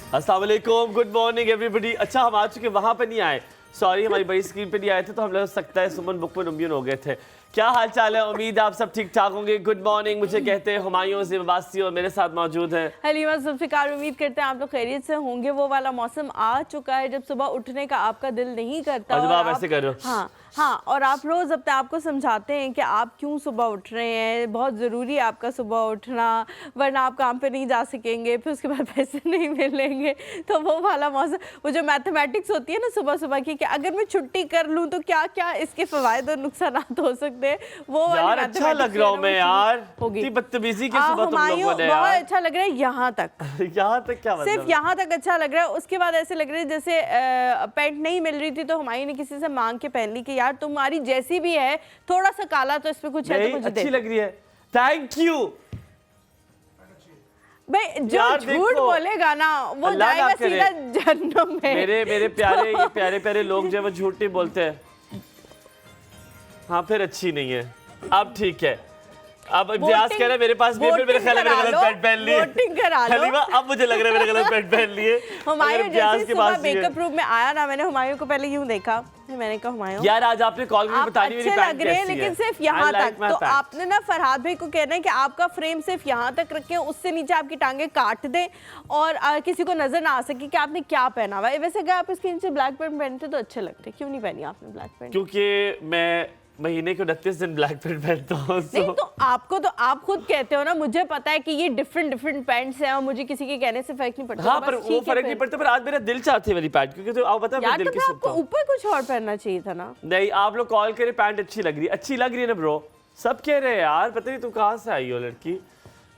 अस्सलाम वालेकुम, good morning everybody. अच्छा हम आ चुके, वहाँ पे नहीं आए, सॉरी हमारी बड़ी स्क्रीन पे नहीं आए थे तो हम लोग सकता है सुमन बुकमन उम्मीन हो गए थे। क्या हाल चाल है, उम्मीद आप सब ठीक ठाक होंगे। गुड मॉर्निंग, मुझे कहते हैं हुमायूं ज़िबासी और मेरे साथ मौजूद हैं हलीमा जुल्फ़िकार। उम्मीद करते हैं आप लोग खैरियत से होंगे। वो वाला मौसम आ चुका है जब सुबह उठने का आपका दिल नहीं करता और जब आप ऐसे कर रहे हो हाँ, और आप रोज़ अपने आप को समझाते हैं कि आप क्यों सुबह उठ रहे हैं, बहुत ज़रूरी है आपका सुबह उठना, वरना आप काम पे नहीं जा सकेंगे, फिर उसके बाद पैसे नहीं मिलेंगे। तो वो वाला मौसम, वो जो मैथमेटिक्स होती है ना सुबह सुबह की, कि अगर मैं छुट्टी कर लूँ तो क्या क्या इसके फ़वाइद और नुकसानात हो सकते हैं। वो यार अच्छा लग रहा हूँ मैं यार, होगी बदतमीजी के सुबह तुम लोगों ने बहुत अच्छा लग रहा है यहाँ तक। यहाँ तक क्या मतलब? सिर्फ यहाँ तक अच्छा लग रहा है, उसके बाद ऐसे लग रहा है जैसे पैंट नहीं मिल रही थी तो हुमायूं ने किसी से मांग के पहन ली कि यार तुम्हारी जैसी भी है, थोड़ा सा काला तो इसमें कुछ है तो मुझे अच्छी लग रही है, थैंक यू। भाई जो झूठ बोलेगा ना वो जाएगा सीधा जहन्नम में। मेरे प्यारे ये प्यारे प्यारे लोग जो वो झूठ नहीं बोलते हैं। हाँ फिर अच्छी नहीं है, अब ठीक है। अब इम्तियाज कह रहा है मेरे पास भी, फिर मेरे ख्याल में मैंने गलत पैंट पहन लिए। हलीमा अब मुझे लग रहा है मैंने गलत पैंट पहन लिए। हुमायूं जैसे सुबह मेकअप रूम में आया ना, मैंने हुमायूं को पहले यूं देखा, मैंने कहा हुमायूं यार आज आपने कॉल में बतानी मेरी पैंट कैसी है, लेकिन सिर्फ यहाँ तक। तो आपने ना फरहाद भाई को कहना है कि आपका फ्रेम सिर्फ यहाँ तक रखें, उससे नीचे आपकी टांगे काट दें और किसी को नजर ना आ सके कि आपने क्या पहना हुआ है। वैसे अगर आप इसके नीचे ब्लैक पैंट पहनते तो अच्छे लगते, क्यों नहीं पहनी आपने ब्लैक पैंट? क्योंकि मैं महीने के 29 दिन ब्लैक पैंट पहनता हूँ। नहीं तो आपको तो आप खुद कहते हो ना, मुझे पता है कि ये डिफरेंट पैंट्स हैं और मुझे किसी के कहने से फर्क नहीं पड़ता। हाँ पर वो फर्क नहीं पड़ता, पर आज मेरा दिल चाहती है वाली पैंट, क्योंकि तो आप पता है यार दिल तो आपको ऊपर कुछ और पहनना चाहिए था ना। नहीं आप लोग कॉल करे पैंट अच्छी लग रही है ना ब्रो, सब कह रहे हैं यार। पता नहीं तुम कहाँ से आई हो लड़की,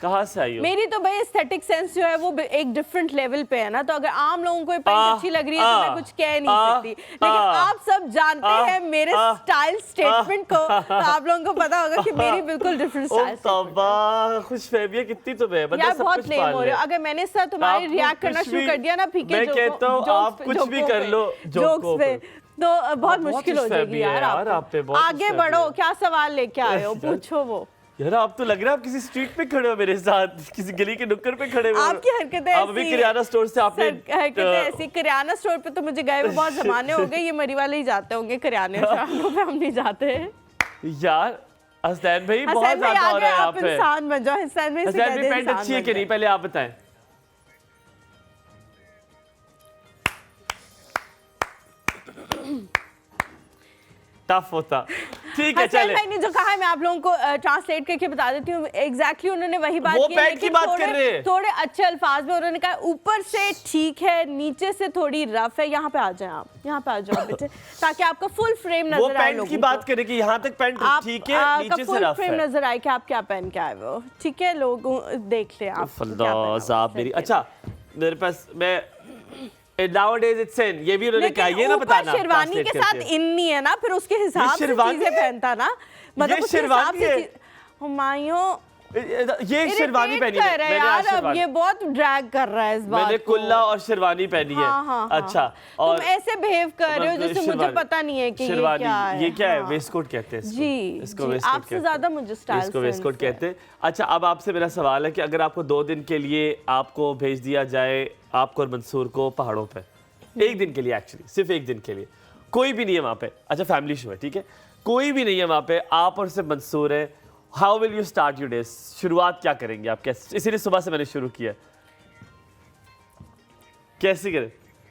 कहाँ से आई हो? मेरी तो भाई एस्थेटिक सेंस जो है वो एक डिफरेंट लेवल पे है ना, तो अगर आम लोगों को पैंट अच्छी लग रही है तो मैं कुछ कह नहीं सकती, लेकिन आप सब जानते हैं मेरे स्टाइल स्टेटमेंट को, तो आप लोगों को पता होगा कि मेरी बिल्कुल डिफरेंट स्टाइल स्टेटमेंट। खुशफहमियत कितनी तुम्हें है, यार बहुत लेम हो रहे हो। अगर मैंने सर तुम्हारे रिएक्ट करना शुरू कर दिया ना फीके मैं कहता हूँ आप कुछ भी कर लो जोक्स पे, तो बहुत मुश्किल हो जाएगी यार। आप आगे बढ़ो, क्या सवाल लेके आए हो, पूछो। वो यार आप तो लग रहा है आप किसी स्ट्रीट पे खड़े हो मेरे साथ, किसी गली के नुक्कड़ पे खड़े हो। आपकी हरकतें आप अभी किराना स्टोर से आपने हरकतें ऐसी। किराना स्टोर पे तो मुझे गए हुए बहुत जमाने हो गए, ये मरी वाले ही जाते होंगे किराने स्टोर पे, हम नहीं जाते यार। हसनैन भाई बहुत ज्यादा हो रहा है आप पे। इंसान बन जाओ। हसनैन भाई पैंट अच्छी है कि नहीं पहले आप बताएं। टफ होता, ठीक है चले। मैंने जो कहा है मैं आप लोगों को ट्रांसलेट करके बता देती हूँ। एग्जैक्टली उन्होंने वही बात की, पैंट की बात कर रहे हैं थोड़े अच्छे अल्फाज में। उन्होंने कहा ऊपर से ठीक है, नीचे से थोड़ी रफ है। यहाँ पे आ जाए आप, यहाँ पे आ जाओ बेटे, ताकि आपका फुल फ्रेम नजर आए। वो पैंट की बात करें कि यहाँ तक पैंट ठीक है, नीचे से रफ है, फ्रेम नजर आए कि आप क्या पहन के आए हो। ठीक है, लोग देख ले आप मेरी। अच्छा मेरे पास मैं Nowadays it's in, ये भी उन्होंने कहा, ये ना बताना शेरवानी के साथ इन नहीं है ना, फिर उसके हिसाब से चीजें पहनता ना, मतलब उसके हिसाब से। हुमायूं ये शेरवानी पहनी है मैंने यार, अब ये बहुत ड्रैग कर रहा है इस बात को। मैंने कुल्ला और शेरवानी पहनी है। हाँ, अच्छा और तुम ऐसे बिहेव कर रहे हो जैसे मुझे पता नहीं है कि ये क्या है। ये क्या है? वेस्टकोट कहते हैं जी, इसको वेस्टकोट आपसे ज्यादा मुझे स्टाइल इसको वेस्टकोट कहते हैं। अच्छा अब आपसे मेरा सवाल है कि अगर आपको 2 दिन के लिए आपको भेज दिया जाए, आपको और मंसूर को पहाड़ों पे, एक दिन के लिए, एक्चुअली सिर्फ एक दिन के लिए, कोई भी नहीं है वहाँ पे। अच्छा फैमिली शो है, ठीक है, कोई भी नहीं है वहाँ पे, आप और सिर्फ मंसूर है, how will you start your day? शुरुआत क्या करेंगे आप? कैसे? इसीलिए सुबह से मैंने शुरू किया, कैसे करें?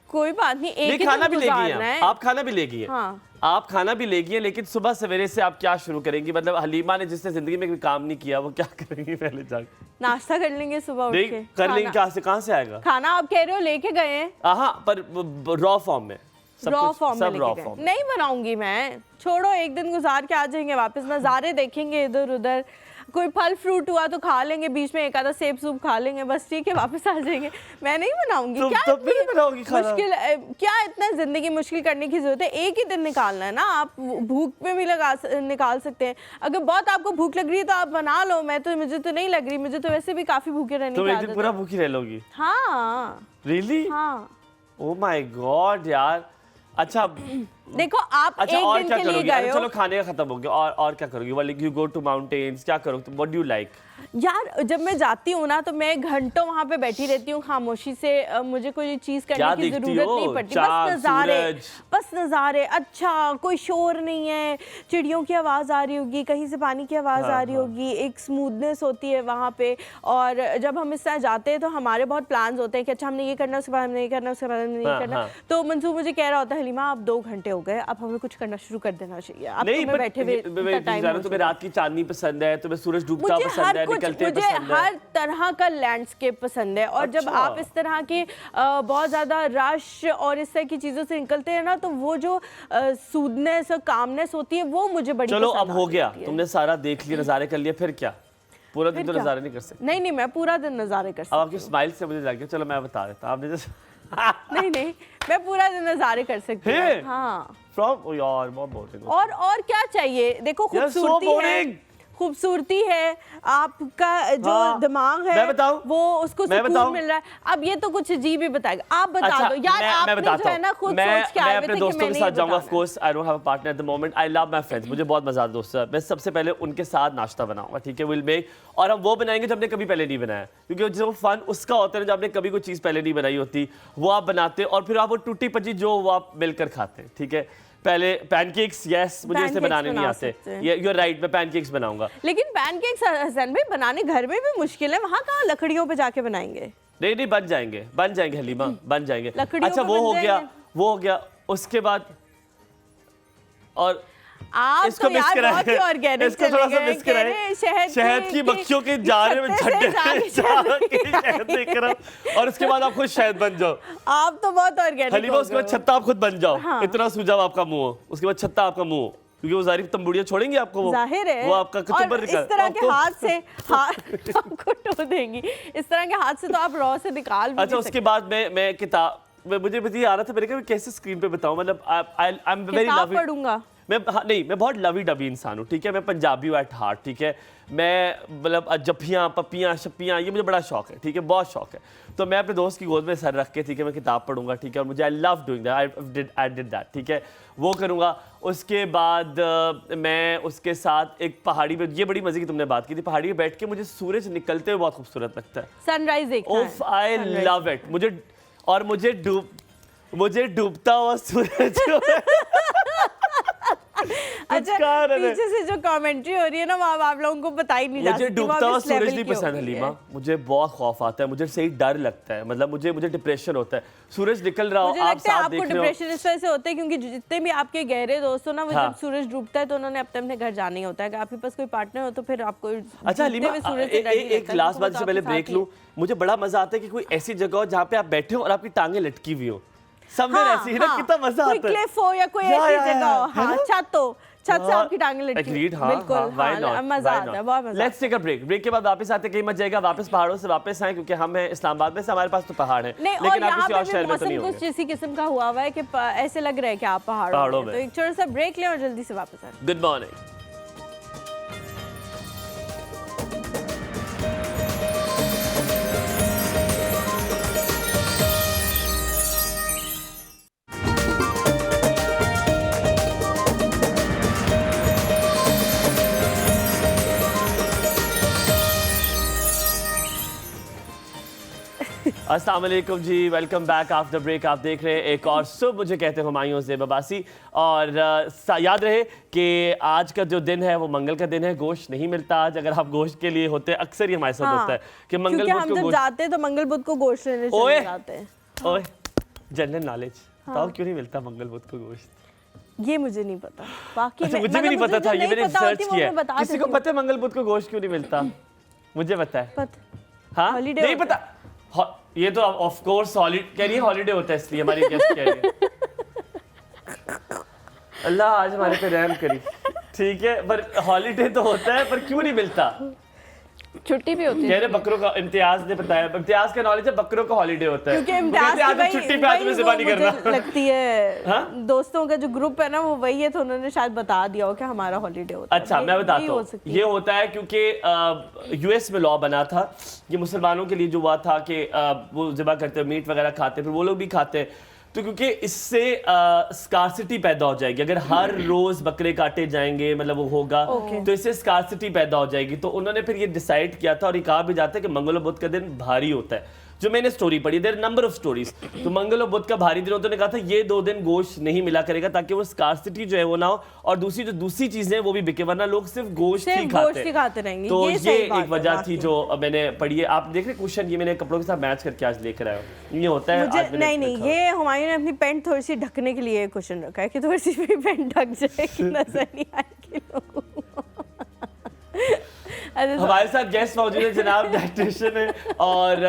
कोई बात नहीं, एक खाना भी लेगी हैं आप, खाना भी लेगी हैं आप, खाना भी लेगी हैं, लेकिन सुबह सवेरे से आप क्या शुरू करेंगी? मतलब हलीमा ने जिसने जिंदगी में कोई काम नहीं किया वो क्या करेंगी? पहले जाकर नाश्ता कर लेंगे सुबह उठ के। कर लेंगे, कहाँ से आएगा खाना? आप कह रहे हो लेके गए हैं। हाँ पर रॉ फॉर्म में, रॉ फॉर्म में नहीं बनाऊंगी मैं, छोड़ो, एक दिन गुजार के आ जाएंगे वापस, नज़ारे देखेंगे इधर उधर, कोई फल फ्रूट हुआ तो खा लेंगे, बीच में एक आधा सेब सूप खा लेंगे, बस ठीक है, वापस आ जाएंगे। मैं नहीं बनाऊंगी। क्या मुश्किल, क्या इतना जिंदगी मुश्किल करने की जरूरत है? एक ही दिन निकालना है ना, आप भूख पे भी निकाल सकते हैं। अगर बहुत आपको भूख लग रही है तो आप बना लो, मैं तो, मुझे तो नहीं लग रही, मुझे तो वैसे भी काफी भूखे रहने की आदत है। पूरा भूखी रह लोगी? हाँ रियली? हाँ। ओह माय गॉड यार। अच्छा देखो आप अच्छा, एक और दिन क्या के लिए करोगी? गए हो, चलो खाने का खत्म हो गया, और क्या करोगी? वाले यू गो टू माउंटेन्स, क्या करोगे? What do you like? यार जब मैं जाती हूँ ना तो मैं घंटों वहाँ पे बैठी रहती हूँ खामोशी से, मुझे कोई चीज़ करने की ज़रूरत नहीं पड़ती, बस नज़ारे, अच्छा कोई शोर नहीं है, चिड़ियों की आवाज़ आ रही होगी, कहीं से पानी की आवाज़ आ रही होगी, एक स्मूथनेस होती है वहाँ पे। और जब हम इस तरह जाते हैं तो हमारे बहुत प्लान्स होते हैं कि अच्छा हमने ये करना, उसके बाद हमने ये करना, उसके बाद हमने ये करना। तो मंसूर मुझे कह रहा होता है हलीमा आप 2 घंटे हो गए, अब हमें कुछ करना शुरू कर देना चाहिए, अब तुम्हें बैठे हुए तुम्हें रात की चांदनी पसंद है, तुम्हें सूरज डूबता पसंद है, निकलते पसंद है, हर तरह का लैंडस्केप पसंद है। और जब आप इस तरह के बहुत ज्यादा रश और इस तरह की चीजों से निकलते हैं ना तो वो जो सूदनेस और कामनेस होती है वो मुझे बड़ी चलो अब हो गया, तुमने सारा देख लिया, नजारे कर लिया, फिर क्या? पूरा दिन तो नजारे नहीं कर सकते। नहीं मैं पूरा दिन नजारे कर सकती हूँ। अब आपकी स्माइल से मुझे लग गया, चलो मैं बता देता आपने नहीं मैं पूरा दिन नजारे कर सकती हूँ। हाँ फ्रॉम यार बहुत बोरिंग। और क्या चाहिए, देखो खूबसूरती है, आपका जो दिमाग है वो उसको सुकून मिल रहा है। अब ये तो कुछ अजीब ही बताएगा, आप बता दो यार। आपने जो है ना खुद सोच के आए हुए थे कि मैं दोस्तों के साथ जाऊंगा। Of course I don't have a partner at the moment, I love my friends, मुझे बहुत मजा आता है दोस्तों। मैं सबसे पहले उनके साथ नाश्ता बनाऊंगा, ठीक है, विल मेक, और हम वो बनाएंगे जो हमने कभी पहले नहीं बनाया, क्योंकि जो फन उसका होता है जो आपने कभी कोई चीज़ पहले नहीं बनाई होती वो आप बनाते और फिर आप वो टूटी पची जो वो आप मिलकर खाते हैं, ठीक है। पहले पैनकेक्स, यस मुझे इसे बनाने नहीं आते, यू आर राइट, मैं पैनकेक्स बनाऊंगा। लेकिन पैनकेक्स हसन भाई बनाने घर में भी मुश्किल है, वहाँ कहाँ लकड़ियों पे जाके बनाएंगे? नहीं बन जाएंगे हलीमा, बन जाएंगे। अच्छा वो हो गया, उसके बाद और आप इसको तो यार बहुत ही ऑर्गेनिक, इसको थोड़ा सा मिस कराएं, शहद की मक्खियों के जारे में शहद लेकर और उसके बाद आप खुद शहद बन जाओ। आप तो बहुत ऑर्गेनिक हलीमा, उसके बाद छत्ता आप खुद बन जाओ। हाँ। इतना सूजा आपका मुंह, उसके बाद छत्ता आपका मुंह, क्योंकि वो जारी तंबूड़ियां छोड़ेंगे आपको, वो जाहिर है वो आपका कचुम्बर निकाल, इस तरह के हाथ से आपको टो देंगी, इस तरह के हाथ से तो आप रॉ से निकाल भी। अच्छा उसके बाद मैं किताब, मुझे बता आ रहा था मेरे को कैसे स्क्रीन पे बताऊं, मतलब आई एम वेरी लवी, पढ़ूंगा मैं मैं बहुत लवी डबी इंसान हूँ, ठीक है, मैं पंजाबी हूँ एट हार्ट, ठीक है, मैं मतलब जफ्फियाँ पप्पियाँ शप्पियाँ ये मुझे बड़ा शौक है, ठीक है, बहुत शौक है। तो मैं अपने दोस्त की गोद में सर रख के, ठीक है, मैं किताब पढ़ूंगा, ठीक है, और मुझे I love doing that, I did that, ठीक है, वो करूँगा। उसके बाद मैं उसके साथ एक पहाड़ी पे, ये बड़ी मजे की तुमने बात की थी, पहाड़ी पे बैठ के मुझे सूरज निकलते हुए बहुत खूबसूरत लगता है, सनराइज देखना है, आई लव इट, मुझे डूबता हुआ सूरज अच्छा पीछे से जो कमेंट्री हो रही है ना वो आप लोगों को पता ही नहीं जा सकती। मुझे डूबता हुआ सूरज नहीं पसंद हलीमा, मुझे बहुत खौफ आता है, मुझे सही डर लगता है, मतलब मुझे डिप्रेशन होता है, सूरज निकल रहा हो आप साथ देख रहे हो। डिप्रेशन इस वजह से होता है क्योंकि जितने भी आपके गहरे दोस्त हो ना वो जब सूरज डूबता है तो उन्होंने अपने घर जाना ही होता है। आपके पास कोई पार्टनर हो तो फिर आपको। अच्छा हलीमा एक लास्ट बात से पहले ब्रेक लूं, मुझे बड़ा मजा आता है कि कोई ऐसी जगह हो जहाँ पे आप बैठे हो और आपकी टांगे लटकी हुई हो, समवेयर ऐसी है ना, कितना मजा आता है। कोई क्लिफ हो या कोई ऐसी जगह हो, हाँ छत से आपकी टांगें लटकी, बिल्कुल मजा आता है, बहुत मजा। लेट्स टेक अ ब्रेक के बाद वापस आते कहीं मत जाएगा, वापस पहाड़ों से वापस आए, क्योंकि हम हैं इस्लामाबाद में से, हमारे पास तो पहाड़ है, लेकिन आप किसी और शहर में तो नहीं होंगे। कुछ इसी किस्म का हुआ हुआ है कि ऐसे लग रहा है कि आप पहाड़ों में। तो एक छोटा सा ब्रेक लें और जल्दी से वापस आए। Good morning. अस्सलाम वालेकुम जी, वेलकम बैक आफ्टर ब्रेक। आप देख रहे हैं एक और सुबह, मुझे कहते हैं हुमायूं ज़ेब अब्बासी। और याद रहे कि आज का जो दिन है वो मंगल का दिन है, गोश्त नहीं मिलता आज। अगर आप गोश्त के लिए होते हैं, अक्सर ही हमारे साथ होता है कि मंगल बुध को जाते हैं तो मंगल बुध को गोश्त लेने चले जाते हैं। ओए जनरल नॉलेज बताओ, क्यों नहीं मिलता मंगल बुध को गोश्त? ये मुझे नहीं पता, बाकी अच्छा, मुझे भी नहीं पता था, ये मैंने रिसर्च किया। किसी को पता है मंगल बुध को गोश्त क्यों नहीं मिलता? मुझे पता है। हाँ नहीं पता, ये तो ऑफ कोर्स कह रही है हॉलीडे होता है, इसलिए हमारी गेस्ट कह रही है। अल्लाह आज हमारे पे रहम करी, ठीक है, पर हॉलीडे तो होता है, पर क्यों नहीं मिलता? छुट्टी भी होती है। कह रहे बकरों का, इम्तियाज ने बताया, इम्तियाज का नॉलेज है बकरों का हॉलीडे होता है, क्योंकि इम्तियाज छुट्टी पे आज में ज़िबा नहीं करना लगती है। दोस्तों का जो ग्रुप है ना वो वही है, तो उन्होंने शायद बता दिया हो कि हमारा हॉलीडे होता है। अच्छा मैं बताता हूँ, ये होता है क्योंकि यूएस में लॉ बना था, ये मुसलमानों के लिए जो हुआ था कि वो ज़िबा करते मीट वगैरह खाते, फिर वो लोग भी खाते, तो क्योंकि इससे स्कार्सिटी पैदा हो जाएगी। अगर हर रोज बकरे काटे जाएंगे मतलब वो होगा तो इससे स्कार्सिटी पैदा हो जाएगी। तो उन्होंने फिर ये डिसाइड किया था, और ये कहा भी जाता है कि मंगल और बुध का दिन भारी होता है। जो मैंने स्टोरी पढ़ी, देयर नंबर ऑफ स्टोरीज, तो मंगल और बुध का भारी दिन होता है। उन्होंने कहा था ये 2 दिन गोश्त नहीं मिला करेगा ताकि वो स्कार्सिटी जो है वो ना हो, और दूसरी चीजें हैं वो भी बिके, वरना लोग सिर्फ गोश्त ही खाते रहेंगे। तो ये एक वजह थी जो मैंने पढ़ी है। आप देख रहे क्वेश्चन, ये मैंने कपड़ों के साथ मैच करके आज लेकर आया हूँ। ये होता है नहीं, ये हुमायूं ने अपनी पैंट थोड़ी सी ढकने के लिए क्वेश्चन रखा है कि थोड़ी सी भी पैंट ढक जाए कि नजर नहीं आएगी लोगों को। हमारे साथ गेस्ट मौजूद है, जनाब डाइटिशियन है और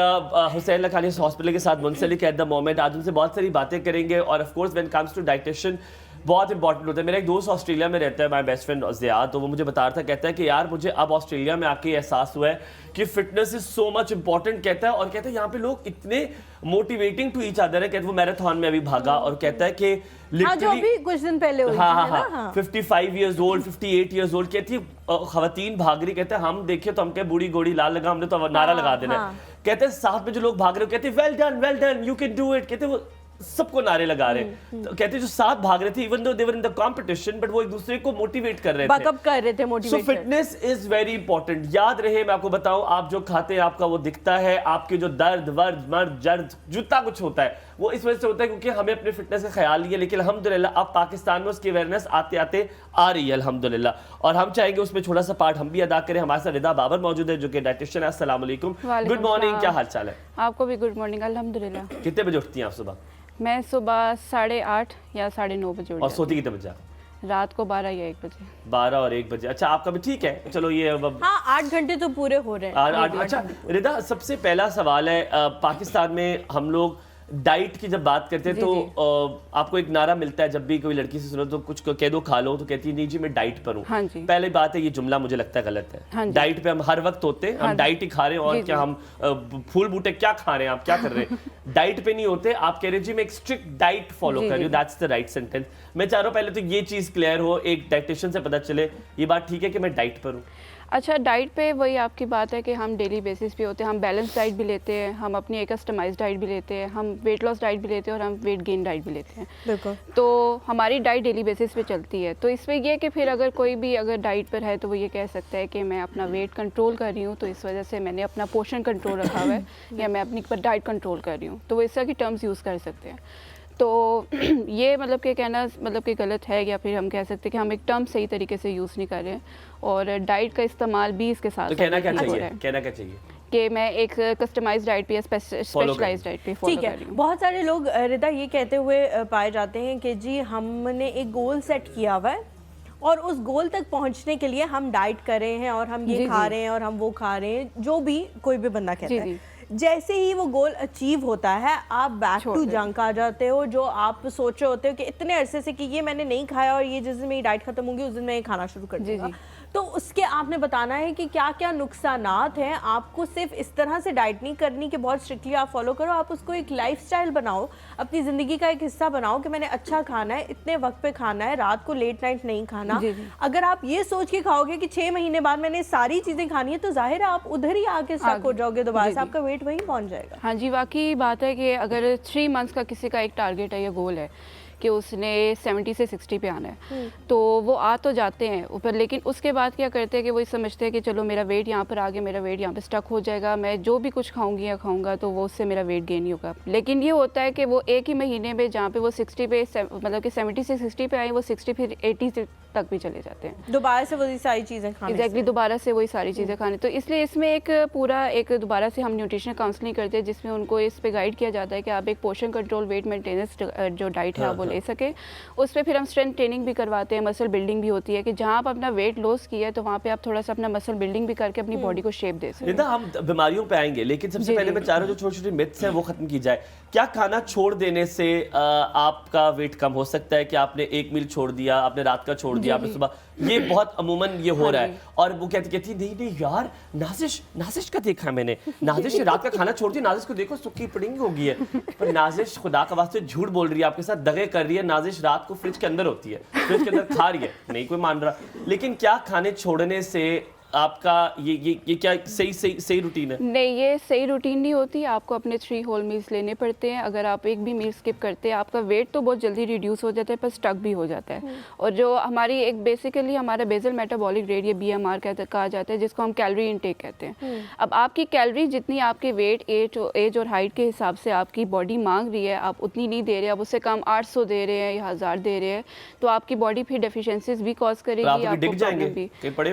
हुसैन लखानी हॉस्पिटल के साथ मुंसलिक एट द मोमेंट। आज उनसे बहुत सारी बातें करेंगे। और of course when comes to dietician बहुत इंपॉर्टेंट होता है। मेरा एक दोस्त ऑस्ट्रेलिया में रहता है, माय बेस्ट फ्रेंड ज़ियाद, तो वो मुझे बता रहा था, कहता है कि यार मुझे अब ऑस्ट्रेलिया में आके एहसास हुआ है कि fitness is so much important. कहता है, और कहता है यहाँ पे लोग इतने मोटिवेटिंग टू ईच अदर है। कहता है वो मैराथन में अभी भागा, और कहता है कि जो भी कुछ दिन पहले हुई हाँ 55 ईयर्स ओल्ड 58 ईयर्स ओल्ड, कहती है खवातीन भाग रही, कहते हैं हम देखे तो हम क्या बूढ़ी घोड़ी लाल लगा, हमने तो नारा लगा देना है। कहते हैं साथ में जो लोग भाग रहे हो कहते हैं well done you can do it, कहते हैं वो सबको नारे लगा रहे। तो कहते हैं जो साथ भाग रहे थे, even though they were in the competition, but वो एक दूसरे को मोटिवेट कर रहे थे, बैकअप कर रहे थे, motivate. So fitness is very important. याद रहे, मैं आपको बताऊं, आप जो खाते हैं आपका वो दिखता है। आपके जो दर्द वर्द मर्द जर्द जितना कुछ होता है वो इस वजह से होता है क्योंकि हमें अपने फिटनेस का ख्याल नहीं है। लेकिन अल्हम्दुलिल्लाह अब पाकिस्तान में उसकी अवेयरनेस आते आते आ रही है अल्हम्दुलिल्लाह, और हम चाहेंगे उसमें छोटा सा पार्ट हम भी अदा करें। हमारे साथ रिदा बाबर मौजूद है जो कि डाइटिशियन है। अस्सलाम वालेकुम, गुड मॉर्निंग, क्या हाल चाल है? आपको भी गुड मॉर्निंग, अल्हम्दुलिल्लाह। कितने बजे उठती हैं आप सुबह? मैं सुबह 8:30 या 9:30 बजे उठ और सोती कितने बजे? रात को 12 या 1 बजे। 12 और 1 बजे, अच्छा आपका भी ठीक है। चलो ये हाँ 8 घंटे तो पूरे हो रहे हैं। अच्छा रिदा, सबसे पहला सवाल है, पाकिस्तान में हम लोग डाइट की जब बात करते हैं तो आपको एक नारा मिलता है जब भी कोई लड़की से सुनो तो कुछ कह दो खा लो, तो कहती है नहीं जी मैं डाइट पर हूँ। हाँ जी। पहले बात है ये जुमला मुझे लगता है गलत है। हाँ डाइट पे हम हर वक्त होते हैं, हम डाइट ही खा रहे हैं, और क्या हम फूल बूटे क्या खा रहे हैं, आप क्या कर रहे हैं? डाइट पे नहीं होते। आप कह रहे हैं जी मैं एक स्ट्रिक्ट डाइट फॉलो कर रही हूँ, दैट्स द राइट सेंटेंस। मैं चाह रहा हूँ पहले तो ये चीज क्लियर हो, एक डाइटिशियन से पता चले ये बात ठीक है कि मैं डाइट पर हूँ। अच्छा, डाइट पे वही आपकी बात है कि हम डेली बेसिस पे होते हैं, हम बैलेंस डाइट भी लेते हैं, हम अपनी एक कस्टमाइज डाइट भी लेते हैं, हम वेट लॉस डाइट भी लेते हैं और हम वेट गेन डाइट भी लेते हैं। बिल्कुल। तो हमारी डाइट डेली बेसिस पे चलती है। तो इसमें यह कि फिर अगर कोई भी अगर डाइट पर है तो वो ये कह सकता है कि मैं अपना वेट कंट्रोल कर रही हूँ, तो इस वजह से मैंने अपना पोर्शन कंट्रोल रखा हुआ है या मैं अपनी डाइट कंट्रोल कर रही हूँ, तो वो इस तरह की टर्म्स यूज़ कर सकते हैं। तो ये मतलब कि कहना मतलब कि गलत है, या फिर हम कह सकते हैं कि हम एक टर्म सही तरीके से यूज़ नहीं कर रहे हैं, और डाइट का इस्तेमाल भी इसके साथ तो कहना क्या चाहिए कि मैं एक कस्टमाइज्ड डाइट पे या स्पेशलाइज्ड डाइट पे फॉलो कर रही हूँ। बहुत सारे लोग रिदा ये कहते हुए पाए जाते हैं कि जी हमने एक गोल सेट किया हुआ है और उस गोल तक पहुंचने के लिए हम डाइट कर रहे हैं और हम ये खा रहे हैं और हम वो खा रहे हैं, जो भी कोई भी बंदा कहता है। जैसे ही वो गोल अचीव होता है आप बैक टू जंक आ जाते हो, जो आप सोच रहे होते हो कि इतने अरसे से कि ये मैंने नहीं खाया और ये जिस दिन मेरी डाइट खत्म होगी उस दिन मैं ये खाना शुरू कर दूंगा। तो उसके आपने बताना है कि क्या क्या नुकसानात हैं। आपको सिर्फ इस तरह से डाइट नहीं करनी कि बहुत स्ट्रिक्टली आप फॉलो करो, आप उसको एक लाइफस्टाइल बनाओ, अपनी ज़िंदगी का एक हिस्सा बनाओ कि मैंने अच्छा खाना है, इतने वक्त पे खाना है, रात को लेट नाइट नहीं खाना। अगर आप ये सोच के खाओगे कि 6 महीने बाद मैंने सारी चीज़ें खानी है, तो जाहिर है आप उधर ही आके स्टक हो जाओगे, दोबारा से आपका वेट वहीं पहुँच जाएगा। हाँ जी, वाकई बात है कि अगर 3 मंथ्स का किसी का एक टारगेट है या गोल है कि उसने 70 से 60 पे आना है, तो वो आ तो जाते हैं ऊपर, लेकिन उसके बाद क्या करते हैं कि वो समझते हैं कि चलो मेरा वेट यहाँ पर आ गया, मेरा वेट यहाँ पे स्टक हो जाएगा, मैं जो भी कुछ खाऊंगी या खाऊंगा तो वो उससे मेरा वेट गेन ही होगा। लेकिन ये होता है कि वो एक ही महीने में जहाँ पे वो 60 पे मतलब कि 70 से 60 पे आए, वो 60 फिर 80 तक भी चले जाते हैं, दोबारा से वही सारी चीज़ें खाने। एग्जैक्टली, दोबारा से वही सारी चीज़ें खाने। तो इसलिए इसमें एक पूरा एक दोबारा से हम न्यूट्रिशन काउंसलिंग करते हैं जिसमें उनको इस पे गाइड किया जाता है कि आप एक पोर्शन कंट्रोल वेट मेंटेनेंस जो डाइट है आप वो ले सके। उस पर फिर हम स्ट्रेंथ ट्रेनिंग भी करवाते हैं, मसल बिल्डिंग भी होती है कि जहाँ आप अपना वेट लॉस किया है तो वहाँ पे आप थोड़ा सा अपना मसल बिल्डिंग भी करके अपनी बॉडी को शेप दे सकते हैं। हम बीमारियों पे आएंगे, लेकिन सबसे पहले मैं चाह रहा हूँ जो छोटी छोटी मिथ्स हैं वो खत्म की जाए। क्या खाना छोड़ देने से आपका वेट कम हो सकता है? कि आपने एक मील छोड़ दिया, आपने रात का छोड़ दिया, आपने सुबह, ये बहुत अमूमन ये हो रहा है। और वो कहती नहीं यार, नाजिश का देखा मैंने, नाजिश ने रात का खाना छोड़ दिया, नाजिश को देखो सुक्की पुडिंग हो गई है। पर नाजिश खुदा का वास्ते झूठ बोल रही है, आपके साथ दगे कर रही है। नाजिश रात को फ्रिज के अंदर होती है, फ्रिज के अंदर खा रही है, नहीं कोई मान रहा। लेकिन क्या खाने छोड़ने से आपका ये क्या सही रूटीन है? नहीं, ये सही रूटीन नहीं होती। आपको अपने 3 होल मील्स लेने पड़ते हैं। अगर आप एक भी मील स्किप करते हैं, आपका वेट तो बहुत जल्दी रिड्यूस हो जाता है, पर स्टक भी हो जाता है। और जो हमारी एक बेसिकली हमारा बेसल मेटाबॉलिक रेट, ये BMR कहा जाता है, जिसको हम कैलोरी इनटेक कहते हैं। अब आपकी कैलोरी जितनी आपके वेट, एज और हाइट के हिसाब से आपकी बॉडी मांग रही है, आप उतनी नहीं दे रहे, आप उससे कम 800 दे रहे हैं या 1000 दे रहे हैं, तो आपकी बॉडी फिर डेफिशिएंसीज भी कॉज करेगी, आपको प्रॉब्लम भी।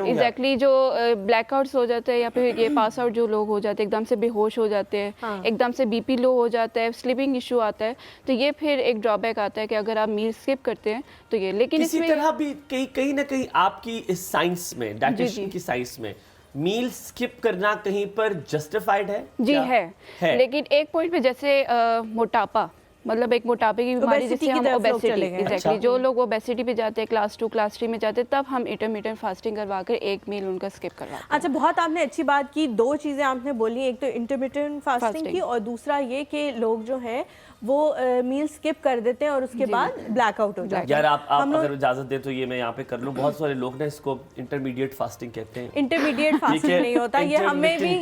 एग्जैक्टली, जो ब्लैकआउट्स हो जाते हैं या फिर ये पास आउट जो लोग हो जाते हैं, एकदम से बेहोश हो जाते हैं, हाँ। एकदम से BP लो हो जाता है, स्लीपिंग इशू आता है, तो ये फिर एक ड्रॉबैक आता है कि अगर आप मील स्किप करते हैं तो ये। लेकिन किसी इसमें तरह भी कहीं ना कहीं आपकी इस साइंस में, डाइटिशियन की साइंस में, मील स्किप करना कहीं पर जस्टिफाइड है? जी है। लेकिन एक पॉइंट पे जैसे मोटापा, मतलब एक मोटापे की बीमारी जिससे हम ओबेसिटी, एग्जैक्टली, जो लोग ओबेसिटी पे जाते हैं, क्लास 2 क्लास 3 में जाते हैं, तब हम इंटरमिटेंट फास्टिंग करवा कर एक मील उनका स्किप करवाते हैं। अच्छा, बहुत आपने अच्छी बात की। 2 चीज़ें आपने बोली, एक तो इंटरमिटेंट फास्टिंग की, और दूसरा ये कि लोग जो है वो मील स्किप कर देते हैं और उसके बाद ब्लैकआउट हो जाता है। यार आप अगर इजाजत दे तो ये मैं यहाँ पे कर लूँ। बहुत सारे लोग ना इसको इंटरमीडिएट फास्टिंग कहते हैं। इंटरमीडिएट फास्टिंग नहीं होता, ये हमें भी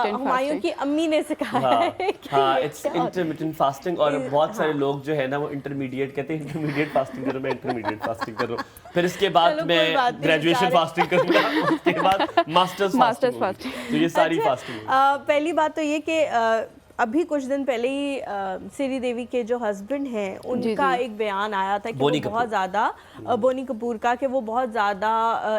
हुमायूं की अम्मी ने सिखाया है। हाँ, इट्स इंटरमिटेंट फास्टिंग। और बहुत सारे लोग जो है ना वो इंटरमीडिएट कहते हैं, इंटरमीडिएट फास्टिंग करो, मैं इंटरमीडिएट फास्टिंग कर रहा हूँ, फिर इसके बाद मैं ग्रेजुएशन फास्टिंग करूँगा, उसके बाद मास्टर्स फास्टिंग। तो ये सारी फास्टिंग। पहली बात तो ये कि अभी कुछ दिन पहले ही श्री देवी के जो हस्बैंड हैं उनका एक बयान आया था कि वो बहुत ज़्यादा बोनी कपूर का, कि वो बहुत ज़्यादा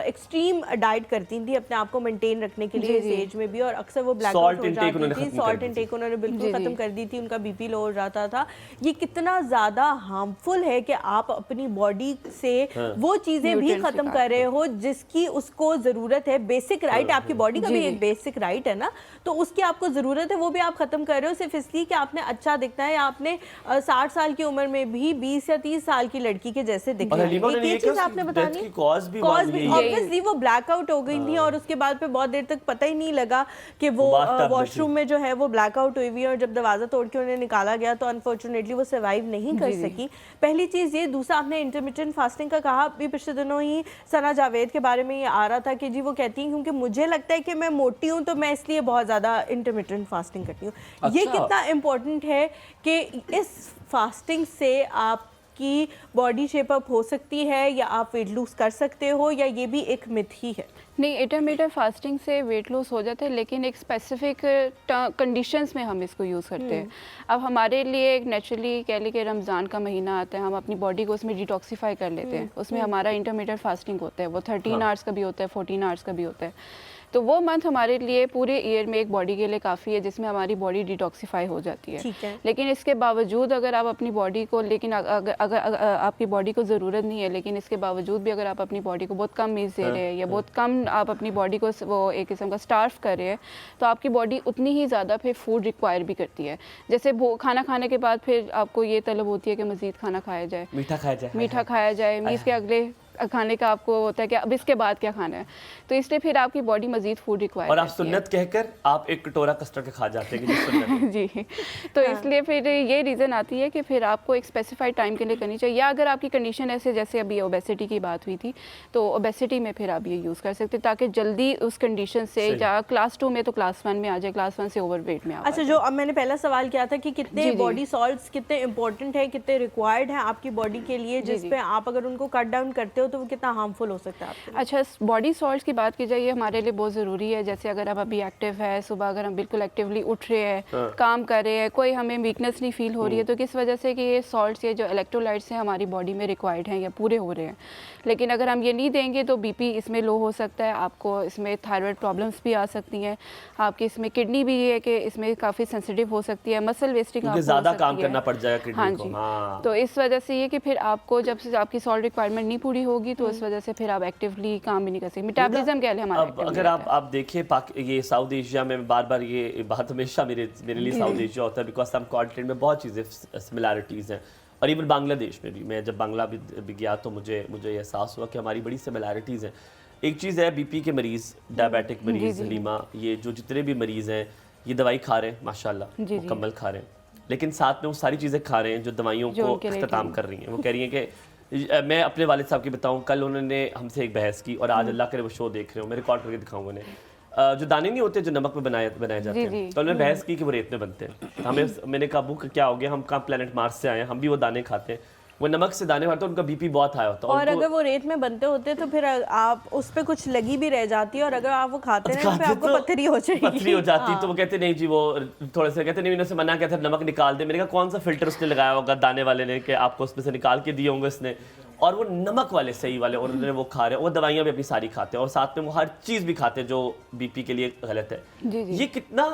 एक्सट्रीम डाइट करती थी अपने आप को मेंटेन रखने के लिए इस एज में भी, और अक्सर वो ब्लैकआउट हो जाती थी। सॉल्ट इंटेक उन्होंने बिल्कुल ख़त्म कर दी थी, उनका BP लो हो जाता था। ये कितना ज़्यादा हार्मफुल है कि आप अपनी बॉडी से वो चीज़ें भी ख़त्म कर रहे हो जिसकी उसको ज़रूरत है। बेसिक राइट, आपकी बॉडी का भी एक बेसिक राइट है ना, तो उसकी आपको ज़रूरत है, वो भी आप ख़त्म कर रहे हो सिर्फ इसलिए कि आपने अच्छा दिखना है, या आपने 60 साल की उम्र में भी 20 या 30 साल की लड़की के जैसे दिखना है। ये चीज आपने बतानी, कॉज भी ऑब्वियसली वो ब्लैकआउट हो गई थी, और उसके बाद पे बहुत देर तक पता ही नहीं लगा कि वो वॉशरूम में जो है वो ब्लैकआउट हुई हुई है, और जब दरवाजा तोड़ के उन्हें निकाला गया तो अनफॉर्चुनेटली वो सर्वाइव नहीं कर सकी। पहली चीज ये। दूसरा, आपने इंटरमिटेंट फास्टिंग का कहा, अभी पिछले दिनों ही सना जावेद के बारे में ये आ रहा था कि जी वो कहती हैं क्योंकि मुझे लगता है कि मैं मोटी हूँ तो मैं इसलिए बहुत ज्यादा इंटरमिटेंट फास्टिंग करती हूँ। ये कितना इम्पोर्टेंट है कि इस फास्टिंग से आपकी बॉडी शेप अप हो सकती है, या आप वेट लूज कर सकते हो, या ये भी एक मिथ ही है? नहीं, इंटरमीडिएट फास्टिंग से वेट लॉस हो जाता है, लेकिन एक स्पेसिफिक कंडीशंस में हम इसको यूज़ करते हैं। अब हमारे लिए एक नेचुरली कह लीजिए कि रमज़ान का महीना आता है, हम अपनी बॉडी को उसमें डिटॉक्सीफाई कर लेते हैं। उसमें हमारा इंटरमीडिएट फास्टिंग होता है, वो 13 आवर्स का भी होता है, 14 आवर्स का भी होता है। तो वो मंथ हमारे लिए पूरे ईयर में एक बॉडी के लिए काफ़ी है, जिसमें हमारी बॉडी डिटॉक्सीफाई हो जाती है। लेकिन इसके बावजूद अगर आप अपनी बॉडी को, लेकिन अगर आपकी बॉडी को ज़रूरत नहीं है, लेकिन इसके बावजूद भी अगर आप अपनी बॉडी को बहुत कम मील्स दे रहे हैं, या बहुत कम आप अपनी बॉडी को वो एक किस्म का स्टार्व कर रहे हैं, तो आपकी बॉडी उतनी ही ज़्यादा फिर फूड रिक्वायर भी करती है। जैसे खाना खाने के बाद फिर आपको ये तलब होती है कि मज़ीद खाना खाया जाए, मीठा खाया जाए, मीज़ के अगले खाने का आपको होता है कि अब इसके बाद क्या खाना है, तो इसलिए फिर आपकी बॉडी मजीद फूड रिक्वायर, और आप सुन्नत कहकर आप एक कटोरा कस्टर्ड के खा जाते हैं जी। तो इसलिए फिर ये रीज़न आती है कि फिर आपको एक स्पेसिफाइड टाइम के लिए करनी चाहिए, या अगर आपकी कंडीशन ऐसे जैसे अभी ओबेसिटी की बात हुई थी, तो ओबेसिटी में फिर आप ये यूज़ कर सकते हैं ताकि जल्दी उस कंडीशन से, या क्लास 2 में तो क्लास 1 में आ जाए, क्लास 1 से ओवरवेट में आ। अच्छा, जो अब मैंने पहला सवाल किया था कि कितने बॉडी सॉल्ट्स कितने इंपॉर्टेंट है, कितने रिक्वायर्ड हैं आपकी बॉडी के लिए, जिस पे आप अगर उनको कट डाउन करते हो तो वो कितना हार्मफुल हो सकता है आपके लिए? अच्छा, बॉडी सॉल्ट्स की बात की जाए, ये हमारे लिए बहुत ज़रूरी है। जैसे अगर हम अभी एक्टिव है, सुबह अगर हम बिल्कुल एक्टिवली उठ रहे हैं, काम कर रहे हैं, कोई हमें वीकनेस नहीं फील हो रही है, तो किस वजह से कि ये सॉल्ट्स, ये जो इलेक्ट्रोलाइट्स हैं हमारी बॉडी में रिक्वायर्ड हैं या पूरे हो रहे हैं। लेकिन अगर हम ये नहीं देंगे तो BP इसमें लो हो सकता है, आपको इसमें थायराइड प्रॉब्लम्स भी आ सकती हैं, आपकी इसमें किडनी भी है कि इसमें काफ़ी सेंसिटिव हो सकती है, मसल वेस्टिंग आपको ज़्यादा काम करना पड़ जाएगा किडनी को। हाँ, तो इस वजह से ये कि फिर आपको जब से आपकी सॉल्ट रिक्वायरमेंट नहीं पूरी होगी तो इस वजह से फिर आप एक्टिवली काम भी नहीं कर सकते, मेटाबॉलिज्म कह लें हमारा। अगर आप देखें ये साउथ एशिया में, बार ये बात हमेशा मेरे लिए साउथ एशिया होता है, बिकॉज हम कॉन्टिनेंट में बहुत चीज़ें सिमिलैरिटीज़ हैं, और इवन बांग्लादेश में भी, मैं जब बांग्ला भी गया तो मुझे एहसास हुआ कि हमारी बड़ी सिमिलैरिटीज़ हैं। एक चीज़ है, BP के मरीज़, डायबिटिक मरीज़, हलीमा, ये जो जितने भी मरीज़ हैं ये दवाई खा रहे हैं माशाल्लाह, मुकम्मल खा रहे हैं, लेकिन साथ में वो सारी चीज़ें खा रहे हैं जो दवाइयों को इख्तिताम कर रही हैं। वो कह रही हैं कि मैं अपने वालिद साहब की बताऊं, कल उन्होंने हमसे एक बहस की और आज अल्लाह करे वो शो देख रहे हो, मैं रिकॉर्ड करके दिखाऊंगा उन्हें। जो दाने नहीं होते जो नमक में बनाए जाते हैं, तो उन्होंने बहस की कि वो रेत में बनते हैं। मैंने कहा अबू क्या हो गया, हम कहाँ प्लेनेट मार्स से आए हैं, हम भी वो दाने खाते हैं। वो नमक से दाने वाले तो उनका बीपी बहुत हाई होता है। और अगर वो रेत में बनते होते तो फिर आप उस पे कुछ लगी भी रह जाती है, और अगर आप वो खाते हैं तो फिर आपको पथरी हो जाएगी। पथरी हो जाती तो वो कहते नहीं जी, वो थोड़े से कहते नहीं, मैंने उसे मना किया था नमक निकाल दे। मैंने कहा कौन सा फिल्टर उसने लगाया होगा दाने वाले ने कि आपको उसमें से निकाल के दिए होंगे उसने, और वो नमक वाले सही वाले, और उन्होंने वो खा रहे हैं। वो दवाइयाँ भी अपनी सारी खाते हैं और साथ में वो हर चीज़ भी खाते हैं जो बीपी के लिए गलत है। ये कितना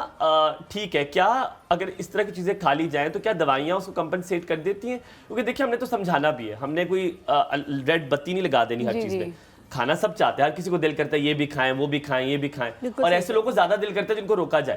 ठीक है? क्या अगर इस तरह की चीज़ें खा ली जाएं तो क्या दवाइयाँ उसको कंपनसेट कर देती हैं? क्योंकि देखिए हमने तो समझाना भी है, हमने कोई रेड बत्ती नहीं लगा देनी हर चीज़ में। खाना सब चाहते हैं, हर किसी को दिल करता है ये भी खाएं, वो भी खाएं, ये भी खाएं, और ऐसे लोगों को ज्यादा दिल करता है जिनको रोका जाए।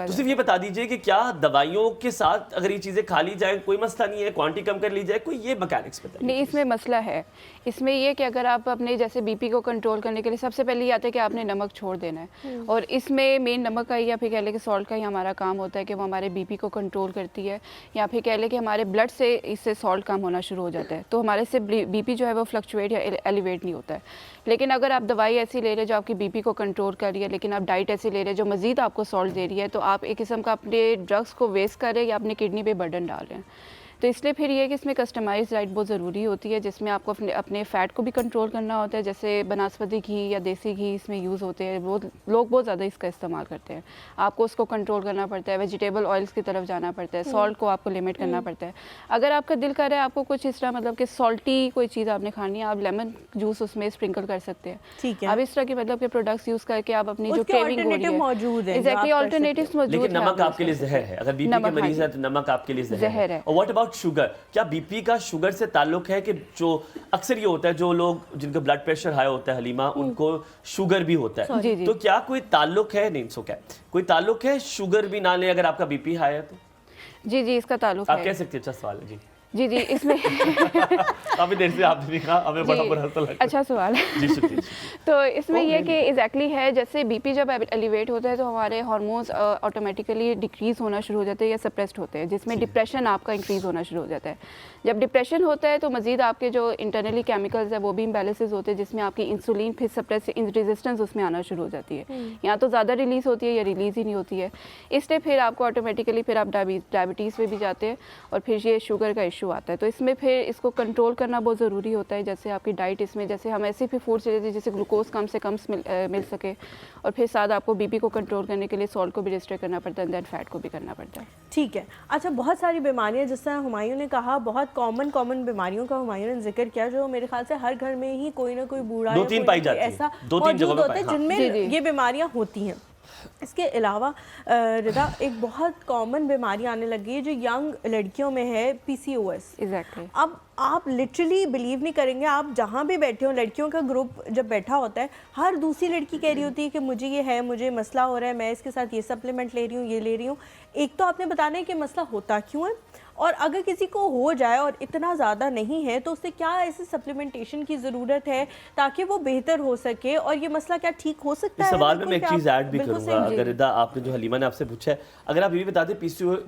तो सिर्फ ये बता दीजिए कि क्या दवाइयों के साथ अगर ये चीजें खा ली जाए कोई मसला नहीं है, क्वांटिटी कम कर ली जाए, कोई ये मैकेनिक्स बताइए। नहीं, इसमें मसला है। इसमें ये कि अगर आप अपने जैसे बीपी को कंट्रोल करने के लिए सबसे पहले ये आता है कि आपने नमक छोड़ देना है, और इसमें मेन नमक का या फिर कह लें कि सॉल्ट का ही हमारा काम होता है कि वो हमारे बीपी को कंट्रोल करती है, या फिर कह लें कि हमारे ब्लड से इससे सॉल्ट कम होना शुरू हो जाता है, तो हमारे से बीपी जो है वो फ्लक्चुएट या एलिवेट नहीं होता है। लेकिन अगर आप दवाई ऐसी ले रहे हैं जो आपकी बीपी को कंट्रोल कर रही है, लेकिन आप डाइट ऐसी ले रहे हैं जो मज़ीद आपको सॉल्ट दे रही है, तो आप एक किस्म का अपने ड्रग्स को वेस्ट कर रहे हैं या अपनी किडनी पे बर्डन डाल रहे हैं। तो इसलिए फिर ये कि इसमें कस्टमाइज डाइट बहुत ज़रूरी होती है, जिसमें आपको अपने फ़ैट को भी कंट्रोल करना होता है। जैसे बनस्पति घी या देसी घी इसमें यूज़ होते हैं, बहुत लोग बहुत ज़्यादा इसका इस्तेमाल करते हैं। आपको उसको कंट्रोल करना पड़ता है, वेजिटेबल ऑयल्स की तरफ जाना पड़ता है, सॉल्ट को आपको लिमिट करना पड़ता है। अगर आपका दिल कर रहा है आपको कुछ इस तरह मतलब कि सॉल्टी कोई चीज़ आपने खानी है, आप लेमन जूस उसमें स्प्रिंकल कर सकते हैं। ठीक है, आप इस तरह के मतलब के प्रोडक्ट्स यूज़ करके आप अपनी जो क्रेविंग हो रही है मौजूद है, एग्जैक्टली ऑल्टरनेटिव्स मौजूद है। लेकिन नमक आपके लिए जहर है, अगर बीपी के मरीज है तो नमक आपके लिए जहर है। और व्हाट अबाउट शुगर? क्या बीपी का शुगर से ताल्लुक है? कि जो अक्सर ये होता है जो लोग जिनका ब्लड प्रेशर हाई होता है हलीमा, उनको शुगर भी होता है, तो क्या कोई ताल्लुक है? नहीं, सो क्या कोई ताल्लुक है शुगर भी ना ले अगर आपका बीपी हाई है तो? जी, इसका ताल्लुक है। आप कह सकते हैं, अच्छा सवाल है जी इसमें काफी देर से आपने नहीं कहा, हमें बड़ा बुरा लगा। अच्छा सवाल है जी, शुक्रिया। तो इसमें ये कि एग्जैक्टली है, जैसे बीपी जब एलिवेट होता है तो हमारे हार्मोन्स ऑटोमेटिकली डिक्रीज होना शुरू हो जाते हैं या सप्रेस्ड होते हैं, जिसमें डिप्रेशन आपका इंक्रीज होना शुरू हो जाता है। जब डिप्रेशन होता है तो मजीद आपके जो इंटरनली केमिकल्स है वो भी इम्बैलेंसेस होते हैं, जिसमें आपकी इंसुलिन फिर सप्रेस रेजिस्टेंस उसमें आना शुरू हो जाती है, या तो ज़्यादा रिलीज़ होती है या रिलीज़ ही नहीं होती है। इसलिए फिर आपको ऑटोमेटिकली फिर आप डायबिटीज़ पे भी जाते हैं और फिर ये शुगर का इशू आता है। तो इसमें फिर इसको कंट्रोल करना बहुत ज़रूरी होता है। जैसे आपकी डाइट इसमें जैसे हम ऐसे भी फूड चाहिए जैसे ग्लूकोज कम से कम मिल सके, और फिर साथ आपको बीपी को कंट्रोल करने के लिए सॉल्ट को भी रिस्ट्रिक्ट करना पड़ता है, दैन फैट को भी करना पड़ता है। ठीक है। अच्छा, बहुत सारी बीमारियां जिस तरह हुमायूं ने कहा, बहुत कॉमन बीमारियों का हुमायूं ने जिक्र किया, जो मेरे ख्याल से हर घर में ही कोई ना कोई बूढ़ा दो तीन पाई जाती है, ऐसा दो तीन जगहों होता है जिनमें ये बीमारियां होती हैं। इसके अलावा रिदा, एक बहुत कॉमन बीमारी आने लगी है जो यंग लड़कियों में है, PCOS। एग्जैक्टली। अब आप लिटरली बिलीव नहीं करेंगे, आप जहाँ भी बैठे हो, लड़कियों का ग्रुप जब बैठा होता है, हर दूसरी लड़की कह रही होती है कि मुझे ये है, मुझे मसला हो रहा है, मैं इसके साथ ये सप्लीमेंट ले रही हूँ, ये ले रही हूँ। एक तो आपने बताना है कि मसला होता क्यों है, और अगर किसी को हो जाए और इतना ज़्यादा नहीं है तो उससे क्या ऐसे सप्लीमेंटेशन की ज़रूरत है ताकि वो बेहतर हो सके, और ये मसला क्या ठीक हो सकता है? सवाल में मैं एक चीज़ ऐड भी करूँगा, अगर रिदा आपने जो हलीमा ने आपसे पूछा है, अगर आप ये भी बता दें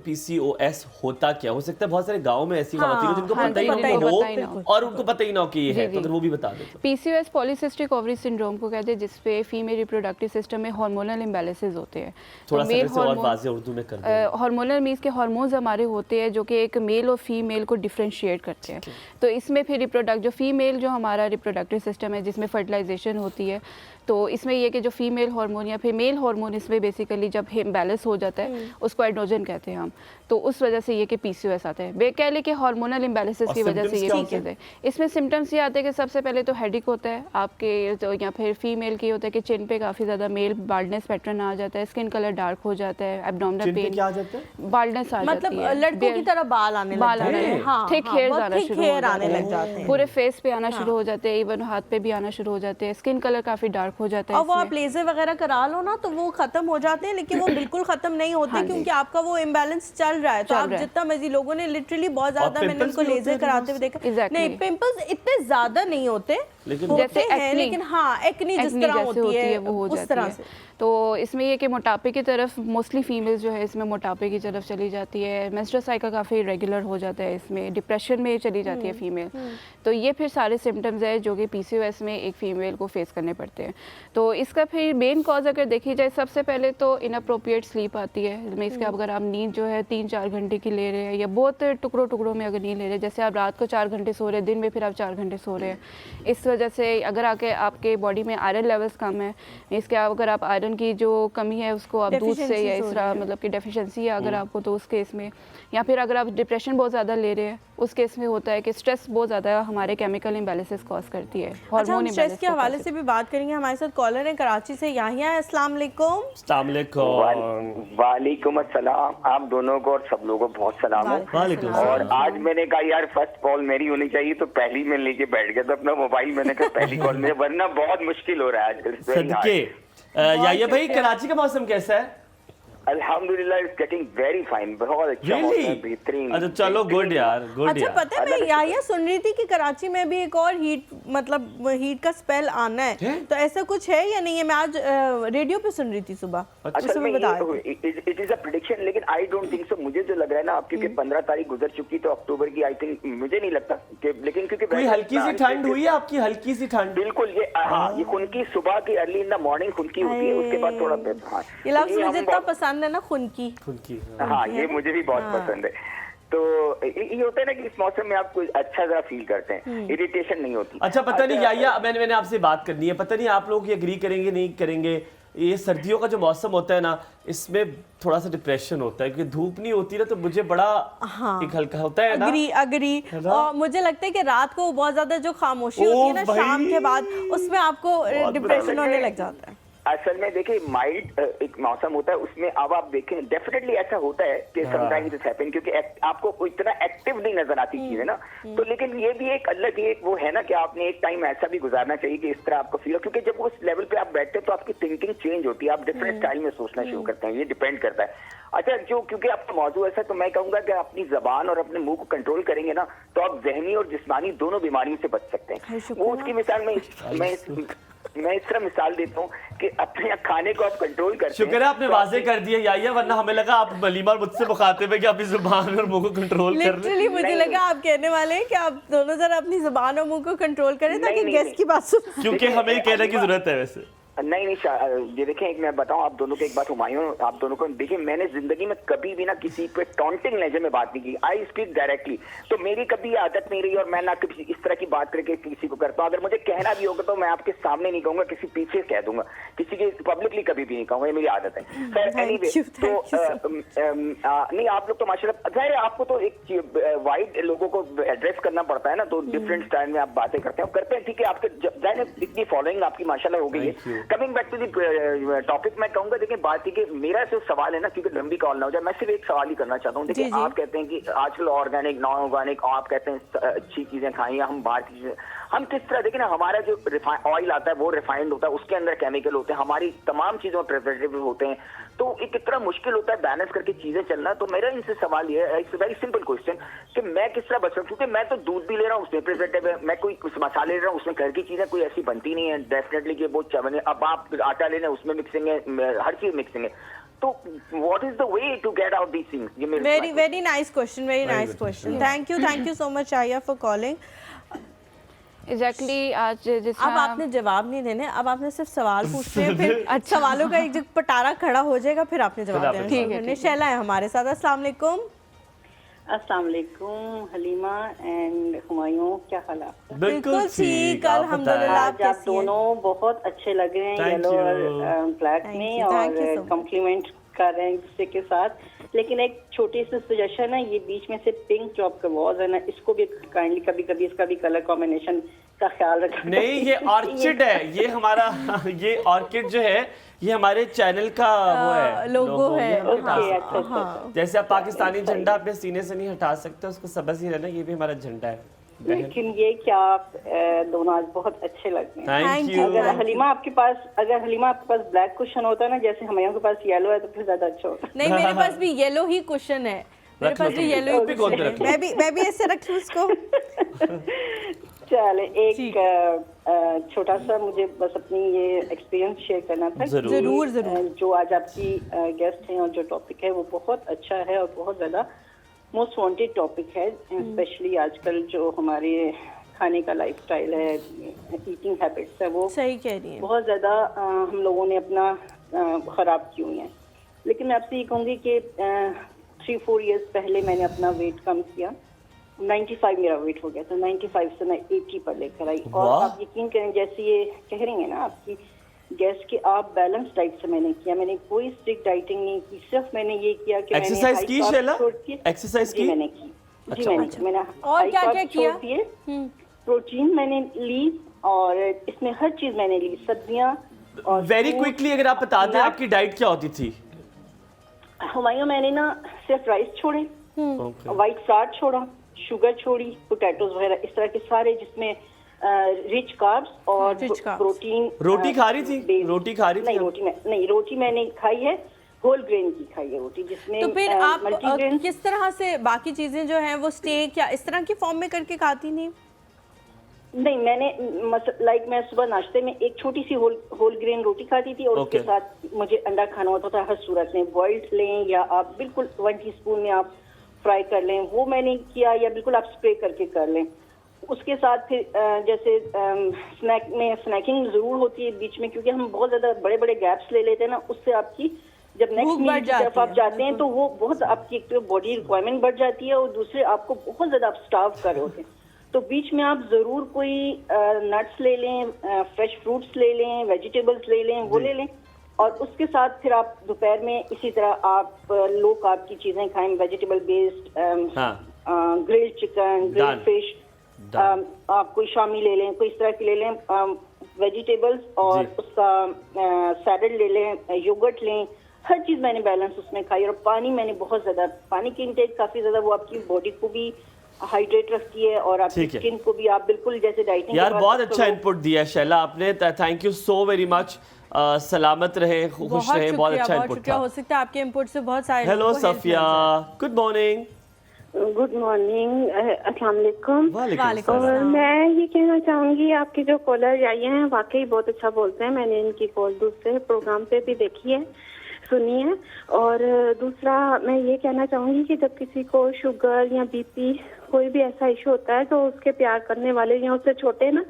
PCOS होता क्या? हो सकता है बहुत सारे गाँव में ऐसी खवातीन जिनको पता ही नहीं हो और उनको पता ही ना हो कि ये है, तो अगर वो भी बता दें। PCOS पॉलीसिस्टिक ओवरी सिंड्रोम को कहते हैं, जिसपे फीमेल रिप्रोडक्टिव सिस्टम में हार्मोनल इम्बैलेंसेस होते हैं। थोड़ा सा इसे और वाज़ेह उर्दू में कर दें। हार्मोनल मीन्स के हार्मोन्स हमारे होते हैं जो कि एक मेल और फीमेल को डिफरेंशिएट करते हैं। तो इसमें फिर रिप्रोडक्ट जो फीमेल जो हमारा रिप्रोडक्टिव सिस्टम है जिसमें फर्टिलाइजेशन होती है, तो इसमें ये कि जो फीमेल हार्मोन या फिर मेल हार्मोन इसमें बेसिकली जब इम्बैलेंस हो जाता है उसको एंड्रोजन कहते हैं हम, तो उस वजह से ये कि PCOS आता है। वे कह ले कि हार्मोनल इम्बैलेंसेस की वजह से ये चीज़ है। इसमें सिम्टम्स ये आते हैं कि सबसे पहले तो हेडेक होता है आपके, तो या फिर फीमेल की होता है कि चिन पे काफ़ी ज़्यादा मेल बाल्डनेस पैटर्न आ जाता है, स्किन कलर डार्क हो जाता है, एब्डोमिनल पेन, बाल्डनेस आ जाती है, मतलब लड़कों की तरह बाल आने लगते हैं, थिक हेयर्स आना शुरू लग जाते हैं, पूरे फेस पे आना शुरू हो जाते हैं, इवन हाथ पे भी आना शुरू हो जाते हैं, स्किन कलर काफ़ी डार्क हो जाता है। और वो आप लेजर वगैरह करा लो ना तो वो खत्म हो जाते हैं, लेकिन वो बिल्कुल खत्म नहीं होते क्योंकि आपका वो इम्बैलेंस चल रहा है। तो आप जितना मर्जी, लोगों ने लिटरली बहुत ज्यादा मैंने उनको लेजर कराते हुए देखा, नहीं पिंपल्स इतने ज्यादा नहीं होते, लेकिन होते हैं, लेकिन हाँ एक्नी जिस तरह होती है वो हो उस तरह से। तो इसमें ये कि मोटापे की तरफ मोस्टली फीमेल्स जो है इसमें मोटापे की तरफ चली जाती है, मेंस्ट्रुअल साइकिल काफ़ी रेगुलर हो जाता है, इसमें डिप्रेशन में चली जाती है फीमेल। तो ये फिर सारे सिम्टम्स है जो कि PCOS में एक फ़ीमेल को फेस करने पड़ते हैं। तो इसका फिर मेन कॉज अगर देखी जाए, सबसे पहले तो इनअप्रोप्रिएट स्लीप आती है, जिसमें इसके अगर आप नींद जो है 3-4 घंटे की ले रहे हैं या बहुत टुकड़ों टुकड़ों में अगर नींद ले रहे हैं, जैसे आप रात को 4 घंटे सो रहे हैं, दिन में फिर आप 4 घंटे सो रहे हैं, इस वजह से अगर आपके बॉडी में आयरन लेवल्स कम है, इसके अगर आप आयरन की जो कमी है उसको आप दूध से या इस तरह मतलब कि डेफिशिएंसी है अगर आपको, तो उस केस में, या फिर अगर आप डिप्रेशन बहुत ज़्यादा ले रहे हैं उस केस में होता है कि स्ट्रेस बहुत ज़्यादा हमारे केमिकल इम्बैलेंसेस कॉज करती है। अच्छा, हम स्ट्रेस के हवाले से भी बात करेंगे। हमारे साथ कॉलर है कराची से, याहिया। अस्सलाम वालेकुम। अस्सलाम वालेकुम। वालेकुम अस्सलाम। आप दोनों को और सब लोगों को बहुत सलाम हो। वालेकुम। और आज मैंने कहा यार फर्स्ट कॉल मेरी होनी चाहिए, तो पहली में लेके बैठ गया था अपना मोबाइल, मैंने कहा पहली कॉल में, वरना बहुत मुश्किल हो रहा है आजकल। सदके याहिया भाई, कराची का मौसम कैसा है? अल्हम्दुलिल्लाह इज गेटिंग वेरी फाइन, बहुत अच्छा मौसम है, बेहतरीन। अच्छा चलो, गुड यार, गुड अच्छा, यार। पता है मैं याहिया सुन रही थी कि कराची में भी एक और हीट का स्पेल आना है, तो ऐसा कुछ है या नहीं है? मैं आज रेडियो पे सुन रही थी सुबह, असल में इट इज अ प्रेडिक्शन, लेकिन आई डोंट थिंक सो। मुझे जो लग रहा है ना, आप क्योंकि 15 तारीख गुजर चुकी, तो अक्टूबर की आई थिंक मुझे नहीं लगता कि, लेकिन क्योंकि कोई हल्की सी ठंड हुई है आपकी, हल्की सी ठंड? बिल्कुल, ये हाँ, ये खुनकी सुबह की अर्ली इन द मॉर्निंग खुनकी होती है, उसके बाद थोड़ा हाँ, ये लफ्ज़ मुझे इतना पसंद है ना, खुनकी। हाँ, ये मुझे भी बहुत पसंद है। तो ये होता है ना कि इस मौसम में आप कुछ अच्छा सा फील करते हैं, इरिटेशन नहीं होती। अच्छा, पता नहीं याहिया, मैंने आपसे बात करनी है, पता नहीं आप लोग ये एग्री करेंगे नहीं करेंगे, ये सर्दियों का जो मौसम होता है ना, इसमें थोड़ा सा डिप्रेशन होता है क्योंकि धूप नहीं होती ना, तो मुझे बड़ा एक हल्का होता है ना। अग्री। और मुझे लगता है कि रात को बहुत ज्यादा जो खामोशी होती है ना शाम के बाद, उसमें आपको डिप्रेशन होने लग जाता है। असल में देखिए, माइल्ड एक मौसम होता है, उसमें अब आप देखें डेफिनेटली ऐसा होता है कि समटाइम्स इट्स हैपन, क्योंकि आपको इतना एक्टिव नहीं नजर आती चीजें ना, तो लेकिन ये भी एक अलग एक वो है ना कि आपने एक टाइम ऐसा भी गुजारना चाहिए कि इस तरह आपको फील हो, क्योंकि जब उस लेवल पे आप बैठते हैं तो आपकी थिंकिंग चेंज होती है, आप डिफरेंट स्टाइल में सोचना शुरू करते हैं, ये डिपेंड करता है। अच्छा, जो क्योंकि आपका मौजूद ऐसा, तो मैं कहूंगा कि अपनी जबान और अपने मुंह को कंट्रोल करेंगे ना, तो आप जहनी और जिस्मानी दोनों बीमारियों से बच सकते हैं। वो उसकी मिसाल मैं इस तरह मिसाल देता हूँ कि अपने खाने को आप कंट्रोल करते हैं। शुक्र है आपने वाजे कर दिया याहिया, वरना हमें लगा आप मलीमा और मुझसे मुखातिब है कि अपनी जुबान और मुंह को कंट्रोल कर लें। लिटरली मुझे लगा आप कहने वाले हैं कि आप दोनों जरा अपनी जुबान और मुंह को कंट्रोल करें ताकि गेस्ट की बात सुन, क्योंकि हमें कहने की जरूरत है। वैसे नहीं, ये देखें, एक मैं बताऊं आप दोनों को एक बात, हुमायूं आप दोनों को देखिए, मैंने जिंदगी में कभी भी ना किसी पे टॉन्टिंग लहजे में बात नहीं की, आई स्पीक डायरेक्टली, तो मेरी कभी आदत नहीं रही और मैं ना कभी इस तरह की बात करके किसी को करता हूं। अगर मुझे कहना भी होगा तो मैं आपके सामने नहीं कहूंगा, किसी पीछे कह दूंगा, किसी के पब्लिकली कभी भी नहीं कहूंगा, ये मेरी आदत है। खैर एनीवे, तो नहीं, आप लोग तो माशाल्लाह, जाहिर है आपको तो एक वाइड लोगों को एड्रेस करना पड़ता है ना, तो डिफरेंट स्टाइल में आप बातें करते हैं, ठीक है, आपके जाहिर है इतनी फॉलोइंग आपकी माशाल्लाह हो गई है। Coming back to the topic, मैं कहूंगा देखिए, बात है कि मेरा जो सवाल है ना, क्योंकि लंबी कॉल ना हो जाए, मैं सिर्फ एक सवाल ही करना चाहता हूँ। देखिए, आप कहते हैं कि आजकल ऑर्गेनिक नॉन ऑर्गेनिक, आप कहते हैं अच्छी चीजें खाएं या हम बाहर की चीजें, हम किस तरह देखिए ना, हमारा जो ऑयल आता है वो रिफाइंड होता है, उसके अंदर केमिकल होते हैं, हमारी तमाम चीजों में प्रिजर्वेटिव होते हैं, तो एक इतना मुश्किल होता है बैलेंस करके चीजें चलना। तो मेरा इनसे सवाल ये है, इट्स वेरी सिंपल क्वेश्चन, कि मैं किस तरह बच सकूं, क्योंकि मैं तो दूध भी ले रहा हूँ, उसमें प्रिजर्वेटिव है, मैं कोई कुछ मसाले ले रहा हूँ, उसमें घर की चीजें कोई ऐसी बनती नहीं है डेफिनेटली कि वो चवने, अब आप आटा लेना उसमें मिक्सिंग है, हर चीज मिक्सिंग है, तो what is the way to get out these things? Very nice question, very nice question, thank you so much आया फॉर कॉलिंग। एग्जैक्टली आज जिस अब आपने जवाब नहीं देने, अब आपने सिर्फ सवाल पूछने हैं, फिर सवालों का एक पटारा खड़ा हो जाएगा, फिर आपने जवाब देना। ठीक है, शैला है हमारे साथ। अस्सलाम वालेकुम। अस्सलाम वालेकुम हलीमा एंड हुमायूं, क्या हाल है? बिल्कुल ठीक, अल्हम्दुलिल्लाह। आप दोनों बहुत अच्छे लग रहे हैं येलो और ब्लैक में, और कॉम्प्लीमेंट कर रहे हैं एक दूसरे के साथ, लेकिन एक छोटी सी सजेशन है, ये बीच में से पिंक जो आपका वॉज है ना, इसको भी काइंडली कभी कभी इसका भी कलर कॉम्बिनेशन का ख्याल रखना। नहीं, ये ऑर्चिड है, ये हमारा ये ऑर्किड जो है ये हमारे चैनल का वो है, लोगो है। अच्छा। जैसे आप पाकिस्तानी झंडा अपने सीने से नहीं हटा सकते, उसको सबस ही रहना, ये भी हमारा झंडा है। लेकिन ये क्या आप दोनों आज बहुत अच्छे लग रहे हैं। Thank you. अगर हलीमा आपके पास ब्लैक कुशन होता ना, जैसे हमारे के पास येलो है, तो फिर ज्यादा अच्छा होता। नहीं, मेरे पास भी येलो ही कुशन है, मेरे पास भी येलो ही कुशन है। मैं भी ऐसे रखूं उसको। चले एक छोटा सा मुझे बस अपनी ये एक्सपीरियंस शेयर करना था। जरूर जरूर। जो आज आपकी गेस्ट हैं और जो टॉपिक है वो बहुत अच्छा है और बहुत ज़्यादा मोस्ट वांटेड टॉपिक है, स्पेशली आजकल जो हमारे खाने का लाइफस्टाइल है, ईटिंग हैबिट्स है, वो सही कह रही है, बहुत ज़्यादा हम लोगों ने अपना ख़राब की हुई है। लेकिन मैं आपसे ये कहूँगी कि 3-4 इयर्स पहले मैंने अपना वेट कम किया, 95 मेरा वेट हो गया था, 95 से मैं 80 पर लेकर आई। और आप यकीन करें, जैसे ये कह रही हैं ना आपकी गेस्ट कि आप बैलेंस डाइट से मैंने किया, मैंने कोई स्ट्रिक्ट डाइटिंग नहीं की, सिर्फ मैंने ये किया कि एक्सरसाइज की शैला, एक्सरसाइज की मैंने की जी, मैंने और क्या क्या किया? प्रोटीन मैंने ली और इसमें हर चीज मैंने ली, सब्जियां। और वेरी क्विकली अगर आप बता दें आपकी डाइट क्या होती थी? हुमायूं, मैंने ना सिर्फ राइस छोड़े, व्हाइट फ्लावर छोड़ा, शुगर छोड़ी, पोटैटोज वगैरह, इस तरह के सारे जिसमें रिच कार्ब्स और प्रोटीन। रोटी खा रही थी? रोटी खा रही थी? रोटी मैंने खाई है, होल ग्रेन की खाई है रोटी, जिसमें तो फिर आप किस तरह से बाकी चीजें जो हैं वो स्टेक या इस तरह की फॉर्म में करके खाती नहीं? नहीं, मैंने मैं सुबह नाश्ते में एक छोटी सी होल ग्रेन रोटी खाती थी और उसके साथ मुझे अंडा खाना होता था हर सूरत में, बॉइल्ड लें या आप बिल्कुल 1 टीस्पून में आप फ्राई कर लें, वो मैंने किया, या बिल्कुल आप स्प्रे करके कर लें। उसके साथ फिर जैसे स्नैकिंग जरूर होती है बीच में, क्योंकि हम बहुत ज्यादा बड़े बड़े गैप्स ले लेते हैं ना, उससे आपकी जब नेक्स्ट मील की तरफ आप जाते हैं तो वो बहुत आपकी एक तो बॉडी रिक्वायरमेंट बढ़ जाती है और दूसरे आपको बहुत ज्यादा आप स्टार्व कर रहे होते हैं। तो बीच में आप जरूर कोई नट्स ले लें, फ्रेश फ्रूट्स ले लें, वेजिटेबल्स ले लें, वो ले लें, और उसके साथ फिर आप दोपहर में इसी तरह आप लो कार्ब की चीजें खाएं, vegetable based, grilled chicken, grilled fish, आप कोई शामी ले लें, कोई इस तरह की ले लें वेजिटेबल्स, और उसका सैलड ले लें, योगर्ट लें, हर चीज मैंने बैलेंस उसमें खाई। और पानी मैंने बहुत ज्यादा, पानी की इंटेक काफी ज्यादा, वो आपकी बॉडी को भी हाइड्रेट रखती है और आपकी स्किन को भी, आप बिल्कुल जैसे डाइटिंग। यार बहुत अच्छा इनपुट दिया है शैला आपने, thank you so very much. सलामत रहे, खुश रहे, बहुत अच्छा इनपुट था। हो सकता है आपके इनपुट से बहुत सारे। Hello Safia, good morning. Good morning, अस्सलाम वालेकुम। वालेकुम। और मैं ये कहना चाहूंगी, आपके जो कॉलर आई हैं वाकई बहुत अच्छा बोलते हैं, मैंने इनकी कॉल दूसरे प्रोग्राम पे भी देखी है, सुनी है। और दूसरा मैं ये कहना चाहूंगी कि जब किसी को शुगर या बीपी कोई भी ऐसा इशू होता है तो उसके प्यार करने वाले या उससे छोटे ना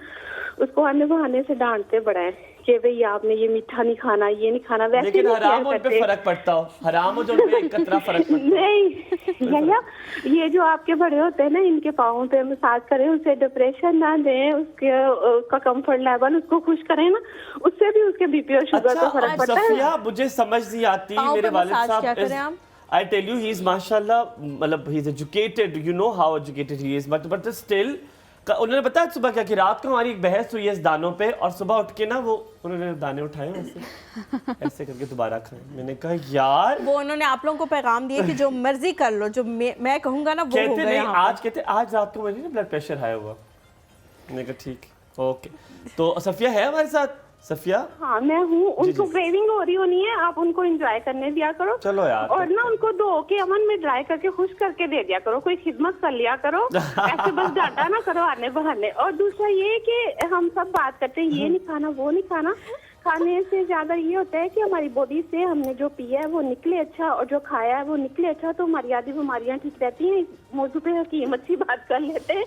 उसको आने बहाने से डांटते बड़ा है कि भाई आपने ये मीठा नहीं खाना, ये नहीं खाना। वैसे लेकिन हराम उन पे फर्क पड़ता हो, हराम जो पे एक कतरा फर्क पड़ता नहीं भैया, ये जो आपके बड़े होते हैं ना, इनके पाँव पे मसाज करें, उसे डिप्रेशन ना दें, उसका कंफर्ट लेवल उसको खुश करें ना, उससे भी उसके बीपी और शुगर का फर्क पड़ता है। सफिया मुझे समझ नहीं आती, मेरे वालिद साहब I tell you he is माशाल्लाह, मतलब he is educated, you know how educated he is, but still उन्होंने बताया सुबह क्या कि रात को हमारी एक बहस हुई है इस दानों पे, और सुबह उठ के ना वो उन्होंने दाने उठाए वैसे ऐसे करके दोबारा खाए। मैंने कहा यार, वो उन्होंने आप लोगों को पैगाम दिया कि जो मर्जी कर लो, जो मैं कहूंगा ना वो होगा। नहीं, आज रात को मेरी ना ब्लड प्रेशर हाई हुआ। मैंने कहा ठीक, ओके। तो सफिया है हमारे साथ। सफिया, हाँ मैं हूँ। उनको क्रेविंग हो रही होनी है, आप उनको एंजॉय करने दिया करो। चलो यार, और ना उनको धो के अमन में ड्राई करके खुश करके दे दिया करो, कोई खिदमत कर लिया करो, ऐसे बस डांटा ना करो आने बहाने। और दूसरा ये कि हम सब बात करते हैं ये नहीं खाना वो नहीं खाना, खाने से ज्यादा ये होता है कि हमारी बॉडी से हमने जो पिया है वो निकले अच्छा, और जो खाया है वो निकले अच्छा, तो हमारी आधी बीमारियां ठीक रहती हैं। मौजू पे हकीम अच्छी बात कर लेते हैं।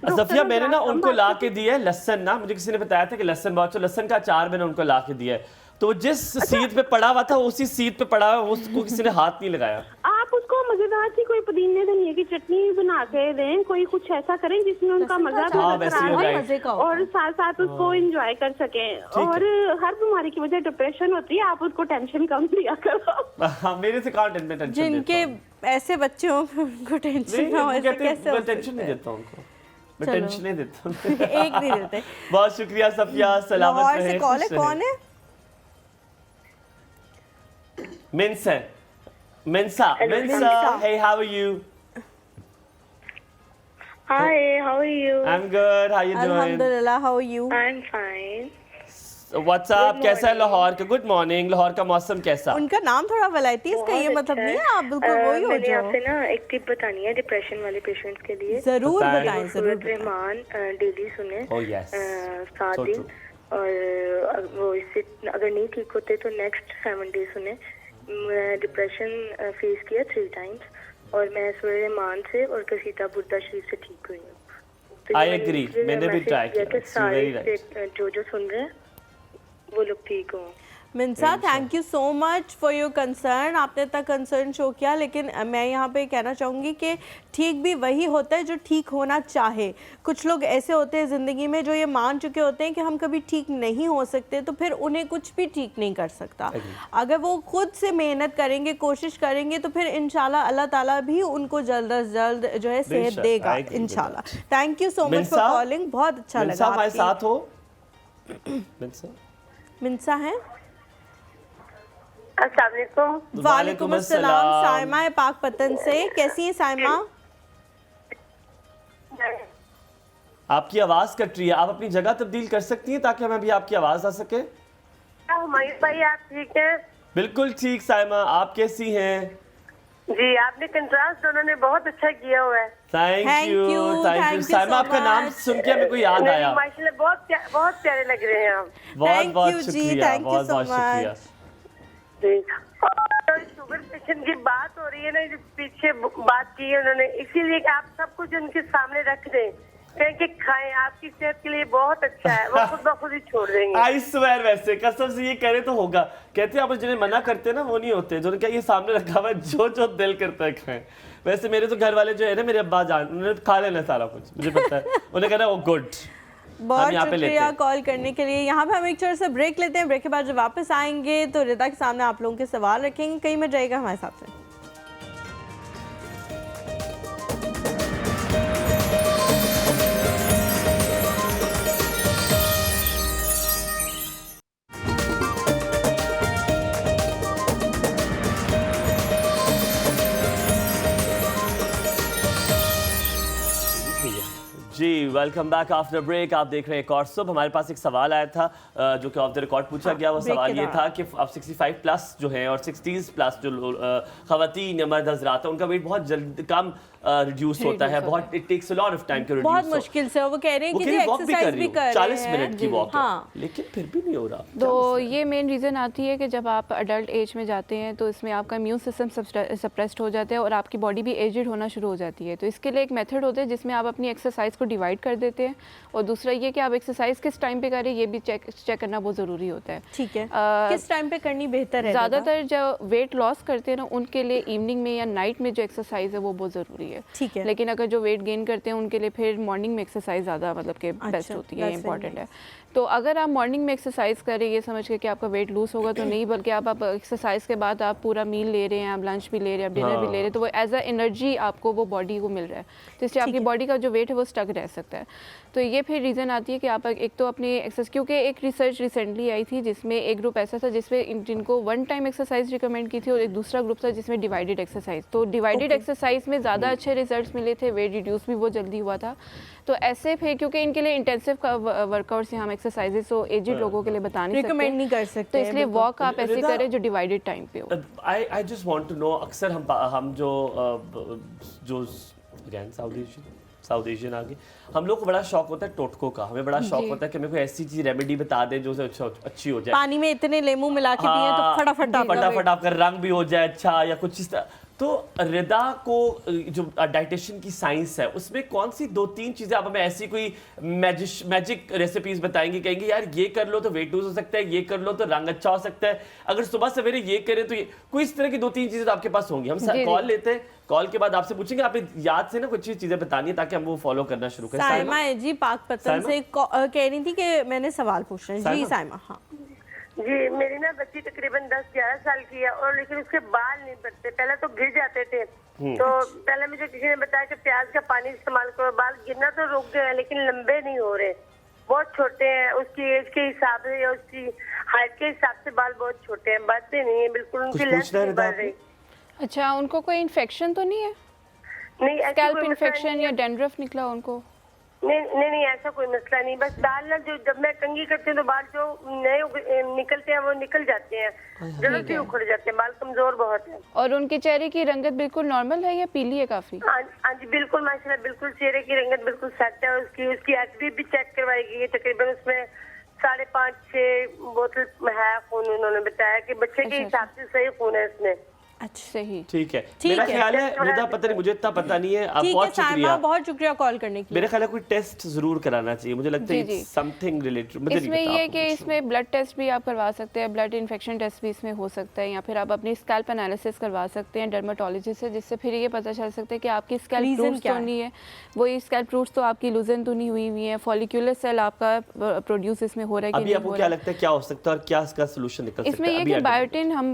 सफिया मैंने ना उनको ला के दिया है लहसन, ना मुझे किसी ने बताया था कि लहसन बहुत, तो लहसन का अचार मैंने उनको ला के दिया है, तो जिस सीट पे पड़ा हुआ था उसी सीट पे पड़ा हुआ, उसको किसी ने हाथ नहीं लगाया। आप उसको मजेदार सी कोई पुदीने धनिया की चटनी बना के दें, कोई कुछ ऐसा करें जिसमें उनका मजा हो और साथ साथ उसको एंजॉय कर सकें। और हर बीमारी की वजह डिप्रेशन होती है, आप उसको टेंशन कम दिया करो। मेरे से कहाँ टेंशन, जिनके ऐसे बच्चे हो उनको टेंशन ना हो, ऐसे कैसे हो? टेंशन नहीं देता उनको, मैं टेंशन नहीं देता एक नहीं देते। बहुत शुक्रिया सफिया, सलामत रहे। से कॉल है, कौन है? Mensa, hey, how are you? Hi, how are you? I'm good. How you doing? Alhamdulillah, how are you? I'm fine. WhatsApp कैसा है लाहौर का? Good morning. लाहौर का मौसम कैसा? उनका नाम थोड़ा वलायती है, इसका ये मतलब नहीं है आप बिल्कुल वही हो मैंने जाओ। आपसे ना एक टिप बतानी है डिप्रेशन वाले पेशेंट्स के लिए। जरूर बताएं। बताएं, जरूर सूरत रहमान डेली सुने Oh, yes. 7 So दिन, true. और वो इससे अगर नहीं ठीक होते तो नेक्स्ट 7 डे सुने। डिप्रेशन फेस किया 3 टाइम्स और मैं सूरत रहमान से और कसीदा बुर्दा शरीफ से ठीक हुई हूँ। तो I ये मैंने agree. इसलिए मैंने भी मैसेज try किया किया। कि It's very सारे right. जो सुन रहे हैं वो लोग ठीक हों। Minsa, thank you so much for your concern. आपने इतना कंसर्न शो किया, लेकिन मैं यहाँ पे कहना चाहूँगी कि ठीक भी वही होता है जो ठीक होना चाहे। कुछ लोग ऐसे होते हैं ज़िंदगी में जो ये मान चुके होते हैं कि हम कभी ठीक नहीं हो सकते, तो फिर उन्हें कुछ भी ठीक नहीं कर सकता। अगर वो खुद से मेहनत करेंगे, कोशिश करेंगे, तो फिर इंशाल्लाह अल्लाह ताला भी उनको जल्द अज जल्द जो है सेहत बेशक, देगा I agree with इंशाल्लाह। Thank you so much for Minsa? Calling, बहुत अच्छा मिनसा लगा। हमारे आपकी- साथ हो? मिनसा है? अस्सलाम वालेकुम। वालेकुम अस्सलाम। साइमा है पाक पतन से, कैसी है साइमा? आपकी आवाज कट रही है, आप अपनी जगह तब्दील कर सकती हैं ताकि हमें भी आपकी आवाज आ सके? हुमायूं भाई आप ठीक हैं? बिल्कुल ठीक साइमा, आप कैसी हैं? जी, आपने कंट्रास्ट दोनों ने बहुत अच्छा किया हुआ है। Thank Thank you you, thank thank you you Saima, so आपका नाम much. सुन के हमें कोई याद नहीं, आया। माशाल्लाह बहुत प्यारे लग रहे हैं आप। बहुत Thank बहुत you जी, शुक्रिया, thank you बहुत so बहुत शुक्रिया। much. जी, और शुगर पेशेंट की बात हो रही है ना, जो पीछे बात की है उन्होंने, इसीलिए कि आप सब कुछ उनके सामने रख दें, कहें कि खाएं, आपकी सेहत के लिए बहुत अच्छा है, वो खुद ब खुद ही छोड़ देंगे। आई स्वेयर, वैसे कसम से ये करे तो होगा। कहते हैं आप जिन्हें मना करते हैं ना वो नहीं होते, जो क्या ये सामने रखा हुआ है, जो जो दिल करता है खाएं। वैसे मेरे तो घर वाले जो है ना, मेरे अब्बा जान, उन्होंने खा लेना सारा कुछ, मुझे पता है। उन्हें कहना वो गुड। बहुत यहाँ पे लेते शुक्रिया हैं। कॉल करने के लिए। यहाँ पे हम एक छोटा सा ब्रेक लेते हैं। ब्रेक के बाद जब वापस आएंगे तो रिदा के सामने आप लोगों के सवाल रखेंगे, कहीं में जाएगा हमारे साथ से। जी वेलकम बैक आफ्टर ब्रेक। आप देख रहे हैं एक और सुबह। हमारे पास एक सवाल आया था जो कि ऑफ द रिकॉर्ड पूछा गया। वो break सवाल के ये दौरान। था कि अब 65 प्लस जो हैं और 60s प्लस जो खवातीन या मर्द हजरात हैं, उनका वेट बहुत जल्द कम रिड्यूस होता है, बहुत it takes a lot of time to reduce. बहुत मुश्किल से वो कह रहे हैं कि जी एक्सरसाइज भी कर रहे हैं 40 मिनट की वॉक हाँ। है, लेकिन फिर भी नहीं हो रहा। तो ये मेन रीज़न आती है कि जब आप अडल्ट एज में जाते हैं तो इसमें आपका इम्यून सिस्टम सप्रेस्ड हो जाता है और आपकी बॉडी भी एजिड होना शुरू हो जाती है। तो इसके लिए एक मेथड होता है जिसमें आप अपनी एक्सरसाइज को डिवाइड कर देते हैं, और दूसरा ये कि आप एक्सरसाइज किस टाइम पे करें ये भी चेक करना बहुत ज़रूरी होता है। ठीक है, किस टाइम पे करनी बेहतर है? ज़्यादातर जो वेट लॉस करते हैं ना उनके लिए इवनिंग में या नाइट में जो एक्सरसाइज है वो बहुत ज़रूरी है। ठीक है, लेकिन अगर जो वेट गेन करते हैं उनके लिए फिर मॉर्निंग में एक्सरसाइज ज़्यादा मतलब कि बेस्ट होती है, that's इंपॉर्टेंट very है। तो अगर आप मॉर्निंग में एक्सरसाइज करें ये समझ के कि आपका वेट लूज होगा तो नहीं, बल्कि आप एक्सरसाइज के बाद आप पूरा मील ले रहे हैं, आप लंच भी ले रहे हैं, आप डिनर भी ले रहे हैं, तो वो एज अ एनर्जी आपको वो बॉडी को मिल रहा है, तो इससे आपकी बॉडी का जो वेट है वो स्टक रह सकता है। तो ये फिर रीज़न आती है कि आप एक तो अपनी एक्सरसाइज, क्योंकि एक रिसर्च रिसेंटली आई थी जिसमें एक ग्रुप ऐसा था जिसमें जिनको 1 टाइम एक्सरसाइज रिकमेंड की थी और एक दूसरा ग्रुप था जिसमें डिवाइडेड एक्सरसाइज। तो डिवाइडेड एक्सरसाइज में ज़्यादा अच्छे रिजल्ट्स मिले थे, वेट रिड्यूस भी बहुत जल्दी हुआ था। तो ऐसे फिर क्योंकि इनके लिए इंटेंसिव वर्कआउट्स हम एक्सरसाइजेस तो एजिड लोगों के लिए बता नहीं सकते, रिकमेंड नहीं कर सकते, तो इसलिए वॉक आप ऐसे रिदा, करें जो डिवाइडेड टाइम पे हो। I just want to know, अक्सर हम जो अगेन साउथ एशियन आगे हम लोग को बड़ा शौक होता है टोटकों का, हमें बड़ा शौक होता है कि हमें कोई ऐसी चीज रेमेडी बता दे जो अच्छी हो जाए। पानी में इतने लेमू मिला के पिए तो फटाफट आपका रंग भी हो जाए अच्छा, या कुछ इस तरह। तो रिदा को जो डाइटिशियन की साइंस है उसमें कौन सी 2-3 चीजें आप हमें ऐसी कोई मैजिक रेसिपीज बताएंगे, कहेंगे यार ये कर लो तो वेट लूज हो सकता है, ये कर लो तो रंग अच्छा हो सकता है, अगर सुबह सवेरे ये करें तो ये, कोई इस तरह की 2-3 चीजें तो आपके पास होंगी। हम कॉल लेते हैं, कॉल के बाद आपसे पूछेंगे, आप याद से ना कुछ चीजें बतानी है ताकि हम वो फॉलो करना शुरू करें। साइमा है जी पाक पतन से कह रही थी कि मैंने सवाल पूछना है। जी साइमा। हाँ जी, मेरी ना बच्ची तकरीबन 10-11 साल की है और लेकिन उसके बाल नहीं बढ़ते, पहले तो गिर जाते थे। तो पहले मुझे किसी ने बताया कि प्याज का पानी इस्तेमाल करो, बाल गिरना तो रुक गए लेकिन लंबे नहीं हो रहे, बहुत छोटे हैं, उसकी एज के हिसाब से या उसकी हाइट के हिसाब से बाल बहुत छोटे हैं, बढ़ते नहीं है बिल्कुल, उनकी लेंथ नहीं बढ़ रही। अच्छा, उनको कोई इन्फेक्शन तो नहीं है? नहीं, स्कैल्प इन्फेक्शन या डैंड्रफ निकला उनको? नहीं ऐसा कोई मसला नहीं, बस बाल ना जो जब मैं कंघी करती हूँ तो बाल जो नए निकलते हैं वो निकल जाते हैं, जल्दी से उखड़ जाते हैं, बाल कमजोर बहुत है। और उनके चेहरे की रंगत बिल्कुल नॉर्मल है या पीली है काफी? हाँ जी बिल्कुल माशाल्लाह, बिल्कुल चेहरे की रंगत बिल्कुल सेट है। उसकी एचबी भी चेक करवाई गई है, तकरीबन उसमें 5.5-6 बोतल है खून। उन्होंने बताया कि बच्चे के हिसाब से सही खून है इसमें। अच्छा सही, ठीक है। मेरा ख्याल है मुझे पता नहीं, मुझे इतना पता नहीं है। आप बहुत शुक्रिया, बहुत शुक्रिया कॉल करने के लिए। मेरे ख्याल है कोई टेस्ट जरूर कराना चाहिए, मुझे लगता है समथिंग रिलेटेड। मुझे इसमें ये है कि इसमें ब्लड टेस्ट भी आप करवा सकते हैं, ब्लड इन्फेक्शन टेस्ट भी इसमें हो सकता है, या फिर आप अपनी स्कैल्प एनालिसिस करवा सकते हैं डर्मेटोलॉजिस्ट से, जिससे फिर ये पता चल सकता है कि आपकी स्कैल्प रूट्स तो नहीं है, वही स्कैल्प रूट्स तो आपकी लूजन तो नहीं हुई है, फॉलिक्यूलर सेल आपका प्रोड्यूस इसमें हो रहा है कि अभी आपको क्या लगता है क्या हो सकता है और क्या इसका सॉल्यूशन निकल सकता है? इसमें ये कि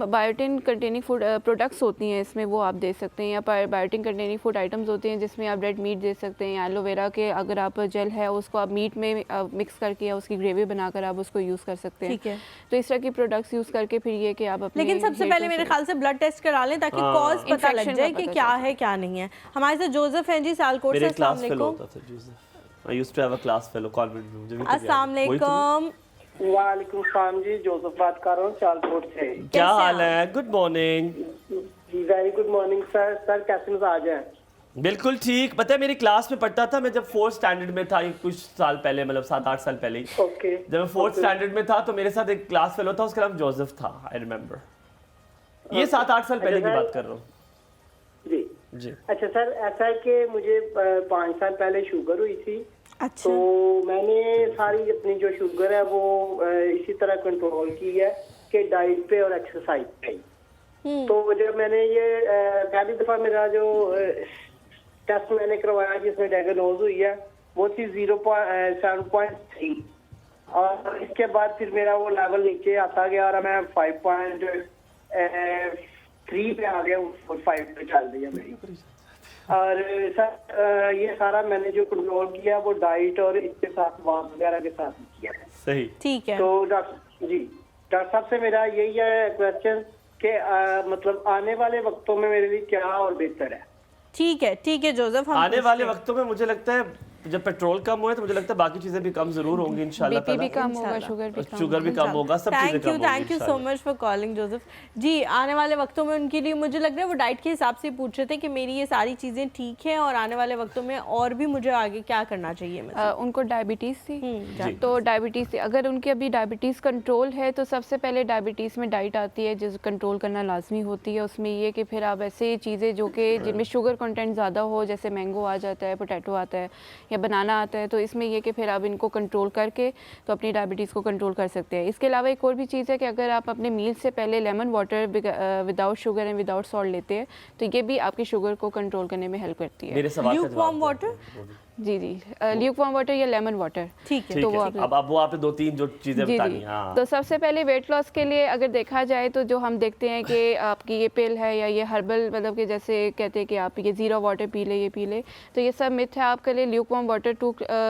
बायोटिन कंटेनिंग फूड प्रोडक्ट्स होती हैं इसमें, वो आप दे सकते हैं, या बायोटिन कंटेनिंग फूड आइटम्स होते हैं जिसमें आप रेड मीट दे सकते हैं, या एलोवेरा के अगर आप जेल है उसको आप मीट में मिक्स करके या उसकी ग्रेवी बनाकर आप उसको यूज़ कर सकते हैं। ठीक है। तो इस तरह की प्रोडक्ट्स यूज़ करके फिर ये कि आप अपने, लेकिन सबसे पहले मेरे ख्याल से ब्लड टेस्ट करा लें ताकि कॉज पता लग जाए कि क्या है क्या नहीं है। हमारे साथ जोसेफ हैं जी सियालकोट से। अस्सलाम वालेकुम। I used to have a class fellow convent में, मुझे भी तो अस्सलाम वालेकुम। वालेकुम सलाम जी, जोसेफ बात कर रहा हूँ सियालकोट से। क्या हाल है? Good morning. Very good morning sir. Sir कैसे मिजाज है? बिल्कुल ठीक। पता है मेरी क्लास में पढ़ता था मैं जब 4th स्टैंडर्ड में था, कुछ साल पहले, मतलब 7-8 साल पहले ही। ओके। जब मैं 4th स्टैंडर्ड में था तो मेरे साथ एक क्लास फेलो था, उसका नाम जोसेफ था, आई रिमेम्बर। ये 7-8 साल पहले की बात कर रहा हूँ जी। जी। अच्छा सर, ऐसा है कि मुझे 5 साल पहले शुगर हुई थी। अच्छा। तो मैंने सारी अपनी जो शुगर है वो इसी तरह कंट्रोल की है कि डाइट पे और एक्सरसाइज पे। तो जब मैंने ये पहली दफा मेरा जो टेस्ट मैंने करवाया जिसमें डायग्नोज हुई है वो थी 7.3, और इसके बाद फिर मेरा वो लेवल नीचे आता गया और मैं 5.3 पे आ गया, 5 पे चल दिया मेरी। और सर ये सारा मैंने जो कंट्रोल किया वो डाइट और इसके साथ वॉक वगैरह के साथ किया। सही, ठीक है। तो डॉक्टर साहब से मेरा यही है क्वेश्चन कि मतलब आने वाले वक्तों में मेरे लिए क्या और बेहतर है? ठीक है जोसेफ। हम आने वाले वक्तों में मुझे लगता है जब पेट्रोल कम हुए तो मुझे लगता है बाकी चीजें भी कम जरूर होंगी इंशाल्लाह। बीपी भी कम होगा, शुगर भी कम होगा, सब चीजें कम होंगी। Thank you so much for calling Joseph ji. आने वाले वक्तों में उनके लिए मुझे लग रहा है वो डाइट के हिसाब से पूछ रहे थे कि मेरी ये सारी चीजें ठीक है और आने वाले वक्तों में और भी मुझे आगे क्या करना चाहिए। उनको डायबिटीज़ थी, तो डायबिटीज़ अगर उनकी अभी डायबिटीज़ कंट्रोल है तो सबसे पहले डायबिटीज़ में डाइट आती है जिस कंट्रोल करना लाजमी होती है। उसमें ये कि फिर आप ऐसे चीज़ें जो कि जिनमें शुगर कंटेंट ज़्यादा हो, जैसे मैंगो आ जाता है, पोटैटो आता है या बनाना आता है, तो इसमें ये कि फिर आप इनको कंट्रोल करके तो अपनी डायबिटीज़ को कंट्रोल कर सकते हैं। इसके अलावा एक और भी चीज़ है कि अगर आप अपने मील से पहले lemon water without sugar and without salt लेते हैं तो ये भी आपकी शुगर को कंट्रोल करने में हेल्प करती है। ल्यूकवार्म वाटर, जी ल्यूकवार्म वाटर या लेमन वाटर, ठीक है। तो वो अब वो आपने 2-3 जो चीजें बतानी हैं। हाँ। तो सबसे पहले वेट लॉस के लिए अगर देखा जाए तो जो हम देखते हैं कि आपकी ये पिल है या ये हर्बल, मतलब कि जैसे कहते हैं कि आप ये जीरा वाटर पी ले, ये पी ले, तो ये सब मिथ है। आपके लिए ल्यूकवार्म वाटर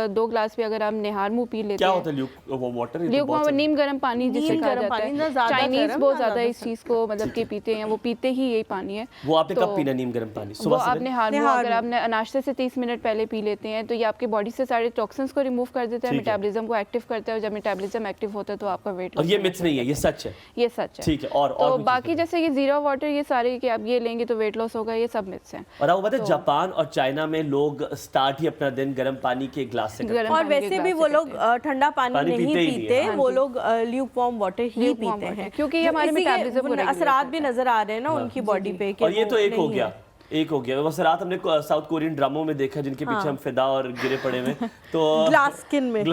2 ग्लास भी अगर आप निहार मुँह पी लेते हैं। क्या होता है ल्यूकवार्म वाटर? ल्यूकवार्म नीम गर्म पानी जिसे कहा जाता है। चाइनीज बहुत ज्यादा इस चीज को मतलब कि पीते हैं, वो पीते ही यही पानी है। वो आपने कब पीना नीम गर्म पानी? वो आप निहार मुँह अगर आपने नाश्ते से 30 मिनट पहले पी लेते हैं तो ये आपकी बॉडी से सारे टॉक्सिन्स को रिमूव कर देता है, मेटाबॉलिज्म को एक्टिव करता है, और जब मेटाबॉलिज्म एक्टिव होता है तो आपका वेट लॉस। और ये मिथ नहीं है, ये सच है। ये सच है, ठीक है। और तो बाकी जैसे ये जीरा वाटर, ये सारे कि आप ये लेंगे तो वेट लॉस होगा, ये सब मिथ्स हैं। और आपको पता है जापान और चाइना में लोग स्टार्ट ही अपना दिन गर्म पानी के गिलास से करते हैं। और वैसे भी वो लोग ठंडा पानी नहीं पीते, वो लोग ल्यूकवार्म वाटर ही पीते हैं, क्योंकि हमारे मेटाबॉलिज्म को असरात भी नजर आ रहे हैं ना उनकी बॉडी पे। और ये तो एक हो गया। बस रात हमने साउथ कोरियन ड्रामों में देखा जिनके पीछे हम फिदा और गिरे पड़े में, तो ग्लास स्किन में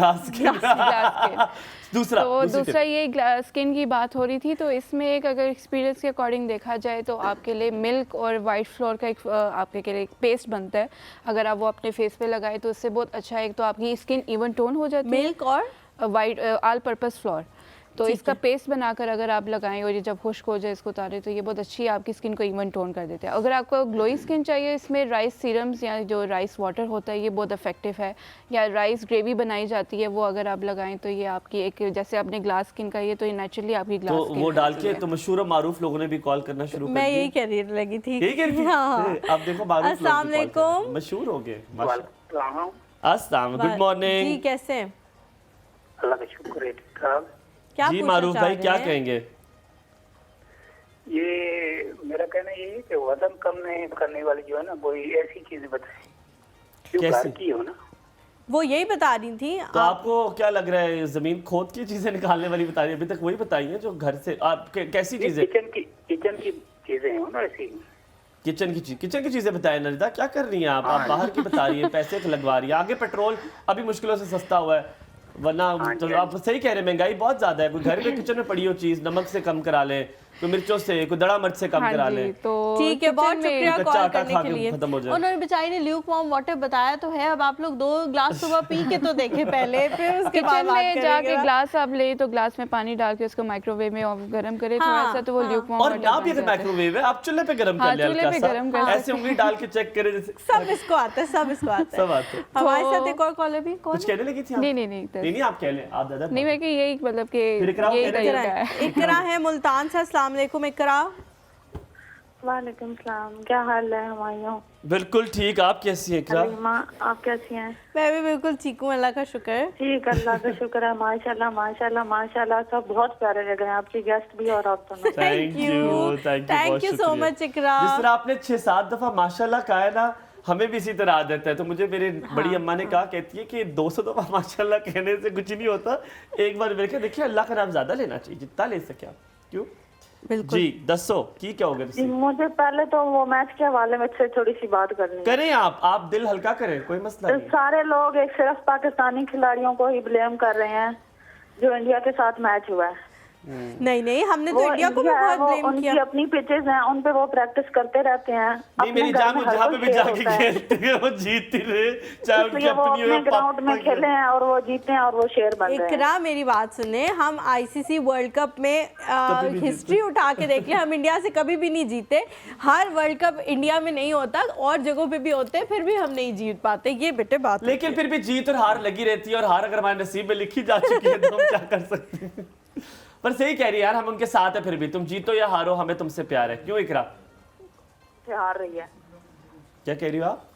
दूसरा ये स्किन की बात हो रही थी, तो इसमें एक अगर एक्सपीरियंस के अकॉर्डिंग देखा जाए तो आपके लिए मिल्क और वाइट फ्लोर का एक आपके के लिए एक पेस्ट बनता है। अगर आप वो अपने फेस पे लगाए तो उससे बहुत अच्छा है, एक तो आपकी स्किन इवन टोन हो जाती है। मिल्क और वाइट ऑल पर्पस फ्लोर, तो इसका पेस्ट बनाकर अगर आप लगाएं और ये जब खुश्क हो जाए इसको उतारें तो ये बहुत अच्छी आपकी स्किन को इवन टोन कर देता है। अगर आपको ग्लोई स्किन चाहिए, इसमें राइस सीरम्स या जो राइस वाटर होता है ये बहुत इफेक्टिव है, या राइस ग्रेवी बनाई जाती है वो अगर आप लगाएं तो ये आपकी एक, जैसे आपने ग्लास स्किन का ये तो ये नेचुरली आपकी ग्लास तो स्किन वो डाल के तो मशहूर और मारूफ लोगों ने भी कॉल करना शुरू कर दिया। मैं यही कह लगी थी। अब देखो मारूफ लोग भी कॉल कर रहे हैं, मशहूर हो गए। अस्सलाम, गुड जी मॉर्निंग। कैसे हैं? अल्लाह का शुक्र है, ठीक ठाक। क्या जी पूछना मारूफ चाह भाई रहे क्या हैं? कहेंगे? ये मेरा कहना ये है कि वजन कम नहीं करने वाली जो है ना, कोई ऐसी चीज बताएं जो कैसी? घर की हो ना। वो यही बता रही थी तो आपको क्या लग रहा है, जमीन खोद की चीजें निकालने वाली बता रही है? अभी तक वही बताई है जो घर से आप कैसी चीजें? किचन की चीजें हो ना ऐसी। किचन की चीजें बताएं नरिदा, क्या कर रही हैं आप बाहर की बता रही है, पैसे लगवा रही है, आगे पेट्रोल अभी मुश्किलों से सस्ता हुआ है, वरना तो आप सही कह रहे हैं, महंगाई बहुत ज्यादा है। कोई घर में किचन में पड़ी हो चीज नमक से कम करा ले, कोई मिर्चों से, कोई दड़ा मिर्च से कम करा ले। तो ठीक है, बहुत शुक्रिया कच्चा कॉल आटा करने खा के के लिए। खत्म हो जाए। उन्होंने बेचारी ने ल्यूक वार्म वाटर बताया तो है, अब आप लोग 2 ग्लास सुबह पी के तो देखें पहले, फिर उसके बाद किचन बात में जाके करेंगे ना। ग्लास आप ले तो ग्लास में पानी डाल के उसको माइक्रोवेव में गर्म करे थोड़ा सा, तो वो ल्यूकवार्म और ना भी अगर माइक्रोवेव है आप चूल्हे पे गर्म कर हाँ, ले, चूल्हे हल्का पे सा, गरम कर ऐसे उंगली डाल के चेक करे जैसे। सब इसको आता है, सब इसको आता है। सब आता है। हमारे तो- साथ एक और कॉलर भी कौन कुछ कहने लगी थी आप? नहीं नहीं आप कह लें, आप दादा नहीं, मैं कि यही मतलब कि फिर इकरा यही कह रहे तरीका है? है। इकरा है मुल्तान से। अस्सलाम वालेकुम इकरा। वालेकुम सलाम, क्या हाल है हमायूं? बिल्कुल ठीक, आप कैसी हैं इकरा? अलीमा, आप कैसी हैं? मैं भी बिल्कुल ठीक हूँ, अल्लाह का शुक्र है। ठीक, अल्लाह का शुक्र है। माशाल्लाह माशाल्लाह माशाल्लाह, सब बहुत प्यारे लग रहे हैं, आपकी गेस्ट भी और आप दोनों। थैंक यू सो मच इकरा। जिस तरह आपने 6-7 दफा माशाल्लाह कहा है ना, हमें भी इसी तरह आदत है। तो मुझे मेरी बड़ी अम्मा ने कहा, कहती है कि 200 दफा माशाल्लाह कहने से कुछ नहीं होता, एक बार मेरे ख्याल देखिए अल्लाह का नाम ज्यादा लेना चाहिए, जितना ले सके आप। क्यों बिल्कुल जी, दसो की क्या होगा? जी, मुझे पहले तो वो मैच के हवाले में से थोड़ी सी बात करनी है। करें आप दिल हल्का करें, कोई मसला नहीं। सारे लोग एक सिर्फ पाकिस्तानी खिलाड़ियों को ही ब्लेम कर रहे हैं जो इंडिया के साथ मैच हुआ है। नहीं, हमने तो इंडिया को भी बहुत ब्लेम किया। उनकी अपनी पिचेस हैं, उन पे वो प्रैक्टिस करते रहते हैं। नहीं, मेरी जान वो जहाँ पे भी जाके खेलते हैं वो जीतती रहे, चाहे उनकी वो अपनी अपने हो, ग्राउंड में खेले हैं और वो जीते हैं और वो शेयर बन रहे हैं। इकरा मेरी बात सुने, हम आईसीसी वर्ल्ड कप में हिस्ट्री उठा के देख ले, हम इंडिया से कभी भी नहीं जीते। हर वर्ल्ड कप इंडिया में नहीं होता, और जगहों पे भी होते, फिर भी हम नहीं जीत पाते। ये बेटे बात, लेकिन फिर भी जीत और हार लगी रहती है, और हार अगर हमारे नसीब में लिखी जा चुकी है तो हम क्या कर सकते हैं। पर सही कह रही है यार, हम उनके साथ है, फिर भी तुम जीतो या हारो हमें तुमसे प्यार है। क्यों इकरा? हार रही है। क्या कह रही हो आप?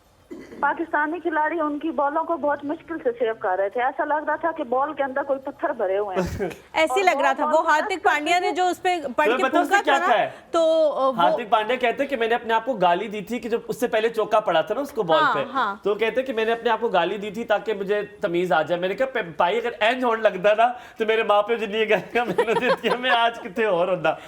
पाकिस्तानी खिलाड़ी उनकी बॉलों को बहुत मुश्किल से सेव कर रहे थे। ऐसा लग रहा था कि बॉल के अंदर कोई पत्थर भरे हुए हैं। ऐसे लग रहा था। वो हार्दिक पांड्या ने जो उस पे पढ़ के पता फूंका क्या था था ना, तो हार्दिक पांड्या कहते हैं कि मैंने अपने आप को गाली दी थी कि जब उससे पहले चौका पड़ा था ना उसको बॉल पे, तो कहते हैं कि मैंने अपने आप को गाली दी थी ताकि मुझे तमीज आ जाए। मैंने कहा भाई अगर एंज होने लगता ना तो मेरे माँ पे जितनी गालियां मैंने दी थी, मैं आज कितने और होता।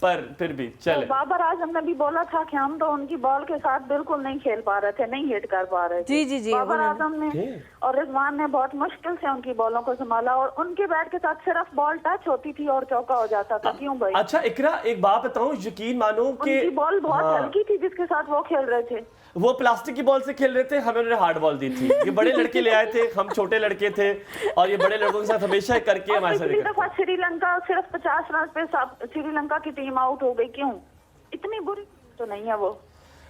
पर फिर भी चले। तो बाबर आजम ने भी बोला था कि हम तो उनकी बॉल के साथ बिल्कुल नहीं खेल पा रहे थे, नहीं हिट कर पा रहे थे। जी बाबर आजम ने और रिजवान ने बहुत मुश्किल से उनकी बॉलों को संभाला, और उनके बैट के साथ सिर्फ बॉल टच होती थी और चौका हो जाता था। क्यों भाई? अच्छा इकरा, एक बात बताऊं, यकीन मानो कि उनकी बॉल बहुत हल्की थी जिसके साथ वो खेल रहे थे। वो प्लास्टिक की बॉल से खेल रहे थे, हमें उन्होंने हार्ड बॉल दी थी। ये बड़े लड़के ले आए थे, हम छोटे लड़के थे, और ये बड़े लड़कों के साथ हमेशा करके हमारे साथ। पिछली दफा श्रीलंका सिर्फ 50 रन पे श्रीलंका की टीम आउट हो गई। क्यों? इतनी बुरी तो नहीं है वो।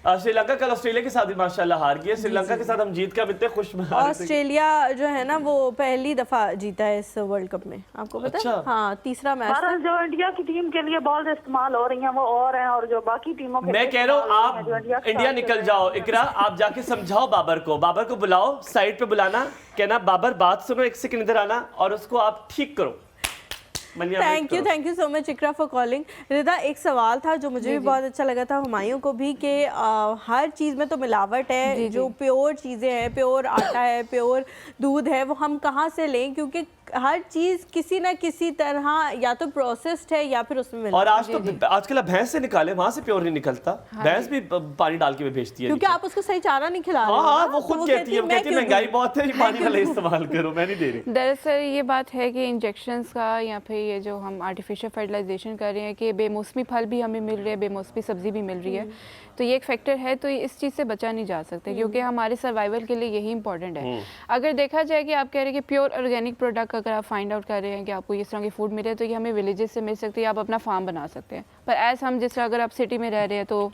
श्रीलंका कल ऑस्ट्रेलिया के साथ भी माशाल्लाह हार गई है। श्रीलंका के साथ हम जीत के इतने खुश में ऑस्ट्रेलिया जो है ना वो पहली दफा जीता है इस वर्ल्ड कप में, आपको पता है? हाँ, तीसरा मैच था। जो इंडिया की टीम के लिए बॉल इस्तेमाल हो रही हैं वो और हैं, और जो बाकी टीमों के मैं कह रहा हूँ आप इंडिया निकल जाओ। इकरा आप जाके समझाओ बाबर को बुलाओ साइड पे, बुलाना, कहना बाबर बात सुनो, एक सेकंड इधर आना, और उसको आप ठीक करो। Thank you so much Iqra for calling. Rida, एक सवाल था जो मुझे भी बहुत अच्छा लगा था, हुमायूं को भी, कि हर चीज़ में तो मिलावट है। जो प्योर चीज़ें हैं, प्योर आटा है, प्योर दूध है, वो हम कहाँ से लें? क्योंकि हर चीज़ किसी ना किसी तरह या तो प्रोसेस्ड है या फिर उसमें मिला। और आज तो आजकल भैंस से निकाले, वहाँ से प्योर नहीं निकलता। भैंस भी पानी डाल के भी भेजती है, क्योंकि आप उसको सही चारा नहीं खिला रहे। हाँ, वो खुद कहती है महंगाई बहुत है, पानी वाला इस्तेमाल करो, मैं नहीं दे रही। दरअसल ये बात है कि इंजेक्शंस का या फिर ये जो हम आर्टिफिशियल फर्टिलाइजेशन कर रहे हैं कि बेमौसमी फल भी हमें मिल रहे हैं, बेमौसमी सब्जी भी मिल रही है, तो ये एक फैक्टर है। तो इस चीज़ से बचा नहीं जा सकता क्योंकि हमारे सर्वाइवल के लिए यही इंपॉर्टेंट है। अगर देखा जाए कि आप कह रहे हैं कि प्योर ऑर्गेनिक प्रोडक्ट अगर आप फाइंड आउट कर रहे हैं कि आपको इस तरह की फूड मिले, तो ये हमें विलेजेस से मिल सकती है, आप अपना फार्म बना सकते हैं। पर एज हम जिस तरह अगर आप सिटी में रह रहे हैं तो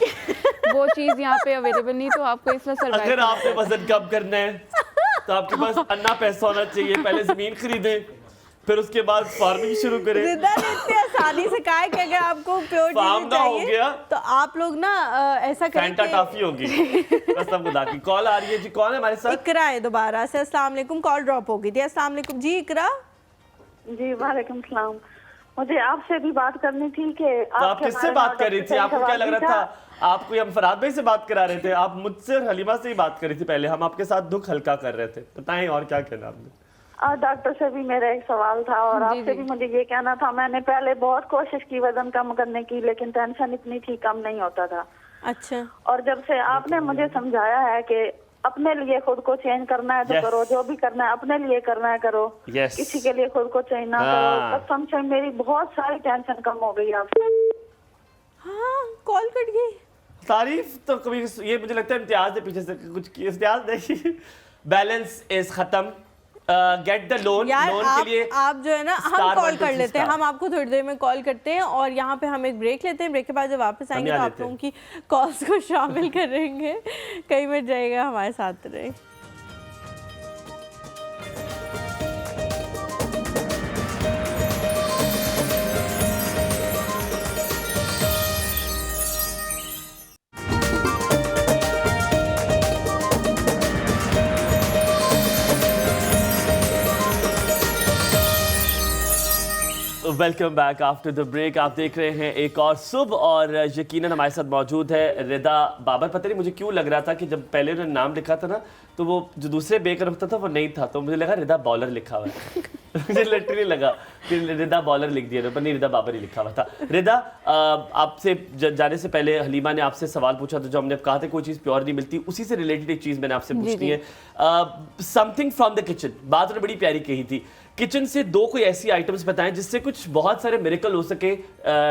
वो चीज़ यहाँ पे अवेलेबल नहीं, तो आपको इसमें सर्वाइव। अगर आपने वजन कम करना है तो आपके पास अन्ना पैसा होना चाहिए, पहले ज़मीन खरीदें, फिर उसके बाद फार्मिंग शुरू करें। रिदा ने इतनी आसानी से कहा है कि अगर आपको प्योर फार्म ना हो गया तो आप लोग ना ऐसा करें फैंटा टॉफी होगी। कसम खुदा की। कॉल आ रही है जी, कौन है हमारे साथ? इकरा है दोबारा से। अस्सलाम वालेकुम, कॉल ड्रॉप हो गई थी। अस्सलाम वालेकुम जी इकरा। जी वालेकुम सलाम। मुझे आपसे भी बात करनी थी कि तो आप किससे बात कर रही थी? आपको क्या लग रहा था आपको हम फराद भाई से बात करा रहे थे? आप मुझसे और हलीमा से ही बात कर रही थी पहले। हम आपके साथ दुख हल्का कर रहे थे। बताएं और क्या कहना आपने? डॉक्टर से भी मेरा एक सवाल था और आपसे भी मुझे ये कहना था। मैंने पहले बहुत कोशिश की वजन कम करने की, लेकिन टेंशन इतनी थी, कम नहीं होता था। अच्छा। और जब से आपने मुझे समझाया है कि अपने लिए खुद को चेंज करना है तो करो, जो भी करना है अपने लिए करना है करो, किसी के लिए खुद को चेंज ना करो। कसम से मेरी बहुत सारी टेंशन कम हो गई आपसे। हाँ, कॉल कट गई। तारीफ तो कभी ये मुझे लगता है इम्तियाज है पीछे से कुछ। इम्तियाज देखिए, बैलेंस इज खत्म, गेट द लोन। लोन के लिए आप जो है ना, हम कॉल कर लेते हैं, हम आपको थोड़ी देर में कॉल करते हैं और यहाँ पे हम एक ब्रेक लेते हैं। ब्रेक के बाद जब वापस आएंगे तो आप लोगों की कॉल्स को शामिल करेंगे। कहीं मिट जाएगा, हमारे साथ रहे। Welcome back after the break. आप देख रहे हैं एक और सुबह और यकीनन हमारे साथ मौजूद है रिदा बाबर। पता नहीं मुझे क्यों लग रहा था कि जब पहले उन्होंने नाम लिखा था ना तो वो जो दूसरे बेकर होता था वो नहीं था, तो मुझे लगा रिदा बॉलर लिखा हुआ है। मुझे लिटरली लगा कि रिदा बॉलर लिख दिया, पर नहीं, रिदा बाबर ही लिखा हुआ था। रिदा, आपसे जाने से पहले हलीमा ने आपसे सवाल पूछा था जो हमने कहा था कोई चीज़ प्योर नहीं मिलती, उसी से रिलेटेड एक चीज़ मैंने आपसे पूछनी है। समथिंग फ्रॉम द किचन, बात उन्होंने बड़ी प्यारी कही थी। किचन से दो कोई ऐसी आइटम्स बताएं जिससे कुछ बहुत सारे मिरेकल हो सके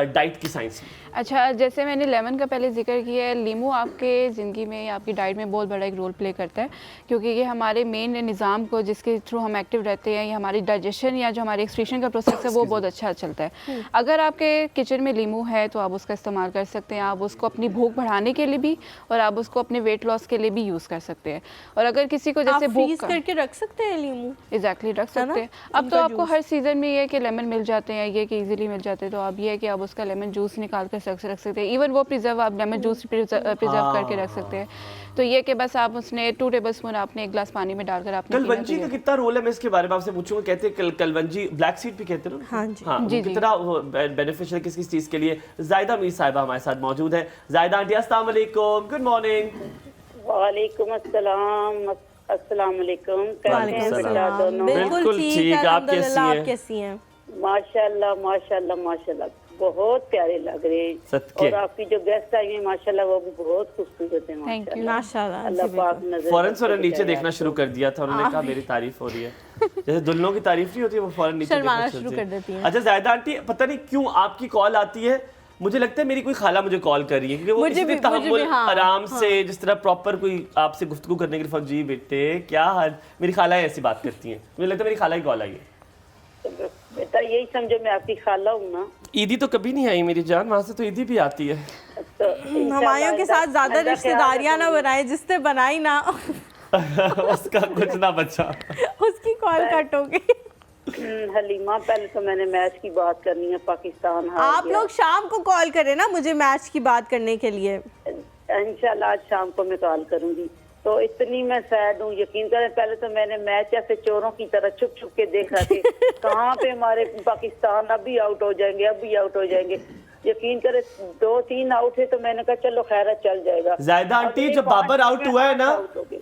डाइट की साइंस में। अच्छा, जैसे मैंने लेमन का पहले जिक्र किया है, लीमू आपके ज़िंदगी में या आपकी डाइट में बहुत बड़ा एक रोल प्ले करता है, क्योंकि ये हमारे मेन निज़ाम को जिसके थ्रू हम एक्टिव रहते हैं, या हमारी डाइजेशन या जो हमारी एक्सक्रीशन का प्रोसेस है वो बहुत अच्छा चलता है। अगर आपके किचन में लीमू है तो आप उसका इस्तेमाल कर सकते हैं। आप उसको अपनी भूख बढ़ाने के लिए भी और आप उसको अपने वेट लॉस के लिए भी यूज़ कर सकते हैं। और अगर किसी को जैसे भूख करके रख सकते हैं लीमू, एग्जैक्टली रख सकते हैं। अब तो आपको हर सीज़न में ये कि लेमन मिल जाते हैं, ये कि इजीली मिल जाते हैं, तो आप ये है कि आप उसका लेमन जूस निकाल कर रख सकते हैं। इवन वो प्रिजर्व आप लेमन जूस प्रिजर्व करके रख सकते हैं। तो ये कि बस आप उसने 2 टेबलस्पून आपने 1 ग्लास पानी में डालकर आपने कलवंजी का कितना रोल है, मैं इसके बारे में आपसे पूछूंगा। कहते हैं कलवंजी ब्लैक सीड भी कहते हैं ना? हाँ जी, हाँ, जी, कितना बेनिफिशियल किस किस चीज़ के लिए। जायदा मीर साहिबा हमारे साथ मौजूद है। जायदा आंटी, अस्सलाम वालेकुम, गुड मॉर्निंग। वालेकुम अस्सलाम। अस्सलाम वालेकुम। बिल्कुल ठीक, आप कैसी हैं? माशाल्लाह माशाल्लाह माशाल्लाह, बहुत प्यारे लग रहे हैं। और आपकी जो गेस्ट आई हैं माशाल्लाह वो भी बहुत खूबसूरत है। थैंक यू, माशाल्लाह। अल्लाह पाक नजर फौरन से नीचे देखना शुरू कर दिया था। उन्होंने कहा मेरी तारीफ हो रही है, जैसे दुल्हनों की तारीफ नहीं होती, वो फौरन नीचे देखना शुरू कर देती है। अच्छा जायदा आंटी, पता नहीं क्यों आपकी कॉल आती है, मुझे लगता है मेरी कोई खाला मुझे कॉल कर रही है, क्योंकि वो इतने तहम्मुल आराम से जिस तरह प्रॉपर कोई आपसे गुफ्तगू करने के लिए, जी बेटे क्या हाल, मेरी खाला ऐसी बात करती हैं। मुझे लगता है मेरी खाला की कॉल आई है। बेटा यही समझो मैं आपकी खाला हूँ ना। ईदी तो कभी नहीं आई मेरी जान, वहाँ से तो ईदी भी आती है। तो हमायों के साथ ज्यादा रिश्तेदारियां ना बनाए, जिसने बनाई ना उसका कुछ ना बचा। उसकी कॉल कट हो गई। हलीमा, पहले तो मैंने मैच की बात करनी है, पाकिस्तान आप लोग शाम को कॉल करें ना मुझे मैच की बात करने के लिए। इंशाल्लाह आज शाम को मैं कॉल करूंगी। तो इतनी मैं सैड हूँ, यकीन करें। पहले तो मैंने मैच ऐसे चोरों की तरह छुप छुप के देखा कि कहाँ पे हमारे पाकिस्तान अभी आउट हो जाएंगे, अभी आउट हो जाएंगे। यकीन करें 2-3 आउट है तो मैंने कहा चलो खैर चल जाएगा। जायदा आंटी जब बाबर आउट हुआ है ना,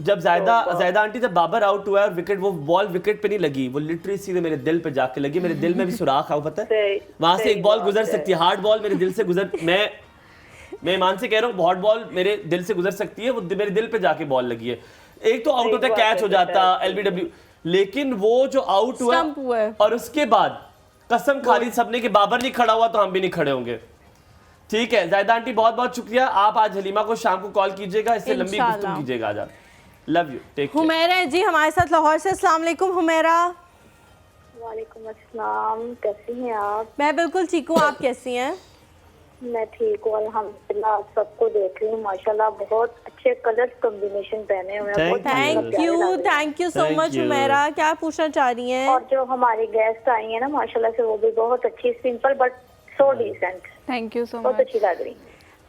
जब जायदा आंटी जब बाबर आउट हुआ है और विकेट, वो बॉल विकेट पे नहीं लगी, वो लिटरली सीधे मेरे दिल पे जाके लगी। मेरे दिल में भी सुराख है, पता है वहां से एक बॉल गुजर सकती है, हार्ड बॉल मेरे दिल से गुजर, मैं ईमान से कह रहा हूँ बहुत बॉल मेरे दिल से गुजर सकती है, वो मेरे दिल पे जाके बॉल लगी है। एक तो आउट होता है, कैच हो जाता LBW, लेकिन वो जो आउट हुआ और उसके बाद कसम खाली सबने कि बाबर नहीं खड़ा हुआ तो हम भी नहीं खड़े होंगे। ठीक है जायदा आंटी, बहुत बहुत शुक्रिया। आप आज हलीमा को शाम को कॉल कीजिएगा, इससे लंबी गुफ्तगू कीजिएगा आज। Love you, take care. Humaira है जी हमारे साथ लाहौर से। अस्सलाम वालेकुम हुमैरा। वालेकुम अस्सलाम, कैसी हैं आप? मैं बिल्कुल ठीक हूँ, आप कैसी हैं? मैं ठीक हूँ अल्हम्दुलिल्लाह। आप सबको देख रही हूँ माशाल्लाह, बहुत अच्छे कलर कॉम्बिनेशन पहने हुए हैं। Thank you so much Umera. क्या पूछना चाह रही हैं? और जो हमारी गेस्ट आई है ना माशाल्लाह से, वो भी बहुत अच्छी, simple but so decent. Thank you so much, बहुत अच्छी लग रही।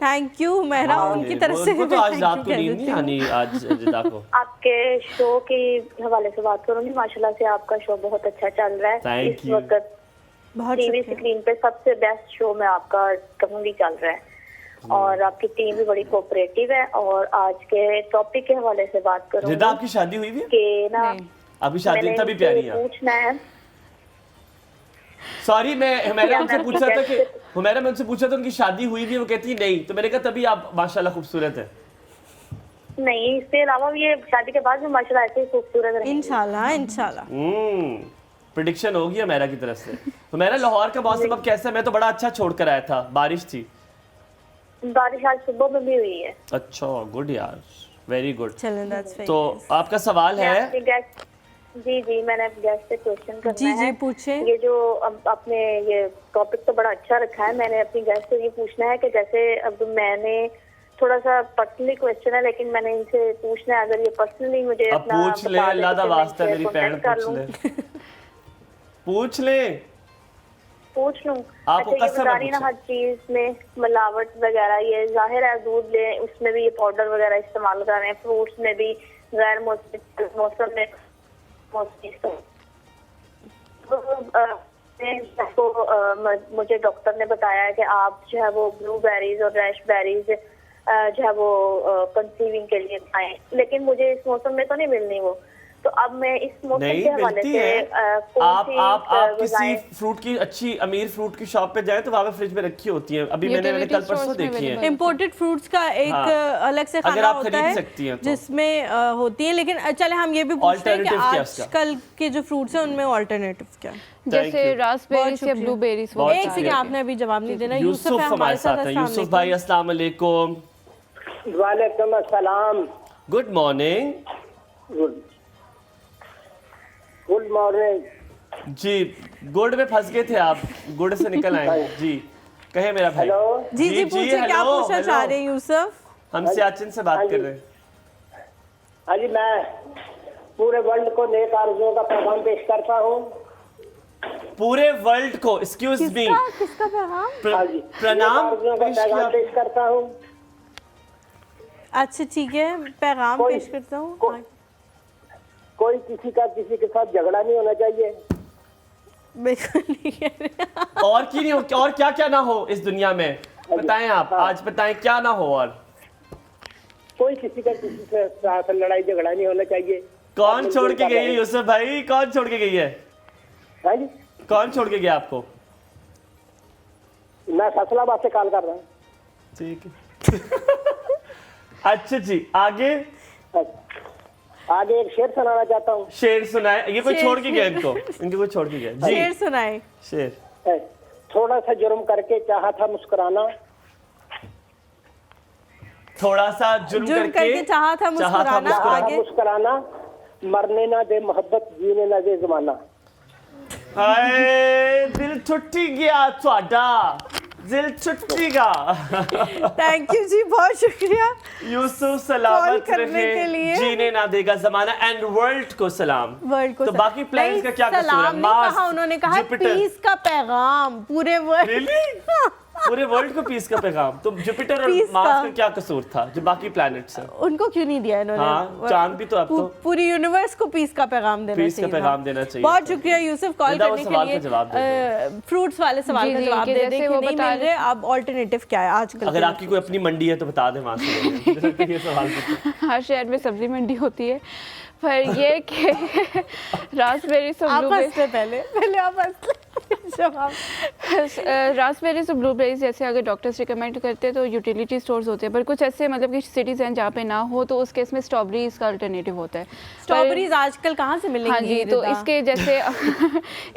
थैंक यू उमेरा, उनकी तरफ से तो आज रात को नींद नहीं आनी आज रिदा को। आपके शो के हवाले से बात करूंगी, माशाल्लाह से आपका शो बहुत अच्छा चल रहा है। Thank इस you. वक्त टीवी स्क्रीन पे सबसे बेस्ट शो में आपका कहूंगी चल रहा है, और आपकी टीम भी बड़ी कोऑपरेटिव है। और आज के टॉपिक के हवाले से बात करूंगी। रिदा आपकी शादी हुई भी? कि ना आपकी शादी तभी प्यारी है। पूछना है, सॉरी मैं हुमैरा उनसे पूछा था कि हुमैरा मैं उनसे पूछा था उनकी शादी हुई भी, वो कहती नहीं, तो मैंने कहा तभी आप माशाल्लाह खूबसूरत है। नहीं, इसके अलावा भी ये शादी के बाद भी माशाल्लाह ऐसे ही खूबसूरत रहेंगे इंशाल्लाह इंशाल्लाह। प्रेडिक्शन होगी हुमैरा की तरफ से। हुमैरा लाहौर का मौसम अब कैसा है? मैं तो बड़ा अच्छा छोड़कर आया था, बारिश थी। बारिश आज सुबह में भी हुई है। अच्छा, गुड यार, वेरी गुड। चलें, that's very तो आपका सवाल है? जी मैंने गेस्ट से क्वेश्चन करना जी है। पूछे। ये जो आपने ये टॉपिक तो बड़ा अच्छा रखा है, मैंने अपनी गेस्ट से ये पूछना है कि जैसे अब मैंने थोड़ा सा पर्सनली क्वेश्चन है, लेकिन मैंने इनसे पूछना है, अगर ये पर्सनली मुझे अब अपना पूछ ले, अल्लाह दा वास्ता मेरी पैर पूछ ले पूछ लूं। आपको अच्छा, ये कसम बता रही ना हर चीज में मिलावट वगैरह, ये जाहिर है दूध ले उसमें भी ये पाउडर वगैरह इस्तेमाल कर रहे हैं, फ्रूट्स में भी गैर मौसम में मुझे डॉक्टर ने बताया है कि आप जो है वो ब्लूबेरीज और रैशबेरीज जो है वो कंसीविंग के लिए खाएं, लेकिन मुझे इस मौसम में तो नहीं मिलनी वो। तो अब मैं इस मौसम के हवाले से आप किसी फ्रूट की अच्छी अमीर फ्रूट की शॉप पे जाए तो वहाँ पे फ्रिज में रखी होती है, अभी मैंने कल परसों देखी है। इम्पोर्टेड फ्रूट्स का एक अलग से खाना होता है जिसमें होती है, लेकिन चले हम ये भी पूछते हैं कि आजकल के जो फ्रूट्स हैं उनमें ऑल्टरनेटिव क्या है? जैसे रास्पबेरीज या ब्लूबेरीज। एक सेकंड, आपने अभी जवाब नहीं देना। यूसुफ हमारे साथ है। यूसुफ भाई अस्सलाम वालेकुम। वालेकुम अस्सलाम। Good morning. गुड मॉर्निंग जी। गुड में फंस गए थे आप, गुड से निकल आए जी। कहे मेरा भाई। हेलो जी पूछिए, क्या पूछना चाह रहे हैं यूसुफ? हम सियाचिन से बात कर रहे हैं। हाँ जी, मैं पूरे वर्ल्ड को नेक आरज़ुओं का पैगाम पेश करता हूँ। पूरे वर्ल्ड को, एक्सक्यूज मी, किसका पैगाम? प्रणाम पेश करता हूँ। अच्छा ठीक है, पैगाम पेश करता हूँ। कोई किसी के साथ झगड़ा नहीं होना चाहिए। बिल्कुल नहीं कह रहे। और की नहीं हो, और क्या क्या ना हो इस दुनिया में, बताएं आप। आज बताएं क्या ना हो। और कोई किसी से साथ लड़ाई झगड़ा नहीं होना चाहिए। कौन छोड़ के गई है यूसुफ भाई? कौन छोड़ के गई है? हाँ जी, कौन छोड़ के गया आपको? मैं फैसलाबाद से कॉल कर रहा हूँ। ठीक है। अच्छा जी, आगे एक शेर सुनाना चाहता हूँ। शेर सुनाए। ये कोई छोड़ के गया इनको? इनको कोई छोड़ के गया जी? शेर सुनाए। शेर। थोड़ा सा जुर्म करके चाहा था मुस्कुराना। थोड़ा सा जुर्म करके चाहा था मुस्कुराना। आगे मुस्कुराना, मरने ना दे मोहब्बत, जीने ना दे जमाना। हाय दिल टुटी गया ਤੁਹਾਡਾ, दिल टुटेगा। थैंक यू जी, बहुत शुक्रिया यूसुफ। सलामत करने रहे, के लिए। जीने ना देगा जमाना। एंड वर्ल्ड को सलाम। वर्ल्ड को तो बाकी प्लैनेट्स का क्या कसूर है? सलाम नहीं कहा उन्होंने, कहा पीस का पैगाम पूरे वर्ल्ड। पूरे वर्ल्ड को पीस का पैगाम। तो जुपिटर और मार्स का क्या कसूर था जो बाकी प्लैनेट्स हैं? उनको क्यों नहीं दिया इन्होंने? हाँ, चांद भी तो अब तो पूरी यूनिवर्स को पीस का पैगाम देना चाहिए। पीस का पैगाम देना चाहिए। बहुत शुक्रिया यूसुफ कॉल करने के लिए। फ्रूट्स वाले सवाल का जवाब दे दें कि नहीं मिल रहे, अब ऑल्टरनेटिव क्या है आजकल? अगर आपकी कोई अपनी मंडी है तो बता दें वहाँ से। ये सवाल हर शहर में सब्जी मंडी होती है, पर ये कि रास्पबेरी से पहले आप रास्पबेरीज और ब्लूबेरीज जैसे अगर डॉक्टर्स रिकमेंड करते हैं तो यूटिलिटी स्टोर्स होते हैं, पर कुछ ऐसे मतलब कि सिटीज़ हैं जहाँ पे ना हो, तो उस केस में स्ट्रॉबेरीज का अल्टरनेटिव होता है। स्ट्रॉबेरीज आजकल कहाँ से मिलेंगी? हाँ जी, तो इसके जैसे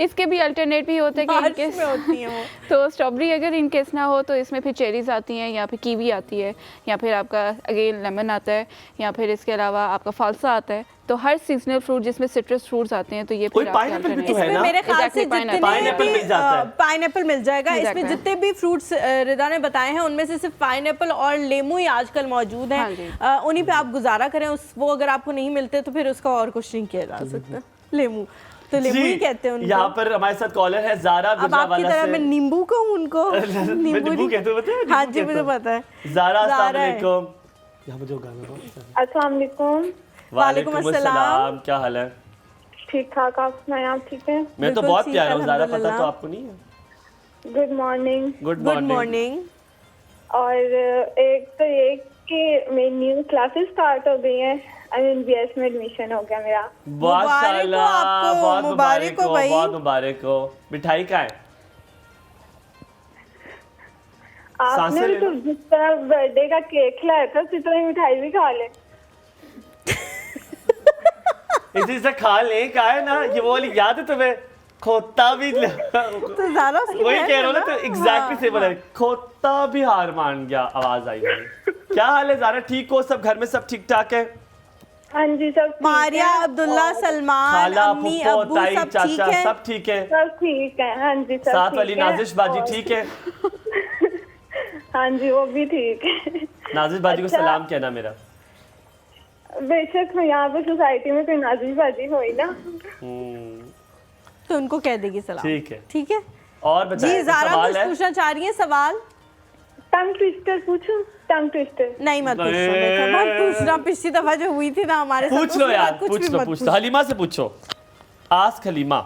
इसके भी अल्टरनेट भी होते हैं कि इनकेस होती हैं वो। तो स्ट्रॉबेरी अगर इनकेस ना हो तो इसमें फिर चेरीज आती हैं, या फिर कीवी आती है, या फिर आपका अगेन लेमन आता है, या फिर इसके अलावा आपका फालसा आता है। तो हर सीजनल फ्रूट जिसमें सिट्रस फ्रूट्स आते हैं तो ये कोई फिर आप क्या pineapple भी तो alternate- है इसमें ना? मेरे ख्याल से Exactly, जितने pineapple मिल जाता है। पाइनएप्पल मिल जाएगा। मिल इसमें जाता है। जितने भी फ्रूट्स रिदा ने बताए हैं उनमें से सिर्फ पाइनएप्पल और लेमू ही आजकल मौजूद हाँ हैं। जी। उन्हीं पे आप गुजारा करें। वो अगर आपको नहीं मिलते तो फिर उसका और कुछ नहीं किया जा सकता। लेमू तो लेमू ही कहते हैं उनको। यहाँ पर हमारे साथ कॉलर है ज़ारा अब आपकी गुजरावाला तरह से। मैं नींबू कहूँ उनको। नींबू नहीं। कहते हो, पता है? हाँ नींबू जी, कहते मुझे हो। पता है। ज़ारा, अस्सलाम ज़ारा है। वालेकुम। यहाँ मुझे वो गाना बहुत अस्सलाम वालेकुम। वालेकुम अस्सलाम। क्या हाल है? ठीक ठाक, आप सुनाएं, आप ठीक हैं? मैं तो बिल्कुल बहुत ठीक, प्यारा हूँ ज़ारा, पता अल्हम्दुलिल्लाह। तो आपको नहीं है? Good morning. Good good morning. Morning. और एक तो ये कि मेरी न्यू क्लासेस स्टार्ट हो गई हैं। BS में एडमिशन हो गया मेरा। माशाल्लाह, आपको, बहुत मुबारक हो भाई। बहुत मुबारक हो। मिठाई का है? आपने सांसें भी ले तो जिस तरह बर्थडे का केक खिलाया था उसी तरह मिठाई भी खा ले। इसी से खा ले का है ना, ये वो वाली याद है तुम्हें? खोता भी तो ज़ारा उसकी वही बहन कह रहा है हूँ ना, ना? तो एग्जैक्टली से बोला, हाँ। खोता भी हार मान गया। आवाज आई मेरी। क्या हाल है ज़ारा, ठीक हो? सब घर में सब ठीक ठाक है? हाँ जी, सब ठीक मारिया, है। अब्दुल्ला, सलमान, खाला, अम्मी, फुप्पो, अब्बू ताई, सब ठीक चाचा है? सब ठीक है? सब ठीक है। हाँ जी, सब साथ ठीक वाली है। नाजिश बाजी और- ठीक है? हाँ जी, वो भी ठीक है। नाजिश बाजी को अच्छा। सलाम कहना मेरा। बेशक यहाँ पे सोसाइटी में कोई नाजिश बाजी हुई ना, तो उनको कह देगी सलाम। ठीक है। ठीक है और जी। बताइए, ज़ारा सवाल कुछ है? पूछना चाह रही है? सवाल टंग ट्विस्टर पूछूं? टंग ट्विस्टर नहीं, मत पूछो बेटा, मत पूछना। पिछली दफा जो हुई थी ना हमारे साथ, पूछ लो उसके यार, बाद कुछ पूछ भी लो, मत पूछ लो। पूछो। हलीमा से पूछो। आस्क हलीमा।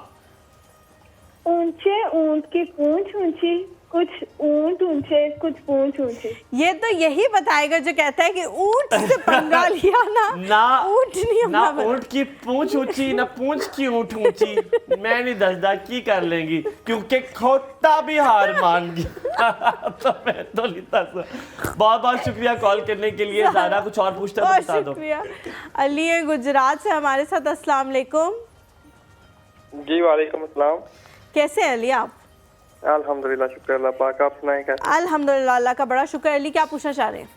ऊंचे ऊंट की पूंछ ऊंची, कुछ ऊंट ऊंचे, कुछ पूंछ ऊंची। ये तो यही बताएगा जो कहता है कि ऊंट से पंगा लिया ना ऊंट नहीं ना अपना ऊंट की पूंछ ऊंची, ना पूंछ की ऊंट ऊंची। मैं नहीं दसदा की कर लेंगी, क्योंकि खोता भी हार मान गया। तो मैं तो नहीं दसदा। बहुत बहुत शुक्रिया कॉल करने के लिए। ज़ारा कुछ और पूछता है बहुत तो बता दो। शुक्रिया। अली है गुजरात से हमारे साथ। अस्सलाम वालेकुम। जी वालेकुम अस्सलाम। कैसे हैं अली आप? अल्हम्दुलिल्लाह, शुक्र अल्लाह पाक। आप सुनाएं कैसे? अल्हम्दुलिल्लाह, अल्लाह का बड़ा शुक्र। अली क्या पूछना चाह रहे हैं?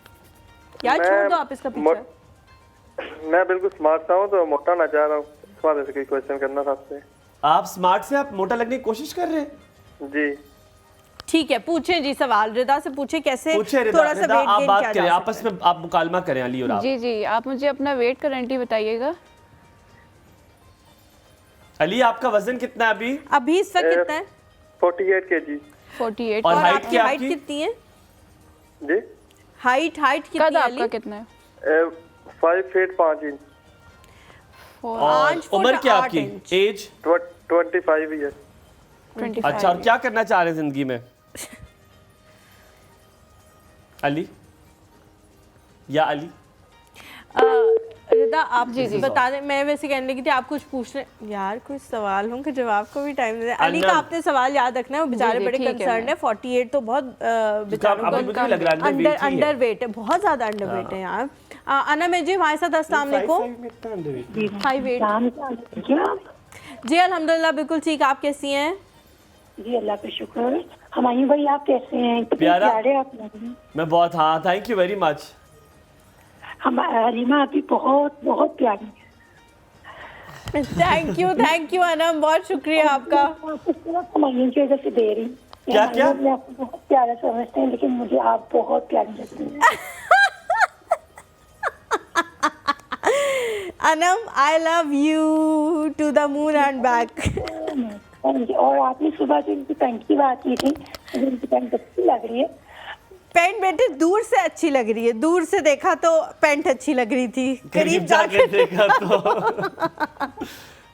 यार छोड़ दो आप इसका पीछे। मैं बिल्कुल स्मार्ट था हूँ तो मोटा ना चाह रहा हूँ, इस वजह से कोई क्वेश्चन करना था आपसे। आप स्मार्ट से आप मोटा लगने की कोशिश कर रहे हैं? जी ठीक है, पूछें जी सवाल। रिदा से पूछे कैसे पूछे रिदा, थोड़ा सा रिदा वेट आप गेन बात किया करें, जा आपस में आप मुकालमा करें अली और आप। जी जी, आप मुझे अपना वेट करंटली बताइएगा। अली आपका वजन कितना है अभी? अभी इस वक्त कितना है? 48 kg। 48। और हाइट आपकी क्या हाइट आपकी? कितनी है? जी हाइट कितनी कद है आपका अली? कितना है? 5 feet 5 inch। और और 5 उम्र फुट क्या 8 आपकी? इंच। एज? 25 years। 25। अच्छा, और क्या करना चाह रहे हैं जिंदगी में अली? या अली? रिदा आप जी, जी। बता दें। मैं वैसे कहने लगी थी आप कुछ पूछने, यार कुछ सवाल होंगे जवाब को भी टाइम दे। अली का आपने सवाल याद रखना है, वो बेचारे जी, बड़े ठीक है, कंसर्न है। 48 तो बहुत बेचारों अभी मुझे लग रहा है अंडर वेट है, बहुत ज्यादा अंडर वेट है यार। अना में जी हमारे साथ। अस्सलाम वालेकुम। 5'8" जी अल्हम्दुलिल्लाह बिल्कुल ठीक। आप कैसी हैं? जी अल्लाह का शुक्र। हमायूं भाई आप कैसे हैं? कितने प्यारा। प्यारे आप लग रहे हैं। मैं बहुत, हाँ थैंक यू वेरी मच। हम हलीमा अभी बहुत बहुत प्यारी है। थैंक यू अनम, बहुत शुक्रिया आपका। हमायूं की वजह से दे रही हूं। क्या क्या? हमायूं आपको बहुत प्यारा समझते हैं, लेकिन मुझे आप बहुत प्यारी लगती हैं। Anam I love you to the moon and back. और आपने सुबह से इनकी पैंट की बात की थी, मुझे इनकी पैंट अच्छी लग रही है। पैंट बेटे दूर से अच्छी लग रही है, दूर से देखा तो पैंट अच्छी लग रही थी, करीब जाके देखा तो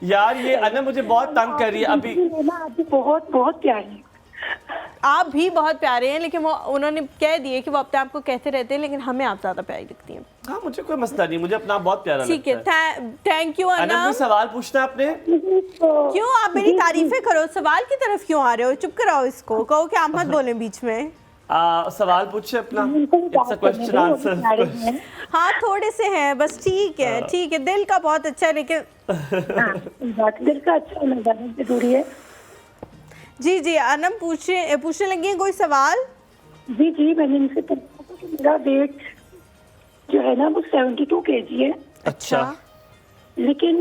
यार ये अनम मुझे बहुत तंग कर रही है अभी। आप भी बहुत बहुत प्यारी हैं। आप भी बहुत प्यारे हैं, लेकिन वो उन्होंने कह दिए कि वो अपने आप को कहते रहते हैं, लेकिन हमें आप ज्यादा प्यारी लगती हैं। हाँ मुझे कोई मसला नहीं, मुझे अपना बहुत प्यारा ठीक लगता है। है, थैंक यू अनम अनम। कोई सवाल पूछना है आपने? क्यों आप मेरी तारीफें करो, सवाल की तरफ क्यों आ रहे हो? चुप कराओ इसको, कहो कि आप मत बोलें बीच में। सवाल पूछे अपना। It's a question answer. हाँ थोड़े से हैं बस। ठीक है, दिल का बहुत अच्छा है, लेकिन दिल का अच्छा होना बहुत जरूरी है। जी अनम पूछने लगी हैं कोई सवाल? जी मैंने इनसे पूछा कि मेरा वेट जो है ना वो 72 kg है। अच्छा लेकिन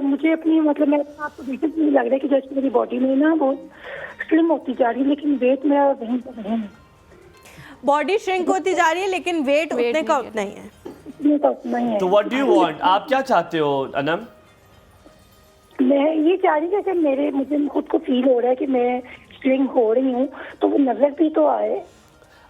मुझे अपनी मतलब मैं आपको देखते मुझे लग रहा है कि जैसे मेरी बॉडी में ना बहुत स्लिम होती जा रही है, लेकिन वेट मेरा वहीं पर है। बॉडी श्रिंक होती जा रही है लेकिन वेट उतने का उतना ही है। तो व्हाट डू यू वांट, आप क्या चाहते हो अनम? मैं ये चाह रही हूँ कि मुझे खुद को फील हो रहा है कि मैं स्ट्रिंग हो रही हूँ, तो वो नजर भी तो आए।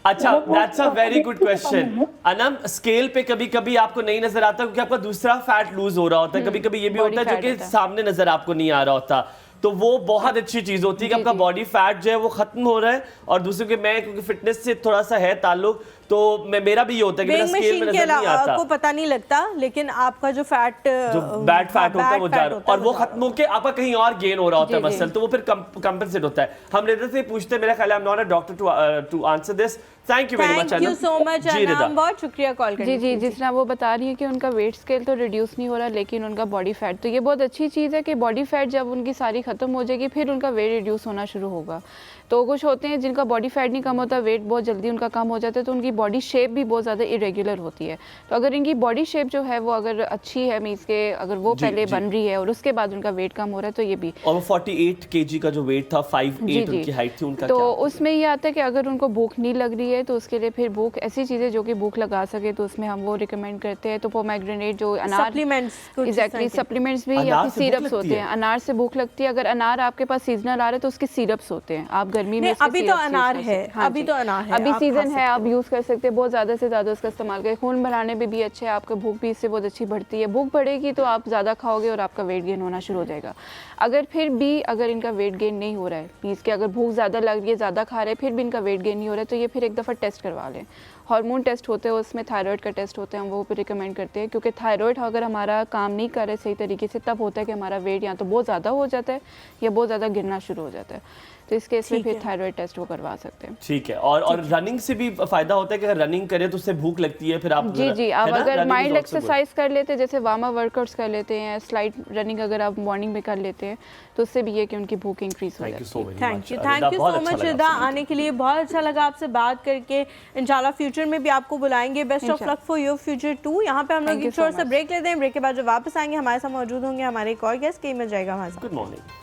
अच्छा, that's a very good question Anam. Scale पे कभी कभी आपको नहीं नजर आता क्योंकि आपका दूसरा फैट लूज हो रहा होता है, कभी कभी ये भी होता है जो कि सामने नजर आपको नहीं आ रहा होता, तो वो बहुत अच्छी चीज होती है कि आपका बॉडी फैट जो है वो खत्म हो रहा है। और दूसरे के मैं क्योंकि फिटनेस से थोड़ा सा है ताल्लुक, तो मेरा भी ये होता है कि मेरा स्केल में नजर नहीं आता, आपको पता नहीं लगता, लेकिन आपका जो बैड फैट होता है वो जा रहा है और वो खत्म होके आपका कहीं और गेन हो रहा होता है मसल, तो वो फिर कंपेंसेट होता है। हम रिदा से पूछते हैं, मेरा ख्याल है I am not a doctor to answer this. Thank you very much. Thank you so much Anam, बहुत शुक्रिया कॉल करने जी जिस तरह वो बता रही है कि उनका वेट स्केल तो रिड्यूस नहीं हो रहा लेकिन उनका बॉडी फैट, तो ये बहुत अच्छी चीज़ है कि बॉडी फैट जब उनकी सारी खत्म हो जाएगी फिर उनका वेट रिड्यूस होना शुरू होगा। तो कुछ होते हैं जिनका बॉडी फैट नहीं कम होता, वेट बहुत जल्दी उनका कम हो जाता है, तो उनकी बॉडी शेप भी बहुत ज़्यादा इरेगुलर होती है। तो अगर इनकी बॉडी शेप जो है वो अगर अच्छी है, मीन्स के अगर वो पहले बन रही है और उसके बाद उनका वेट कम हो रहा है, तो ये भी। और 48 kg का जो वेट था, 5'8" उनकी हाइट थी, उनका तो क्या? उसमें ये आता है कि अगर उनको भूख नहीं लग रही है तो उसके लिए फिर भूख ऐसी चीज़ें जो कि भूख लगा सके, तो उसमें हम वो रिकमेंड करते हैं। तो पोमेग्रेनेट जो अनार एग्जैक्टली सप्लीमेंट्स भी या फिर सिरप्स होते हैं, अनार से भूख लगती है, अगर अनार आपके पास सीजनल आ रहा है तो उसके सिरप्स होते हैं, आप गर्मी में अभी तो अनार है, अभी तो अनार है, अभी सीजन है, आप यूज़ कर सकते हैं, बहुत ज़्यादा से ज़्यादा उसका इस्तेमाल करें। खून बढ़ाने में भी अच्छे है, आपका भूख भी इससे बहुत अच्छी बढ़ती है। भूख बढ़ेगी तो आप ज़्यादा खाओगे और आपका वेट गेन होना शुरू हो जाएगा। अगर फिर भी अगर इनका वेट गेन नहीं हो रहा है, मीन्स कि अगर भूख ज़्यादा लग रही है, ज़्यादा खा रहे हैं, फिर भी इनका वेट गेन नहीं हो रहा है, तो ये फिर एक दफ़ा टेस्ट करवा लें। हार्मोन टेस्ट होते हैं, उसमें थायराइड का टेस्ट होता है, हम वो भी रिकमेंड करते हैं, क्योंकि थायराइड अगर हमारा काम नहीं कर रहा है सही तरीके से, तब होता है कि हमारा वेट या तो बहुत ज़्यादा हो जाता है या बहुत ज़्यादा गिरना शुरू हो जाता है। तो इस केस में फिर थायराइड टेस्ट वो करवा सकते हैं। ठीक है। और रनिंग से भी फायदा होता है कि अगर रनिंग करें तो उससे भूख लगती है, फिर आप जी आप अगर माइल्ड एक्सरसाइज कर लेते हैं, जैसे वार्म अप वर्कआउट्स कर लेते हैं, स्लाइट रनिंग अगर आप मॉर्निंग में कर लेते हैं, तो उससे भी ये कि उनकी भूख इंक्रीज हो जाती है। थैंक यू सो मच रिदा आने के लिए, बहुत अच्छा लगा आपसे बात करके। इंशाल्लाह फ्यूचर में भी आपको बुलाएंगे। Best of luck for your future too. यहाँ पे हम लोग एक छोटा सा ब्रेक लेते हैं, ब्रेक के बाद जब वापस आएंगे हमारे साथ मौजूद होंगे हमारे एक और गेस्ट, कई मिल जाएगा हमारे साथ। Good morning.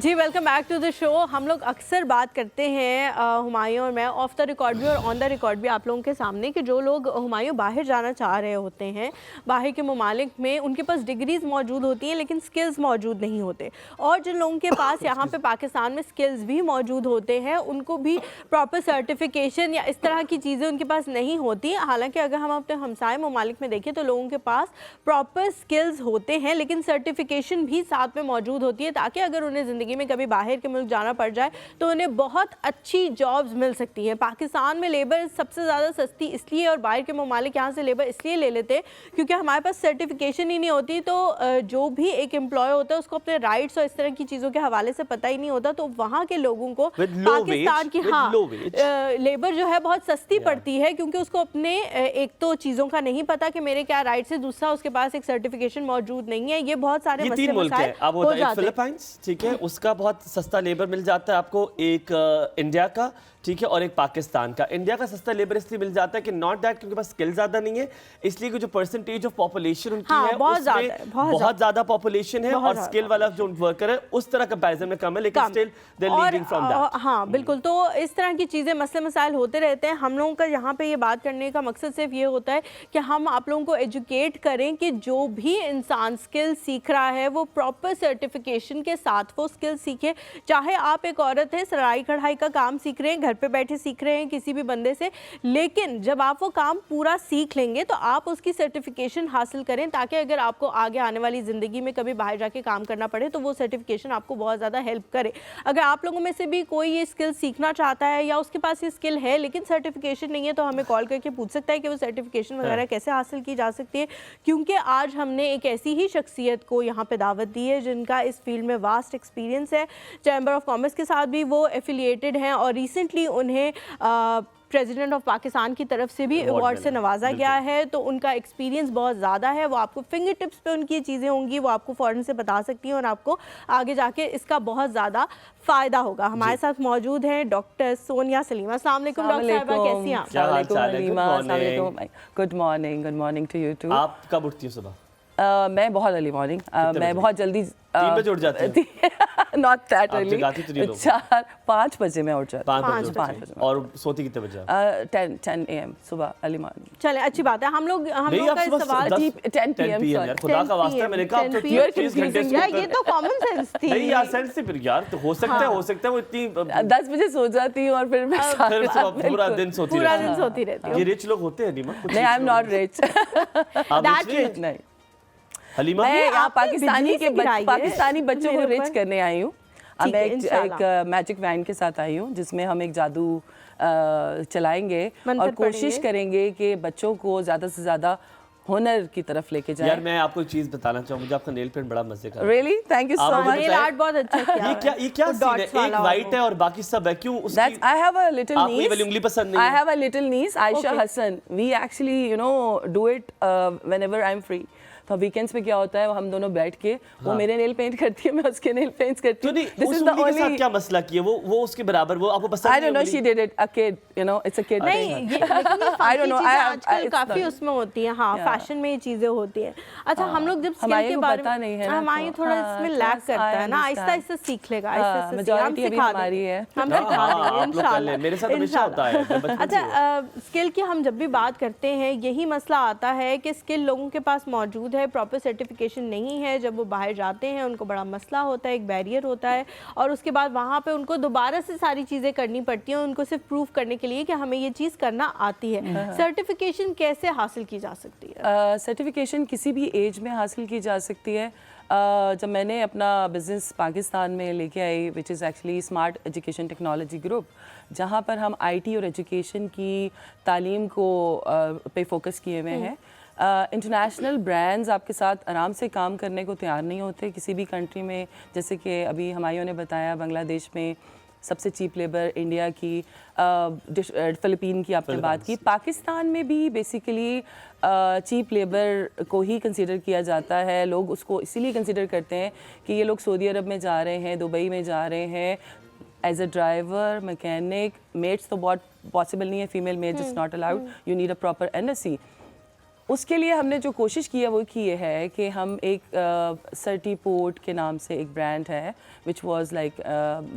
जी welcome back to the show. हम लोग अक्सर बात करते हैं हुमायूं और मैं, ऑफ द रिकॉर्ड भी और ऑन द रिकॉर्ड भी आप लोगों के सामने, कि जो लोग हुमायूं बाहर जाना चाह रहे होते हैं, बाहर के ममालिक में, उनके पास डिग्रीज मौजूद होती हैं लेकिन स्किल्स मौजूद नहीं होते। और जिन लोगों के पास यहाँ पे पाकिस्तान में स्किल्स भी मौजूद होते हैं, उनको भी प्रॉपर सर्टिफिकेशन या इस तरह की चीज़ें उनके पास नहीं होती। हालांकि अगर हम अपने हमसाए ममालिक में देखें तो लोगों के पास प्रॉपर स्किल्स होते हैं लेकिन सर्टिफिकेशन भी साथ में मौजूद होती है, ताकि अगर उन्हें ज़िंदगी में कभी बाहर के मुल्क जाना पड़ जाए तो उन्हें बहुत अच्छी जॉब्स मिल सकती हैं। पाकिस्तान में लेबर सबसे ज़्यादा सस्ती इसलिए और बाहर के ममालिक यहाँ से लेबर इसलिए ले लेते हैं क्योंकि हमारे पास सर्टिफिकेशन ही नहीं होती। तो जो भी एक एम्प्लॉय होता है उसको अपने राइट्स और इस तरह की चीज़ों के हवाले से पता ही नहीं होता, तो वहाँ के लोगों को पाकिस्तान की लेबर जो है बहुत सस्ती पड़ती है, क्योंकि उसको अपने एक तो चीज़ों का नहीं पता कि मेरे क्या राइट्स है, दूसरा उसके पास एक सर्टिफिकेशन मौजूद नहीं है। ये बहुत सारे मसले मसाइल हो जाते हैं। फिलीपाइंस, ठीक है, उसका बहुत सस्ता लेबर मिल जाता है आपको, एक इंडिया का, ठीक है, और एक पाकिस्तान का। इंडिया का सस्ता लेबर इसलिए मिल जाता है कि नॉट दैट क्योंकि पास स्किल ज्यादा नहीं है, इसलिए कि जो परसेंटेज ऑफ पॉपुलेशन उनकी है बहुत ज्यादा पॉपुलेशन है और स्किल वाला जो वर्कर है उस तरह कंपैरिजन में कम है, लेकिन still they are leading from that. हाँ बिल्कुल। तो इस तरह की चीजें मसले मसाइल होते रहते हैं। हम लोगों का यहाँ पे ये बात करने का मकसद सिर्फ ये होता है कि हम आप लोगों को एजुकेट करें कि जो भी इंसान स्किल सीख रहा है वो प्रॉपर सर्टिफिकेशन के साथ वो स्किल सीखे। चाहे आप एक औरत है, सिलाई कढ़ाई का काम सीख रहे हैं, घर पे बैठे सीख रहे हैं किसी भी बंदे से, लेकिन जब आप वो काम पूरा सीख लेंगे तो आप उसकी सर्टिफिकेशन हासिल करें, ताकि अगर आपको आगे आने वाली ज़िंदगी में कभी बाहर जाके काम करना पड़े तो वो सर्टिफिकेशन आपको बहुत ज़्यादा हेल्प करे। अगर आप लोगों में से भी कोई ये स्किल सीखना चाहता है या उसके पास ये स्किल है लेकिन सर्टिफिकेशन नहीं है, तो हमें कॉल करके पूछ सकता है कि वो सर्टिफिकेशन वगैरह कैसे हासिल की जा सकती है, क्योंकि आज हमने एक ऐसी ही शख्सियत को यहाँ पे दावत दी है जिनका इस फील्ड में वास्ट एक्सपीरियंस है है, चैम्बर ऑफ कॉमर्स के साथ भी वो एफिलिएटेड हैं और रिसेंटली उन्हें प्रेसिडेंट ऑफ पाकिस्तान की तरफ से भी अवार्ड से नवाजा गया है। तो उनका एक्सपीरियंस बहुत ज़्यादा है, वो आपको फिंगर टिप्स पे उनकी चीज़ें होंगी, वो आपको फ़ौरन से बता सकती हैं और आपको आगे जाके इसका बहुत ज़्यादा फ़ायदा होगा। हमारे साथ मौजूद हैं डॉक्टर सोनिया सलीमा। अस्सलाम वालेकुम डॉक्टर साहिबा, कैसी हैं आप? क्या हाल चाल है? Good morning to you too. आप कब उठती हो सुबह? मैं बहुत अर्ली मॉर्निंग, मैं बहुत जल्दी 3 बजे उठ जाती हूँ। नॉट दैट अर्ली, जगाती तो नहीं लोग। 4-5 बजे मैं उठ जाती हूँ। 5 बजे। और सोती कितने बजे? 10 AM सुबह अर्ली मॉर्निंग। चले, अच्छी बात है। हम लोग का सवाल 10 PM यार, खुदा का वास्ता मैंने कहा आप तो 30 घंटे यार, ये तो कॉमन सेंस थी। नहीं यार, सेंस से फिर यार तो हो सकता है वो इतनी 10 बजे सो जाती हूँ और फिर मैं पूरा दिन सोती रहती हूँ। ये रिच लोग होते हैं नीमा? नहीं, आई एम नॉट रिच। नहीं हलीमा, मैं यहाँ पाकिस्तानी बच्चों को रिच करने आई हूँ। मैं एक मैजिक वैन के साथ आई हूँ जिसमें हम एक जादू चलाएंगे और कोशिश करेंगे कि बच्चों को ज़्यादा से ज़्यादा हुनर की तरफ लेके जाए। यार मैं आपको एक चीज बताना चाहूँ, मुझे आपका नेल पेंट बड़ा मजे का। Really? Thank you so much. Nail art बहुत अच्छा किया। ये क्या सीन है? एक वाइट है और बाकी सब है, क्यों उसकी? That's I have a little niece. आपको ये वाली उंगली पसंद नहीं है? I have a little niece, Aisha Hassan. We actually, do it whenever I'm free. तो वीकेंड्स में क्या होता है, हम दोनों बैठ के वो मेरे नेल पेंट करती है, मैं उसके नेल पेंट्स करती हूँ। दिस इज द ओनली क्या मसला किया वो उसके बराबर वो आपको पसंद नहीं? I don't know, she did it, a kid, it's a kid. नहीं, I don't know, आजकल काफी उसमें होती है, हाँ, फैशन में ये चीजें होती हैं। अच्छा, हम लोग जब स्किल के बारे में, हमारी थोड़ा इसमें लैग करता है ना, आहिस्ता आहिस्ता सीख लेगा, मेजॉरिटी अभी हमारी है, हम सिखा देंगे इंशाल्लाह। मेरे साथ हमेशा होता है। अच्छा, स्किल की हम जब भी बात करते हैं यही मसला आता है कि स्किल लोगों के पास मौजूद है, प्रॉपर सर्टिफिकेशन नहीं है, जब वो बाहर जाते हैं उनको बड़ा मसला होता है, एक बैरियर होता है और उसके बाद वहाँ पे उनको दोबारा से सारी चीज़ें करनी पड़ती हैं उनको सिर्फ प्रूव करने के लिए कि हमें ये चीज़ करना आती है। सर्टिफिकेशन कैसे हासिल की जा सकती है? सर्टिफिकेशन किसी भी एज में हासिल की जा सकती है। जब मैंने अपना बिज़नेस पाकिस्तान में लेके आई, which is actually Smart Education Technology Group, जहाँ पर हम IT और एजुकेशन की तालीम को पे फोकस किए हुए हैं। इंटरनेशनल ब्रांड्स आपके साथ आराम से काम करने को तैयार नहीं होते किसी भी कंट्री में। जैसे कि अभी हमायों ने बताया, बांग्लादेश में सबसे चीप लेबर इंडिया की, फ़िलिपीन की आपने बात की, पाकिस्तान में भी बेसिकली चीप लेबर को ही कंसीडर किया जाता है। लोग उसको इसीलिए कंसीडर करते हैं कि ये लोग सऊदी अरब में जा रहे हैं, दुबई में जा रहे हैं as a driver, mechanic. Maids तो बहुत पॉसिबल नहीं है, female maids is not allowed, you need a proper NSC। उसके लिए हमने जो कोशिश की है वो की है कि हम एक सर्टीपोर्ट के नाम से एक ब्रांड है, which was like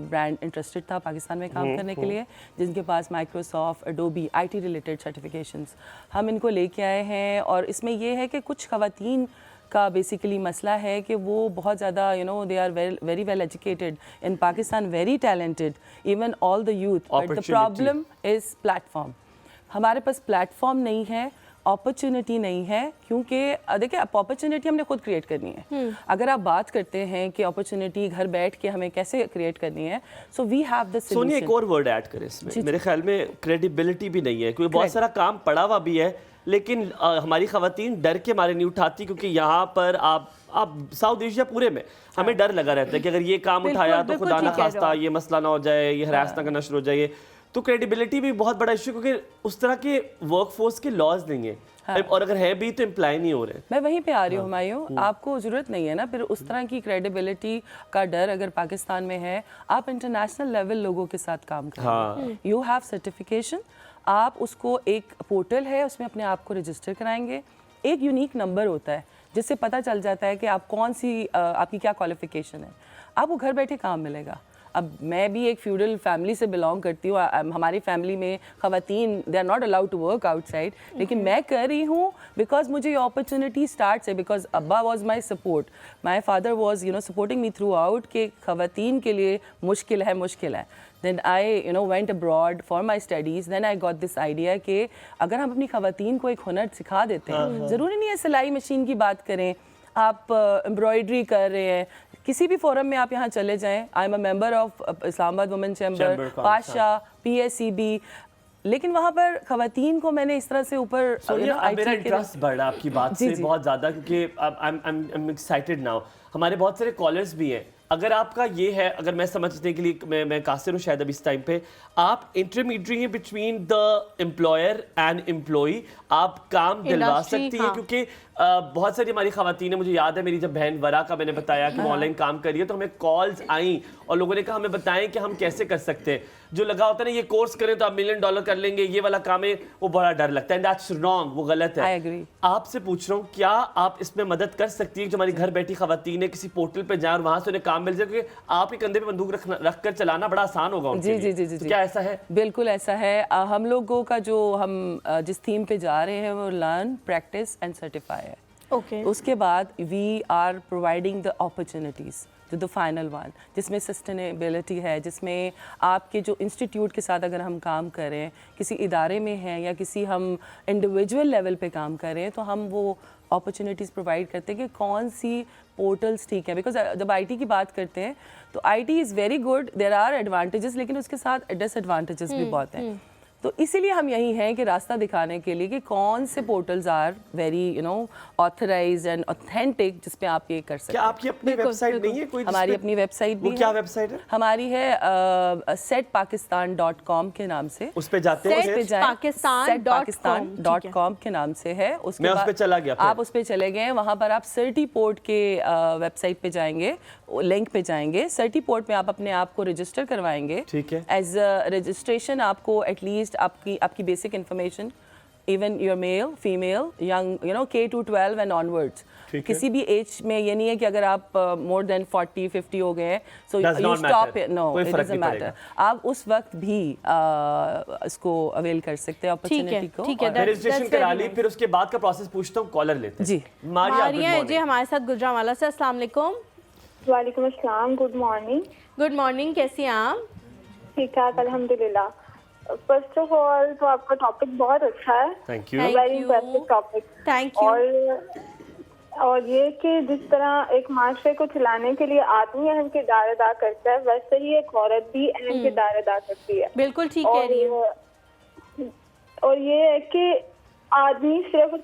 brand interested था पाकिस्तान में काम करने के लिए, जिनके पास Microsoft, Adobe, IT related certifications हम इनको लेके आए हैं। और इसमें ये है कि कुछ ख़वातीन का बेसिकली मसला है कि वो बहुत ज़्यादा they are very well educated in Pakistan, very talented, even all the youth, but the problem is platform. हमारे पास प्लेटफॉर्म नहीं है, अपॉर्चुनिटी नहीं है, क्योंकि देखिए अपॉर्चुनिटी हमने खुद क्रिएट करनी है। अगर आप बात करते हैं कि अपॉर्चुनिटी घर बैठ के हमें कैसे क्रिएट करनी है, so we have the solution. Sonia, एक और वर्ड ऐड करें इसमें, मेरे ख्याल में क्रेडिबिलिटी भी नहीं है, क्योंकि बहुत सारा काम पड़ा हुआ भी है लेकिन हमारी ख़वातीन डर के मारे नहीं उठाती, क्योंकि यहाँ पर आप साउथ एशिया पूरे में हमें डर लगा रहता है कि अगर ये काम उठाया तो खुदा ना खास्ता ये मसला ना हो जाए, ये हरास ना करना शुरू हो जाए। तो क्रेडिबिलिटी भी बहुत बड़ा इशू, क्योंकि उस तरह के वर्कफोर्स के लॉज नहीं है। हाँ। और अगर है भी तो इम्प्लाई नहीं हो रहे। मैं वहीं पे आ रही हूँ हुमायूं, आपको ज़रूरत नहीं है ना फिर उस तरह की क्रेडिबिलिटी का डर अगर पाकिस्तान में है। आप इंटरनेशनल लेवल लोगों के साथ काम करेंगे, यू हैव सर्टिफिकेशन, आप उसको एक पोर्टल है उसमें अपने आप को रजिस्टर कराएंगे, एक यूनिक नंबर होता है जिससे पता चल जाता है कि आप कौन सी आपकी क्या क्वालिफिकेशन है, आपको घर बैठे काम मिलेगा। अब मैं भी एक फ्यूडल फैमिली से बिलोंग करती हूँ, हमारी फैमिली में ख़वातीन they are not allowed to work outside, लेकिन मैं कर रही हूँ बिकॉज मुझे ये अपॉर्चुनिटी स्टार्ट से, बिकॉज अब्बा was my support, my father was supporting me throughout कि ख़वातीन के लिए मुश्किल है। Then I went abroad for my studies. Then I got this idea कि अगर हम अपनी ख़वातीन को एक हुनर सिखा देते हैं, ज़रूरी नहीं है सिलाई मशीन की बात करें, आप एम्ब्रॉयडरी कर रहे हैं, किसी भी फोरम में आप यहाँ चले जाएं, I am a member of Islamabad women chamber, Pasha, PSEB, लेकिन वहाँ पर ख़वातीन को मैंने इस तरह से ऊपर मेरा इंटरेस्ट बढ़ा आपकी बात से बहुत ज़्यादा, क्योंकि आई एम एक्साइटेड नाउ। हमारे बहुत सारे कॉलर्स भी हैं अगर आपका ये है, अगर मैं समझने के लिए मैं कासिर हूँ शायद अभी इस टाइम पे, आप इंटरमीडिएट हैं between the employer and employee, आप काम दिलवा सकती हैं, क्योंकि बहुत सारी हमारी खवातीन है, मुझे याद है मेरी जब बहन वरा का मैंने बताया कि वो ऑनलाइन काम कर रही है तो हमें कॉल्स आई और लोगों ने कहा हमें बताएं कि हम कैसे कर सकते हैं। जो लगा होता है ना ये कोर्स करें तो आप $1 मिलियन कर लेंगे, ये वाला काम है, वो बड़ा डर लगता है, एंड दैट्स रॉन्ग, वो गलत है। आपसे पूछ रहा हूँ क्या आप इसमें मदद कर सकती हैं जो हमारी घर बैठी खवातीन है, किसी पोर्टल पे जाए और वहां से उन्हें काम मिल जाए, क्योंकि आपके कंधे पे बंदूक रख कर चलाना बड़ा आसान होगा उनके लिए। जी, क्या ऐसा है? बिल्कुल ऐसा है। हम लोगों का जो हम जिस थीम पे जा रहे हैं वो लर्न, प्रैक्टिस एंड सर्टिफाई है। उसके बाद we are providing the opportunities जो द फाइनल वन, जिसमें सस्टेनेबिलिटी है, जिसमें आपके जो इंस्टीट्यूट के साथ अगर हम काम करें, किसी इदारे में हैं या किसी हम इंडिविजुअल लेवल पे काम करें, तो हम वो अपॉर्चुनिटीज़ प्रोवाइड करते हैं कि कौन सी पोर्टल्स ठीक है। बिकॉज जब आईटी की बात करते हैं तो IT is very good, there are advantages, लेकिन उसके साथ डिसएडवांटेजेस भी बहुत हैं। तो इसीलिए हम यही हैं कि रास्ता दिखाने के लिए कि कौन से portals are very authorised and authentic, जिस पे आप ये कर सकते हैं। क्या आपकी अपनी वेबसाइट नहीं है कोई? हमारी अपनी वेबसाइट भी है। क्या वेबसाइट है हमारी? है setpakistan.com के नाम से। उस पे जाते हैं, setpakistan.com के नाम से है। मैं उस पे चला गया, आप उस पे चले गए, वहाँ पर आप सर्टिपोर्ट के वेबसाइट पे जाएंगे, लिंक पे जाएंगे। सर्टिपोर्ट में आप अपने आप को रजिस्टर करवाएंगे। ठीक है। एज रजिस्ट्रेशन आपको एटलीस्ट आपकी basic information, even your male, female, young, K to 12 and onwards, किसी भी एज में। ये नहीं है कि अगर आप मोर देन 40-50 हो गए हैं so you stop it, no, it doesn't matter. आप उस वक्त भी इसको अवेल कर सकते हैं अपॉर्चुनिटी को। रजिस्ट्रेशन करा ली, फिर उसके बाद का प्रोसेस पूछता हूँ, कॉलर लेते हैं। जी, मारिया जी हमारे साथ गुजरांवाला से। अस्सलाम वालेकुम। वालेकुम अस्सलाम, गुड मॉर्निंग। गुड मॉर्निंग, कैसी हैं आप? ठीक ठाक अल्हम्दुलिल्लाह। फर्स्ट ऑफ ऑल तो आपका टॉपिक बहुत अच्छा है, thank you, very interesting topic, thank you. और ये कि जिस तरह एक माशरे को चलाने के लिए आदमी अहम किरदार अदा करता है, वैसे ही एक औरत भी अहम किरदार अदा करती है। बिल्कुल ठीक कह रही है। और ये है कि आदमी सिर्फ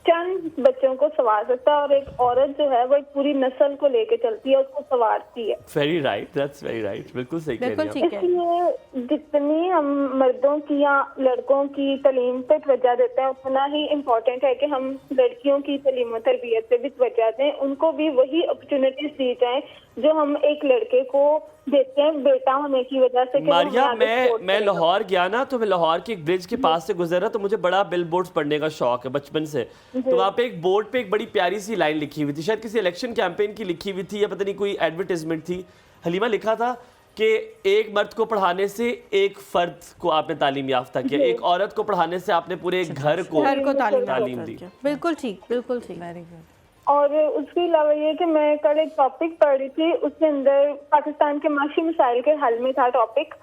चंद बच्चों को संवार सकता है और एक औरत जो है वो एक पूरी नस्ल को लेके चलती है, उसको संवारती है। Very right, that's very right, बिल्कुल सही कह रही हैं। इसलिए जितनी हम मर्दों की या लड़कों की तालीम पे तवज्जो देते हैं, उतना ही इम्पोर्टेंट है कि हम लड़कियों की तालीम और तरबियत पे भी तवज्जो दें, उनको भी वही अपॉर्चुनिटीज दी जाएं जो हम एक लड़के को देते हैं बेटा होने की वजह से। मारिया, मैं लाहौर गया ना, तो मैं लाहौर के एक ब्रिज के पास से गुजरा, तो मुझे बड़ा बिल बोर्ड्स पढ़ने का शौक है बचपन से। तो वहाँ पे एक बोर्ड पे एक बड़ी प्यारी सी लाइन लिखी हुई थी, शायद किसी इलेक्शन कैंपेन की लिखी हुई थी या पता नहीं कोई एडवर्टाइजमेंट थी। हलीमा, लिखा था कि एक मर्द को पढ़ाने से एक फर्द को आपने तालीम याफ्ता किया, एक औरत को पढ़ाने से आपने पूरे घर को तालीम दी। बिल्कुल ठीक, बिल्कुल ठीक। Very good. और उसके अलावा ये कि मैं कल एक टॉपिक पढ़ रही थी, उसके अंदर पाकिस्तान के माशी मसाइल के हल में था टॉपिक।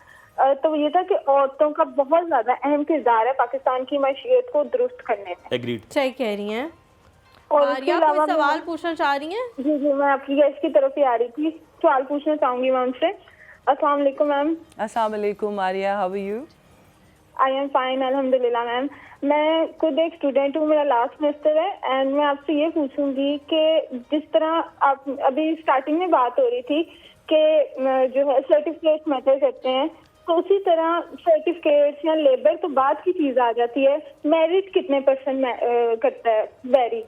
तो ये था कि औरतों का बहुत ज्यादा अहम किरदार है पाकिस्तान की मईशत को दुरुस्त करने में। एग्रीड, सही कह रही हैं। और मारिया कोई सवाल पूछना चाह रही हैं? जी जी, मैं आपकी गेस्ट की तरफ ही आ रही थी, सवाल पूछना चाहूंगी मैं उनसे। अस्सलाम वालेकुम मैम। अस्सलाम वालेकुम Maria, how are you? I am fine अल्हम्दुलिल्लाह मैम। मैं खुद एक स्टूडेंट हूँ, मेरा लास्ट सेमेस्टर है, एंड मैं आपसे ये पूछूंगी कि जिस तरह आप अभी स्टार्टिंग में बात हो रही थी कि जो है सर्टिफिकेट मैटर करते हैं, तो उसी तरह सर्टिफिकेट या लेबर तो बाद की चीज आ जाती है, मेरिट कितने % करता है वेरी?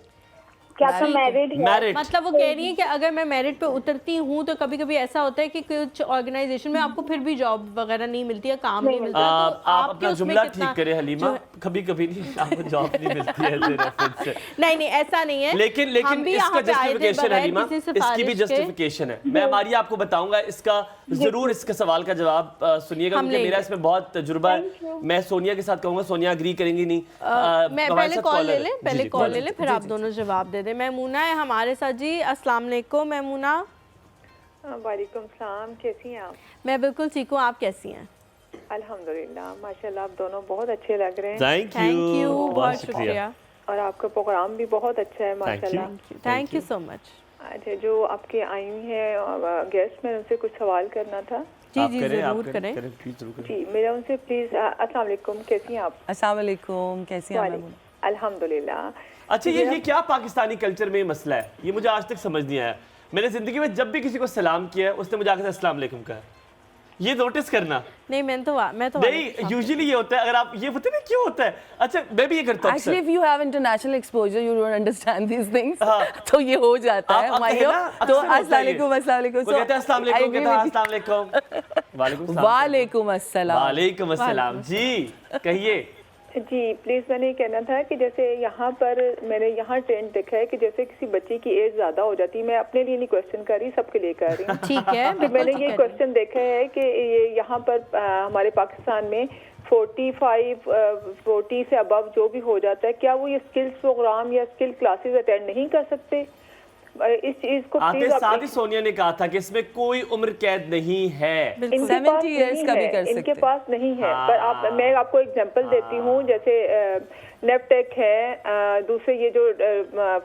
क्या तो मैरिड है? मतलब वो कह रही है कि अगर मैं मेरिट पे उतरती हूँ तो कभी कभी ऐसा होता है कि कुछ ऑर्गेनाइजेशन में आपको फिर भी जॉब वगैरह नहीं मिलती है, काम नहीं मिलता। तो आप अपना जुमला ठीक करें हलीमा, कभी कभी नहीं आपको जॉब नहीं मिलती है से। नहीं ऐसा नहीं है, लेकिन इसका जस्टिफिकेशन है हलीमा, इसकी भी जस्टिफिकेशन है। मैं हमारी आपको बताऊंगा इसका, जरूर इसका सवाल का जवाब सुनिएगा, क्योंकि मेरा इसमें बहुत तजुर्बा है। मैं सोनिया के साथ कहूंगा, सोनिया एग्री करेंगी नहीं। मैं पहले कॉल ले लें, फिर आप दोनों जवाब दे दें। मैमूना है हमारे साथ जी। अस्सलाम वालेकुम मैमूना। वालेकुम सलाम, कैसी हैं आप? मैं बिल्कुल ठीक हूँ, आप कैसी हैं? अल्हम्दुलिल्लाह, माशाल्लाह, आप दोनों बहुत अच्छे लग रहे हैं। थैंक यू, बहुत शुक्रिया। और आपका प्रोग्राम भी बहुत अच्छा है माशाल्लाह। Thank you so much. अच्छा, जो आपके आई हुई है गेस्ट, मैं उनसे कुछ सवाल करना था। जी जी जरूर करें। जी, मेरा उनसे प्लीज। अस्सलाम वालेकुम, कैसी हैं आप? अस्सलाम वालेकुम, कैसी हैं आप? अल्हम्दुलिल्लाह। अच्छा, ये क्या पाकिस्तानी कल्चर में मसला है, ये मुझे आज तक समझ नहीं आया। मैंने जिंदगी में जब भी किसी को सलाम किया है उसने मुझे आकर अस्सलाम वालेकुम कहा, ये नोटिस करना। नहीं मैं तो नहीं, यूजुअली ये होता है, अगर आप ये पता नहीं क्यों होता है। अच्छा मैं भी ये करता हूँ actually, if you have international exposure you don't understand these things, तो ये हो जाता है हमारे। तो अस्सलाम वालेकुम, अस्सलाम वालेकुम, कहते हैं अस्सलाम वालेकुम, कहते हैं अस्सलाम वालेकुम, वालेकुम अस्सलाम, वालेकुम अस्सलाम। जी कहिए। जी प्लीज़, मैंने ये कहना था कि जैसे यहाँ पर मैंने यहाँ ट्रेंड देखा है कि जैसे किसी बच्चे की एज ज़्यादा हो जाती है, मैं अपने लिए नहीं क्वेश्चन कर रही, सबके लिए कर रही हूँ। ठीक है, तो मैंने ये क्वेश्चन देखा है कि ये यहाँ पर हमारे पाकिस्तान में 40 से अबव जो भी हो जाता है, क्या वो ये स्किल्स प्रोग्राम या स्किल क्लासेस अटेंड नहीं कर सकते? इस चीज को आते साथ ही सोनिया ने कहा था कि इसमें कोई उम्र कैद नहीं है, 70 इयर्स का भी कर सकते, इनके पास नहीं है। पर मैं आपको एग्जांपल देती हूँ, जैसे नेपटेक है, दूसरे ये जो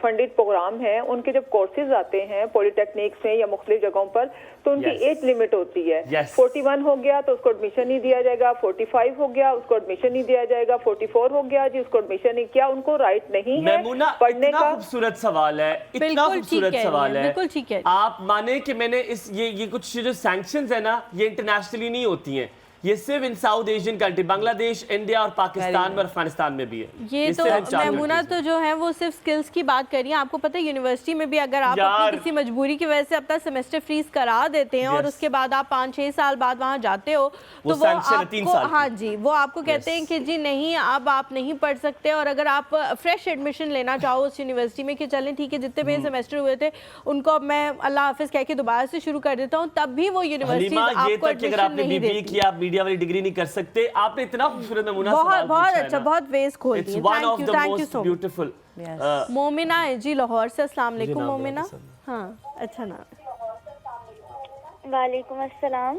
फंडेड प्रोग्राम है, उनके जब कोर्सेज आते हैं पॉलिटेक्निक्स में या मुख्तलिफ जगहों पर, तो उनकी एज लिमिट होती है। 41 हो गया तो उसको एडमिशन नहीं दिया जाएगा, 45 हो गया उसको एडमिशन नहीं दिया जाएगा, 44 हो गया जी उसको एडमिशन नहीं किया, उनको राइट नहीं है पढ़ने का। खूबसूरत सवाल है, इतना खूबसूरत सवाल है। बिल्कुल ठीक है। आप माने कि मैंने ये कुछ जो सैंक्शंस है ना, ये इंटरनेशनली नहीं होती हैं, ये सिर्फ in South Asian country, Bangladesh, India और पाकिस्तान और अफगानिस्तान में भी है। ये तो मैमूना तो जो है वो सिर्फ स्किल्स की बात कर रही है। आपको पता है यूनिवर्सिटी में भी अगर आप अपनी किसी मजबूरी की वजह से अपना सेमेस्टर फ्रीज करा देते हैं और उसके बाद आप 5-6 साल बाद वहाँ जाते हो, तो वो आपको, हाँ जी, वो आपको कहते हैं कि जी नहीं अब आप नहीं पढ़ सकते, और अगर आप फ्रेश एडमिशन लेना चाहो उस यूनिवर्सिटी में कि चलें ठीक है जितने भी सेमेस्टर हुए थे उनको अब मैं अल्लाह हाफिज कह के दोबारा से शुरू कर देता हूँ, तब भी वो यूनिवर्सिटी आपको एडमिशन नहीं देती। मीडिया वाली डिग्री नहीं कर सकते। आपने इतना खूबसूरत नमूना बहुत अच्छा, बहुत वेस खोल दिए। Thank you so beautiful. Momina है जी लाहौर से। अस्सलाम वालेकुम मोमिना। हाँ अच्छा नाम। वालेकुम अस्सलाम।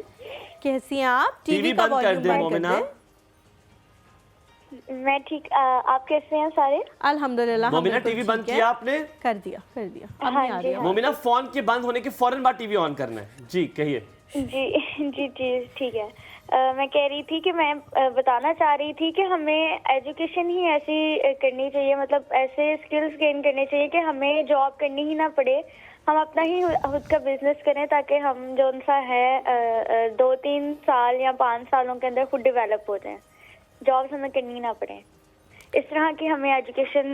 कैसी हैं आप? टीवी का वॉल्यूम बंद कर दे। मैं ठीक, आप कैसे हैं सारे? अल्हम्दुलिल्लाह। मोमिना टीवी बंद किया आपने? कर दिया अब नहीं आ रही। मोमिना फोन के बंद होने के फौरन बाद टीवी ऑन करना है। जी कहिए। जी ठीक है। मैं कह रही थी कि मैं बताना चाह रही थी कि हमें एजुकेशन ही ऐसी करनी चाहिए, मतलब ऐसे स्किल्स गेन करने चाहिए कि हमें जॉब करनी ही ना पड़े, हम अपना ही खुद का बिजनेस करें, ताकि हम जो सा है 2-3 साल या 5 सालों के अंदर खुद डेवलप हो जाएं, जॉब्स हमें करनी ना पड़े। इस तरह की हमें एजुकेशन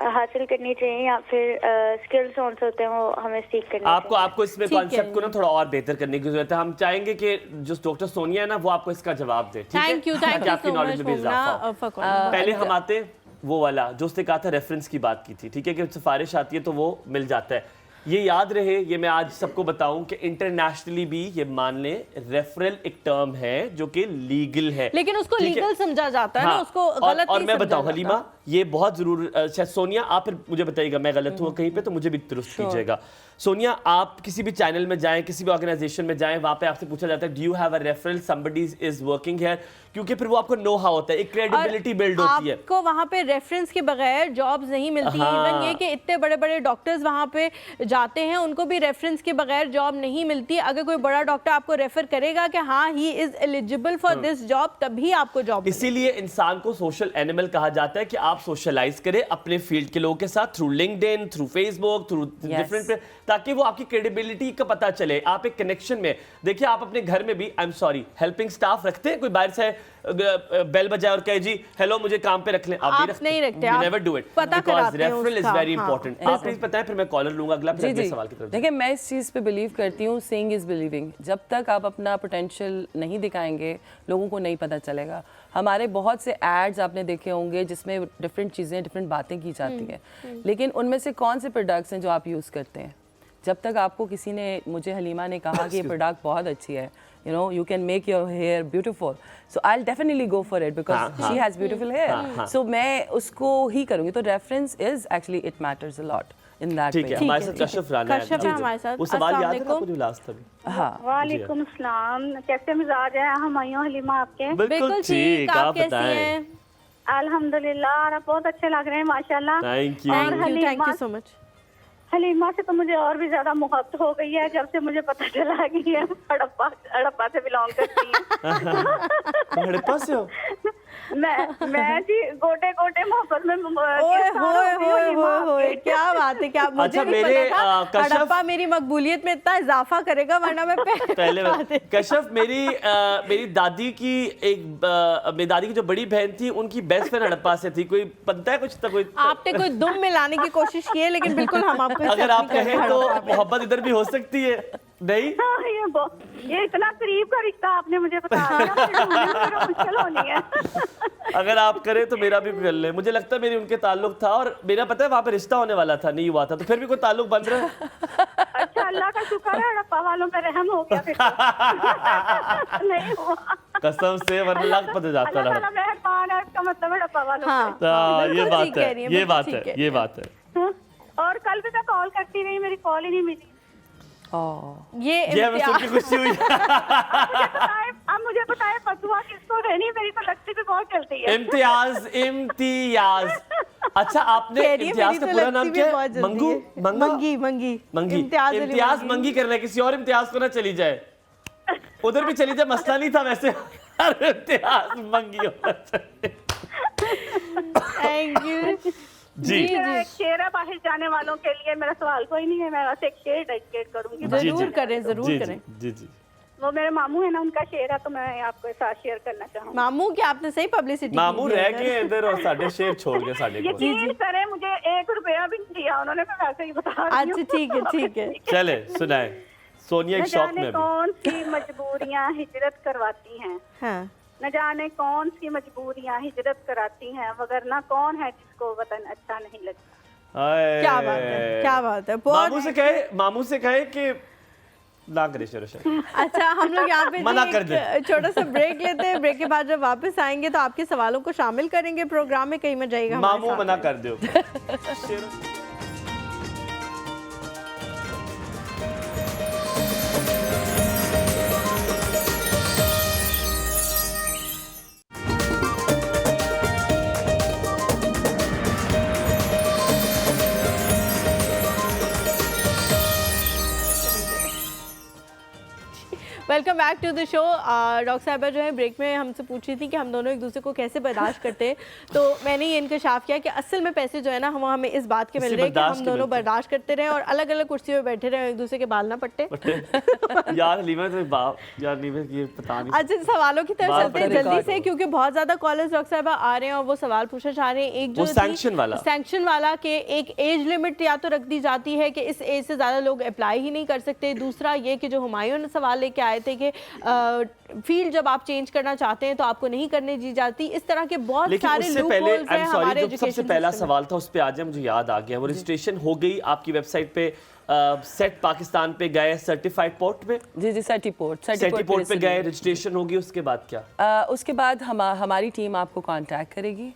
हासिल करनी चाहिए, या फिर स्किल्स होते हैं वो हमें सीख करनी चाहिए। आपको इसमें कॉन्सेप्ट को ना थोड़ा और बेहतर करने की जरूरत है। हम चाहेंगे कि जो डॉक्टर सोनिया है ना वो आपको इसका जवाब दे। थैंक यू आपकी नॉलेज में भी इजाफा हो। पहले हम आते वो वाला जो उसने कहा था, रेफरेंस की बात की थी, ठीक है, कि सिफारिश आती है तो वो मिल जाता है। ये याद रहे, ये मैं आज सबको बताऊं कि इंटरनेशनली भी ये मान ले रेफरल एक टर्म है जो कि लीगल है, लेकिन उसको लीगल समझा जाता है ना, उसको गलत और मैं बताऊं हलीमा, ये बहुत जरूर, शायद सोनिया आप फिर मुझे बताइएगा मैं गलत हूँ कहीं पे तो मुझे भी दुरुस्त कीजिएगा। सोनिया, आप किसी भी चैनल में जाएं, किसी भी ऑर्गेनाइजेशन में जाएं, वहां पे आपसे पूछा जाता है do you have a referral, somebody is working here, क्योंकि फिर वो आपको नो हाउ होता है, एक क्रेडिबिलिटी बिल्ड होती है। आपको वहां पे रेफरेंस के बगैर जॉब्स नहीं मिलती। इवन ये कि इतने बड़े बड़े डॉक्टर्स वहां पे जाते हैं, उनको भी रेफरेंस के बगैर जॉब नहीं मिलती। अगर कोई बड़ा डॉक्टर आपको रेफर करेगा कि हाँ he is eligible for this job, तभी आपको जॉब। इसीलिए इंसान को सोशल एनिमल कहा जाता है कि आप सोशलाइज करें अपने फील्ड के लोगों के साथ, through LinkedIn, through Facebook, through different, ताकि वो आपकी क्रेडिबिलिटी का पता चले, आप एक कनेक्शन में। देखिए आप अपने घर में भी, I am sorry, helping staff रखते हैं? कोई बाहर से बेल बजाए और कहे जी हेलो मुझे काम पे रख लें? आप नहीं रखते, आप never do it, because referral is very important. आप प्लीज बताएं, फिर मैं कॉलर लूंगा अगला, फिर अगले सवाल की तरफ। देखिए मैं इस चीज़ पे बिलीव करती हूँ, सीइंग इज बिलीविंग। जब तक आप अपना पोटेंशियल नहीं दिखाएंगे लोगों को नहीं पता चलेगा। हमारे बहुत से एड्स आपने देखे होंगे जिसमें डिफरेंट चीज़ें, डिफरेंट बातें की जाती हैं, लेकिन उनमें से कौन से प्रोडक्ट्स हैं जो आप यूज़ करते हैं? जब तक आपको किसी ने, मुझे हलीमा ने कहा कि ये प्रोडक्ट बहुत अच्छी है, you know, you can make your hair beautiful, so I'll definitely go for it because she has beautiful hair, so मैं उसको ही करूँगी। तो reference is actually it matters a lot in that way। ठीक है, हमारे साथ कशिफ राना है। कशिफ है हमारे साथ। वो सवाल याद है आपको जो लास्ट था? हाँ। वालेकुम सलाम, कैसे मिजाज है हम आइयो हलीमा आपके? बिल्कुल ठीक, आप बताएं। अल्हम्दुलिल्लाह, आप बहुत अच्छे लग रहे हैं माशाल्लाह। Thank you, thank you so much. Halima से तो मुझे और भी ज्यादा मोहब्बत हो गई है जब से मुझे पता चला कि ये हड़प्पा से बिलोंग करती है। हड़प्पा से हो? मैं जी गोटे गोटे मोहब्बत में ओए क्या बात है, क्या मुझे अच्छा, नहीं मेरे, पता था कश्यप- हड़प्पा मेरी मकबूलियत में इतना इजाफा करेगा, वरना मैं पहले कश्यप, मेरी दादी की मेरी दादी की जो बड़ी बहन थी उनकी बेस्ट फ्रेंड हड़प्पा से थी। कोई बनता है कुछ तो कोई आपने कोई दुम मिलाने की कोशिश की है, लेकिन बिल्कुल हम आपको अगर आप कहें तो मोहब्बत इधर भी हो सकती है, नहीं? ये इतना करीब का रिश्ता आपने मुझे बता दिया, मुश्किल होनी है। अगर आप करें तो मेरा भी कर ले। मुझे लगता है मेरी उनके ताल्लुक था, और मेरा पता है वहाँ पे रिश्ता होने वाला था, नहीं हुआ था, तो फिर भी कोई ताल्लुक बन रहा है। अच्छा, अल्लाह का शुक्र है, हड़प्पा वालों पे रहम हो गया फिर तो। नहीं हुआ कसम से, वरना लग पता जाता अल्लाह ताला मेहरबान है, इसका मतलब हड़प्पा वालों पे। ये बात है, ये बात है, ये बात है। और कल भी मैं कॉल करती रही, मेरी कॉल ही नहीं मिली। ये हमें सुन के खुशी हुई। अब मुझे बताए फतवा किसको देनी, मेरी तो लगती भी बहुत चलती है। इम्तियाज, इम्तियाज। अच्छा, आपने इम्तियाज का पूरा नाम क्या है? मंगू, मंगी, मंगी, मंगी, इम्तियाज मंगी करना है, किसी और इम्तियाज को ना चली जाए, उधर भी चली जाए, मसला नहीं था वैसे। इम्तियाज मंगी होना चाहिए। थैंक यू जी। शेर है बाहर जाने वालों के लिए, मेरा सवाल कोई नहीं है, मैं बस एक शेर डेडिकेट करूंगी। जरूर करें, जरूर करें। जी जी। वो मेरे मामू है ना, उनका शेर है, तो मैं आपको साथ शेयर करना चाहूँगी। मामू क्या आपने सही पब्लिसिटी मामू रह गए इधर और साढ़े शेर छोड़ गए साढ़े को। यकीन करें, मुझे 1 रुपया भी नहीं दिया उन्होंने, मैं वैसे ही बता रही हूँ। अच्छा, ठीक है, ठीक है। चले सुनाए, सोनिया एक शौक में कौन सी मजबूरियाँ हिजरत करवाती हैं, हाँ। न जाने कौन सी मजबूरियाँ हिजरत कराती हैं, वगरना कौन है जिसको वतन अच्छा नहीं लगता। क्या बात है, क्या बात है। मामू से कहे कि ना करे शेर। अच्छा, हम लोग यहाँ पे मना कर दे। छोटा सा ब्रेक लेते हैं। ब्रेक के बाद जब वापस आएंगे तो आपके सवालों को शामिल करेंगे प्रोग्राम में, कहीं में जाएगा। मामू मना कर दो। Welcome back to the show. Doctor साहिबा जो है ब्रेक में हमसे पूछ रही थी कि हम दोनों एक दूसरे को कैसे बर्दाश्त करते हैं, तो मैंने ये इंकशाफ किया कि असल में पैसे जो है ना, हम हमें इस बात के मिल रहे हैं कि हम दोनों बर्दाश्त करते रहे और अलग अलग कुर्सियों पे बैठे रहे, एक दूसरे के बाल ना पट्टे। यार लीमा तो बाप, यार लीमा ये पता नहीं। अच्छा, सवालों की तरफ चलते हैं जल्दी से, क्योंकि बहुत ज्यादा कॉलेज डॉक्टर साहिबा आ रहे हैं और वो सवाल पूछना चाह रहे हैं। एक जो सैंक्शन वाला के एक एज लिमिट या तो रख दी जाती है कि इस एज से ज्यादा लोग अप्लाई ही नहीं कर सकते। दूसरा ये कि जो हुमायूं ने सवाल लेके आए थे कि फील्ड जब आप चेंज करना चाहते हैं तो आपको नहीं करने दी जाती। इस तरह के बहुत सारे लूपहोल्स हैं हमारे एजुकेशन। सबसे पहला सवाल था उस पे आज मुझे याद आ गया, वो रजिस्ट्रेशन हो गई आपकी वेबसाइट पे, सेट पाकिस्तान पे गए सर्टिफाइड पोर्ट में। जी सर्टिपोर्ट पे गए, रजिस्ट्रेशन होगी, उसके बाद क्या? उसके बाद हमारी टीम आपको कांटेक्ट करेगी।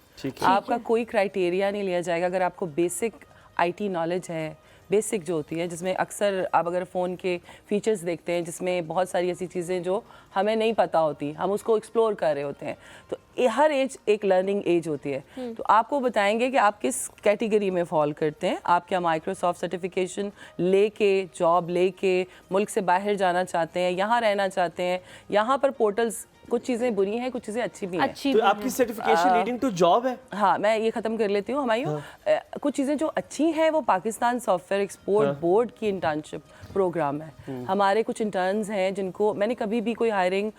आपका कोई क्राइटेरिया नहीं लिया जाएगा। अगर आपको बेसिक आईटी नॉलेज है, बेसिक जो होती है, जिसमें अक्सर आप अगर फ़ोन के फीचर्स देखते हैं जिसमें बहुत सारी ऐसी चीज़ें जो हमें नहीं पता होती, हम उसको एक्सप्लोर कर रहे होते हैं, तो हर एज एक लर्निंग एज होती है। तो आपको बताएंगे कि आप किस कैटेगरी में फॉल करते हैं। आप क्या माइक्रोसॉफ्ट सर्टिफिकेशन लेके, जॉब लेके मुल्क से बाहर जाना चाहते हैं, यहाँ रहना चाहते हैं, यहाँ पर पोर्टल्स कुछ चीज़ें बुरी हैं, कुछ चीज़ें अच्छी भी हैं। तो आपकी सर्टिफिकेशन लीडिंग टू जॉब है? हाँ, मैं ये ख़त्म कर लेती हूँ हमारी। कुछ चीज़ें जो अच्छी हैं वो पाकिस्तान सॉफ्टवेयर एक्सपोर्ट बोर्ड की इंटर्नशिप प्रोग्राम है। हमारे कुछ इंटर्न्स हैं जिनको मैंने कभी भी कोई हायरिंग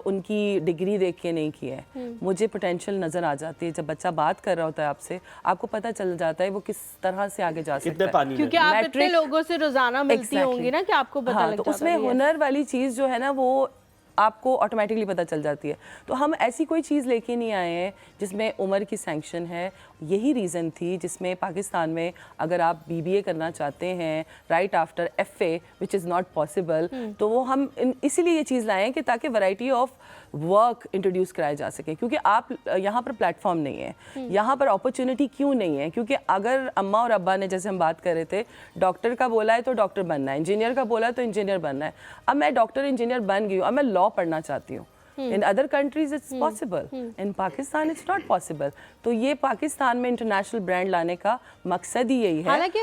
उनकी डिग्री देख के नहीं की है। मुझे पोटेंशियल नज़र आ जाती है। जब बच्चा बात कर रहा होता है आपसे, आपको पता चल जाता है वो किस तरह से आगे जा सकता है, क्योंकि आप इतने लोगों से रोजाना मिलती होंगी ना कि आपको पता लग जाता है। तो उसमें हुनर वाली चीज़ जो है ना, वो आपको ऑटोमेटिकली पता चल जाती है। तो हम ऐसी कोई चीज़ लेके नहीं आए हैं जिसमें उम्र की सैंक्शन है। यही रीज़न थी जिसमें पाकिस्तान में अगर आप BBA करना चाहते हैं right after FA which is not possible, तो वो हम इसीलिए ये चीज़ लाए हैं कि ताकि वैरायटी ऑफ वर्क इंट्रोड्यूस कराए जा सके। क्योंकि आप यहाँ पर प्लेटफॉर्म नहीं है, यहाँ पर अपॉर्चुनिटी क्यों नहीं है? क्योंकि अगर अम्मा और अब्बा ने, जैसे हम बात कर रहे थे, डॉक्टर का बोला है तो डॉक्टर बनना है, इंजीनियर का बोला है तो इंजीनियर बनना है। अब मैं डॉक्टर इंजीनियर बन गई हूँ, अब मैं लॉ पढ़ना चाहती हूँ, in other countries it's possible, in Pakistan it's not possible. तो ये पाकिस्तान में इंटरनेशनल ब्रांड लाने का मकसद ही यही है। हालांकि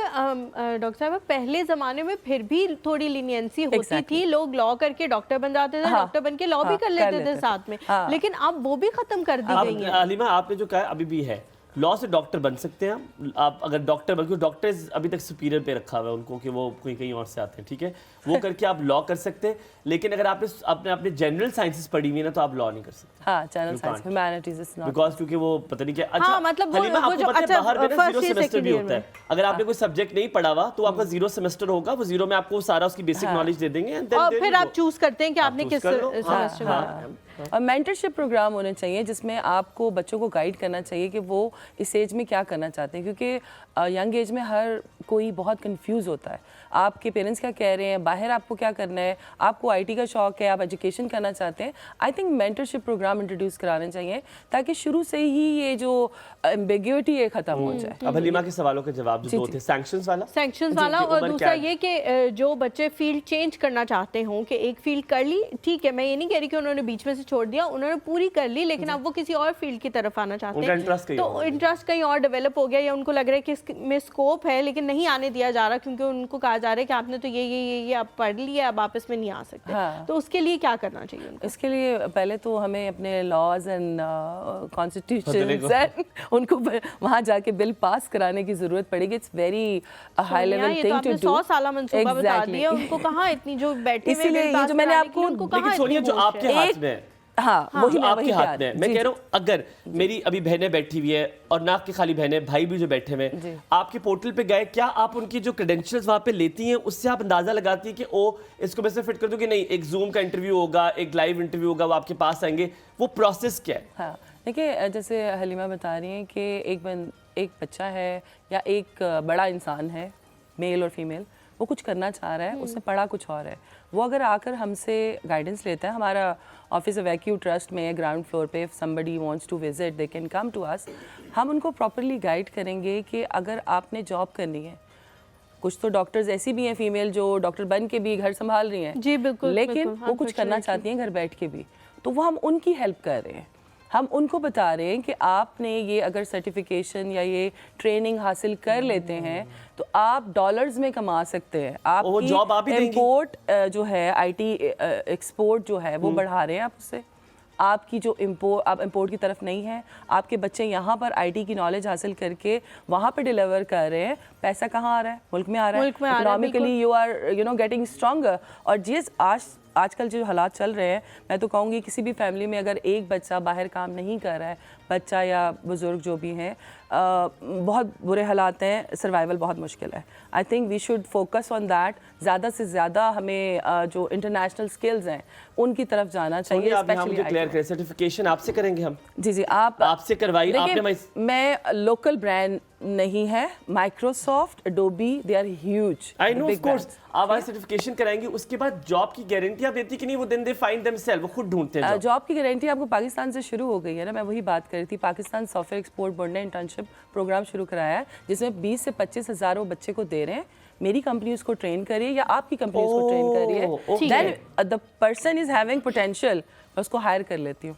डॉक्टर साहब पहले ज़माने में फिर भी थोड़ी लीनियंसी होती थी, लोग लॉ करके डॉक्टर बन जाते थे, डॉक्टर बन के लॉ भी कर लेते थे साथ में, लेकिन अब वो भी खत्म कर दी गई है। अलीमा आपने जो कहा अभी भी है, लॉ से डॉक्टर बन सकते हैं आप अगर डॉक्टर बन, क्योंकि डॉक्टर्स अभी तक सुपीरियर पे रखा हुआ है उनको कि वो कोई कहीं और से आते हैं, ठीक है, वो करके आप लॉ कर सकते हैं, लेकिन अगर आपने अपने जनरल साइंसेस पढ़ी हुई है ना तो आप लॉ नहीं कर सकते। हाँ, general science, humanities is not, because क्योंकि वो पता नहीं क्या। अच्छा मतलब हलीमा, आपको पता है बाहर में ना 0 सेमेस्टर भी होता है, अगर आपने कोई सब्जेक्ट नहीं पढ़ा हुआ तो आपका 0 सेमेस्टर होगा, वो 0 में आपको सारा उसकी बेसिक नॉलेज दे देंगे और फिर आप चूज करते हैं कि आपने किस सेमेस्टर में। और मेंटरशिप प्रोग्राम होने चाहिए जिसमें आपको बच्चों को गाइड करना चाहिए कि वो इस एज में क्या करना चाहते हैं, क्योंकि यंग एज में हर कोई बहुत कंफ्यूज होता है। आपके पेरेंट्स क्या कह रहे हैं, बाहर आपको क्या करना है, आपको आईटी का शौक है, आप एजुकेशन करना चाहते हैं, I think mentorship programme introduce कराने चाहिए ताकि शुरू से ही ये जो एम्बिग्युइटी है खत्म हो जाए। अब हलीमा के सवालों के जवाब जो दो थे, सैंक्शंस वाला और दूसरा ये कि जो बच्चे फील्ड चेंज करना चाहते हों कि एक फील्ड कर ली, ठीक है, मैं ये नहीं कह रही कि उन्होंने बीच में से छोड़ दिया, उन्होंने पूरी कर ली, लेकिन अब वो किसी और फील्ड की तरफ आना चाहते हैं, तो इंटरेस्ट कहीं और डेवलप हो गया या उनको लग रहा है कि इसमें स्कोप है लेकिन नहीं आने दिया जा रहा क्योंकि उनको कहा जा रहा है कि आपने तो ये आप पढ़ लिया, अब आप इसमें नहीं आ सकते। तो उसके लिए क्या करना चाहिए उनको? इसके लिए पहले तो हमें अपने लॉज एंड कॉन्स्टिट्यूशन उनको वहाँ जाके बिल पास कराने की जरूरत पड़ेगी। It's very high level thing to do. 100 साल मंसूबा बता दिया, उनको कहाँ इतनी जो बैठे हुए इसीलिए ये जो मैंने आपको, लेकिन सोनिया जो आपके हाथ में है, हाँ, वही आपके हाथ में है। मैं कह रहा हूँ अगर मेरी अभी बहनें बैठी हुई है और ना आपकी खाली बहनें, भाई भी जो बैठे हुए हैं, आपके पोर्टल पे गए, क्या आप उनकी जो क्रेडेंशियल्स वहाँ पे लेती हैं, उससे आप अंदाजा लगाती है कि ओ इसको मैं से फिट कर दूँ कि नहीं, एक जूम का इंटरव्यू होगा, एक लाइव इंटरव्यू होगा, वो आपके पास आएंगे, वो प्रोसेस क्या है? हाँ, देखिए जैसे हलीमा बता रही हैं कि एक बच्चा है या एक बड़ा इंसान है, मेल और फीमेल, वो कुछ करना चाह रहा है, उसने पढ़ा कुछ और है, वो अगर आकर हमसे गाइडेंस लेता है, हमारा ऑफिस ऑफ वैक्यू ट्रस्ट में ग्राउंड फ्लोर पे, if somebody wants to visit they can come to us, हम उनको प्रॉपरली गाइड करेंगे कि अगर आपने जॉब करनी है, कुछ तो डॉक्टर्स ऐसी भी हैं फीमेल जो डॉक्टर बन के भी घर संभाल रही हैं, जी बिल्कुल, लेकिन वो कुछ करना चाहती हैं घर बैठ के भी, तो वो हम उनकी हेल्प कर रहे हैं। हम उनको बता रहे हैं कि आपने ये अगर सर्टिफिकेशन या ये ट्रेनिंग हासिल कर लेते हैं तो आप डॉलर्स में कमा सकते हैं। आपकी इंपोर्ट जो है, आईटी एक्सपोर्ट जो है वो बढ़ा रहे हैं आप उससे। आपकी जो आप इंपोर्ट की तरफ नहीं है, आपके बच्चे यहाँ पर आईटी की नॉलेज हासिल करके वहाँ पे डिलीवर कर रहे हैं, पैसा कहाँ आ रहा है? मुल्क में आ रहा है। Economically you are getting stronger. और जिस आजकल जो हालात चल रहे हैं, मैं तो कहूँगी किसी भी फैमिली में अगर एक बच्चा बाहर काम नहीं कर रहा है, बच्चा या बुज़ुर्ग जो भी हैं, बहुत बुरे हालात हैं, सर्वाइवल बहुत मुश्किल है। I think we should focus on that. ज़्यादा से ज़्यादा हमें जो इंटरनेशनल स्किल्स हैं उनकी तरफ जाना चाहिए। स्पेशली क्लियर करें, सर्टिफिकेशन आपसे करेंगे हम? जी आपसे करवाई आपने। मैं लोकल ब्रांड नहीं है, Microsoft, Adobe, they are huge. I know, of course आप आज सर्टिफिकेशन कराएंगे, उसके बाद जॉब की गारंटी आप देती कि नहीं? वो दिन दे फाइंड देमसेल्फ, वो खुद ढूंढते हैं। जॉब की गारंटी आपको पाकिस्तान से शुरू हो गई है ना, मैं वही बात कर रही थी। पाकिस्तान सॉफ्टवेयर एक्सपोर्ट बोर्ड ने इंटर्नशिप प्रोग्राम शुरू कराया है जिसमें 20 से 25 हज़ार वो बच्चे को दे रहे हैं। मेरी कंपनी उसको ट्रेन कर रही है या आपकी कंपनी उसको ट्रेन कर रही है, then the person is having potential, मैं उसको हायर कर लेती हूँ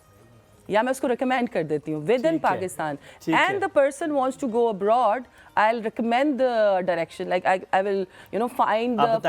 या मैं उसको रिकमेंड कर देती हूँ within Pakistan. And the person wants to go abroad, I will recommend the direction, like I will find the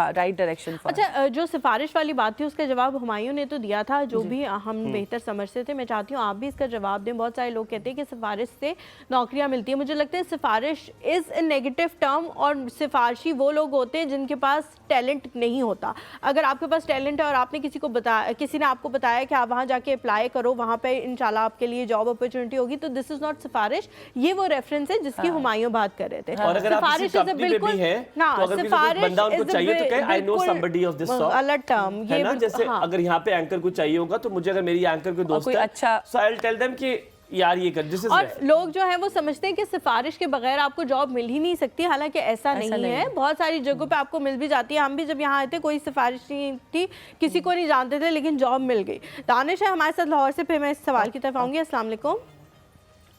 right direction for. अच्छा, जो सिफारिश वाली बात थी उसका जवाब हुमायूं ने तो दिया था, जो भी हम बेहतर समझते थे। मैं चाहती हूँ आप भी इसका जवाब दें। बहुत सारे लोग कहते हैं कि सिफारिश से नौकरियाँ मिलती है। मुझे लगता है सिफारिश इज़ ए नेगेटिव टर्म, और सिफारशी वो लोग होते हैं जिनके पास टैलेंट नहीं होता। अगर आपके पास टैलेंट है और आपने किसी ने आपको बताया कि आप वहाँ जाके अप्लाई करो, वहाँ पे इंशाल्लाह आपके लिए जॉब अपॉर्चुनिटी होगी, तो दिस इज नॉट सिफारिश। ये वो रेफरेंस है जिसकी हुमायूं बात कर रहे थे। और अगर आप किसी कंपनी में भी हैं, तो अगर कोई बंदा उनको चाहिए तो कहे I know somebody of this sort, अलग टर्म है ना। जैसे अगर यहाँ पे एंकर को चाहिए होगा तो मुझे, अगर मेरी एंकर कोई दोस्त है, अच्छा, सो आई विल टेल देम कि यार ये कर। और लोग जो हैं वो समझते हैं कि सिफारिश के बगैर आपको जॉब मिल ही नहीं सकती, हालांकि ऐसा नहीं है। बहुत सारी जगहों पे आपको मिल भी जाती है। हम भी जब यहाँ आए थे कोई सिफारिश नहीं थी, किसी को नहीं जानते थे, लेकिन जॉब मिल गई। दानिश है हमारे साथ लाहौर से, फिर मैं इस सवाल की तरफ आऊँगी। अस्सलाम वालेकुम।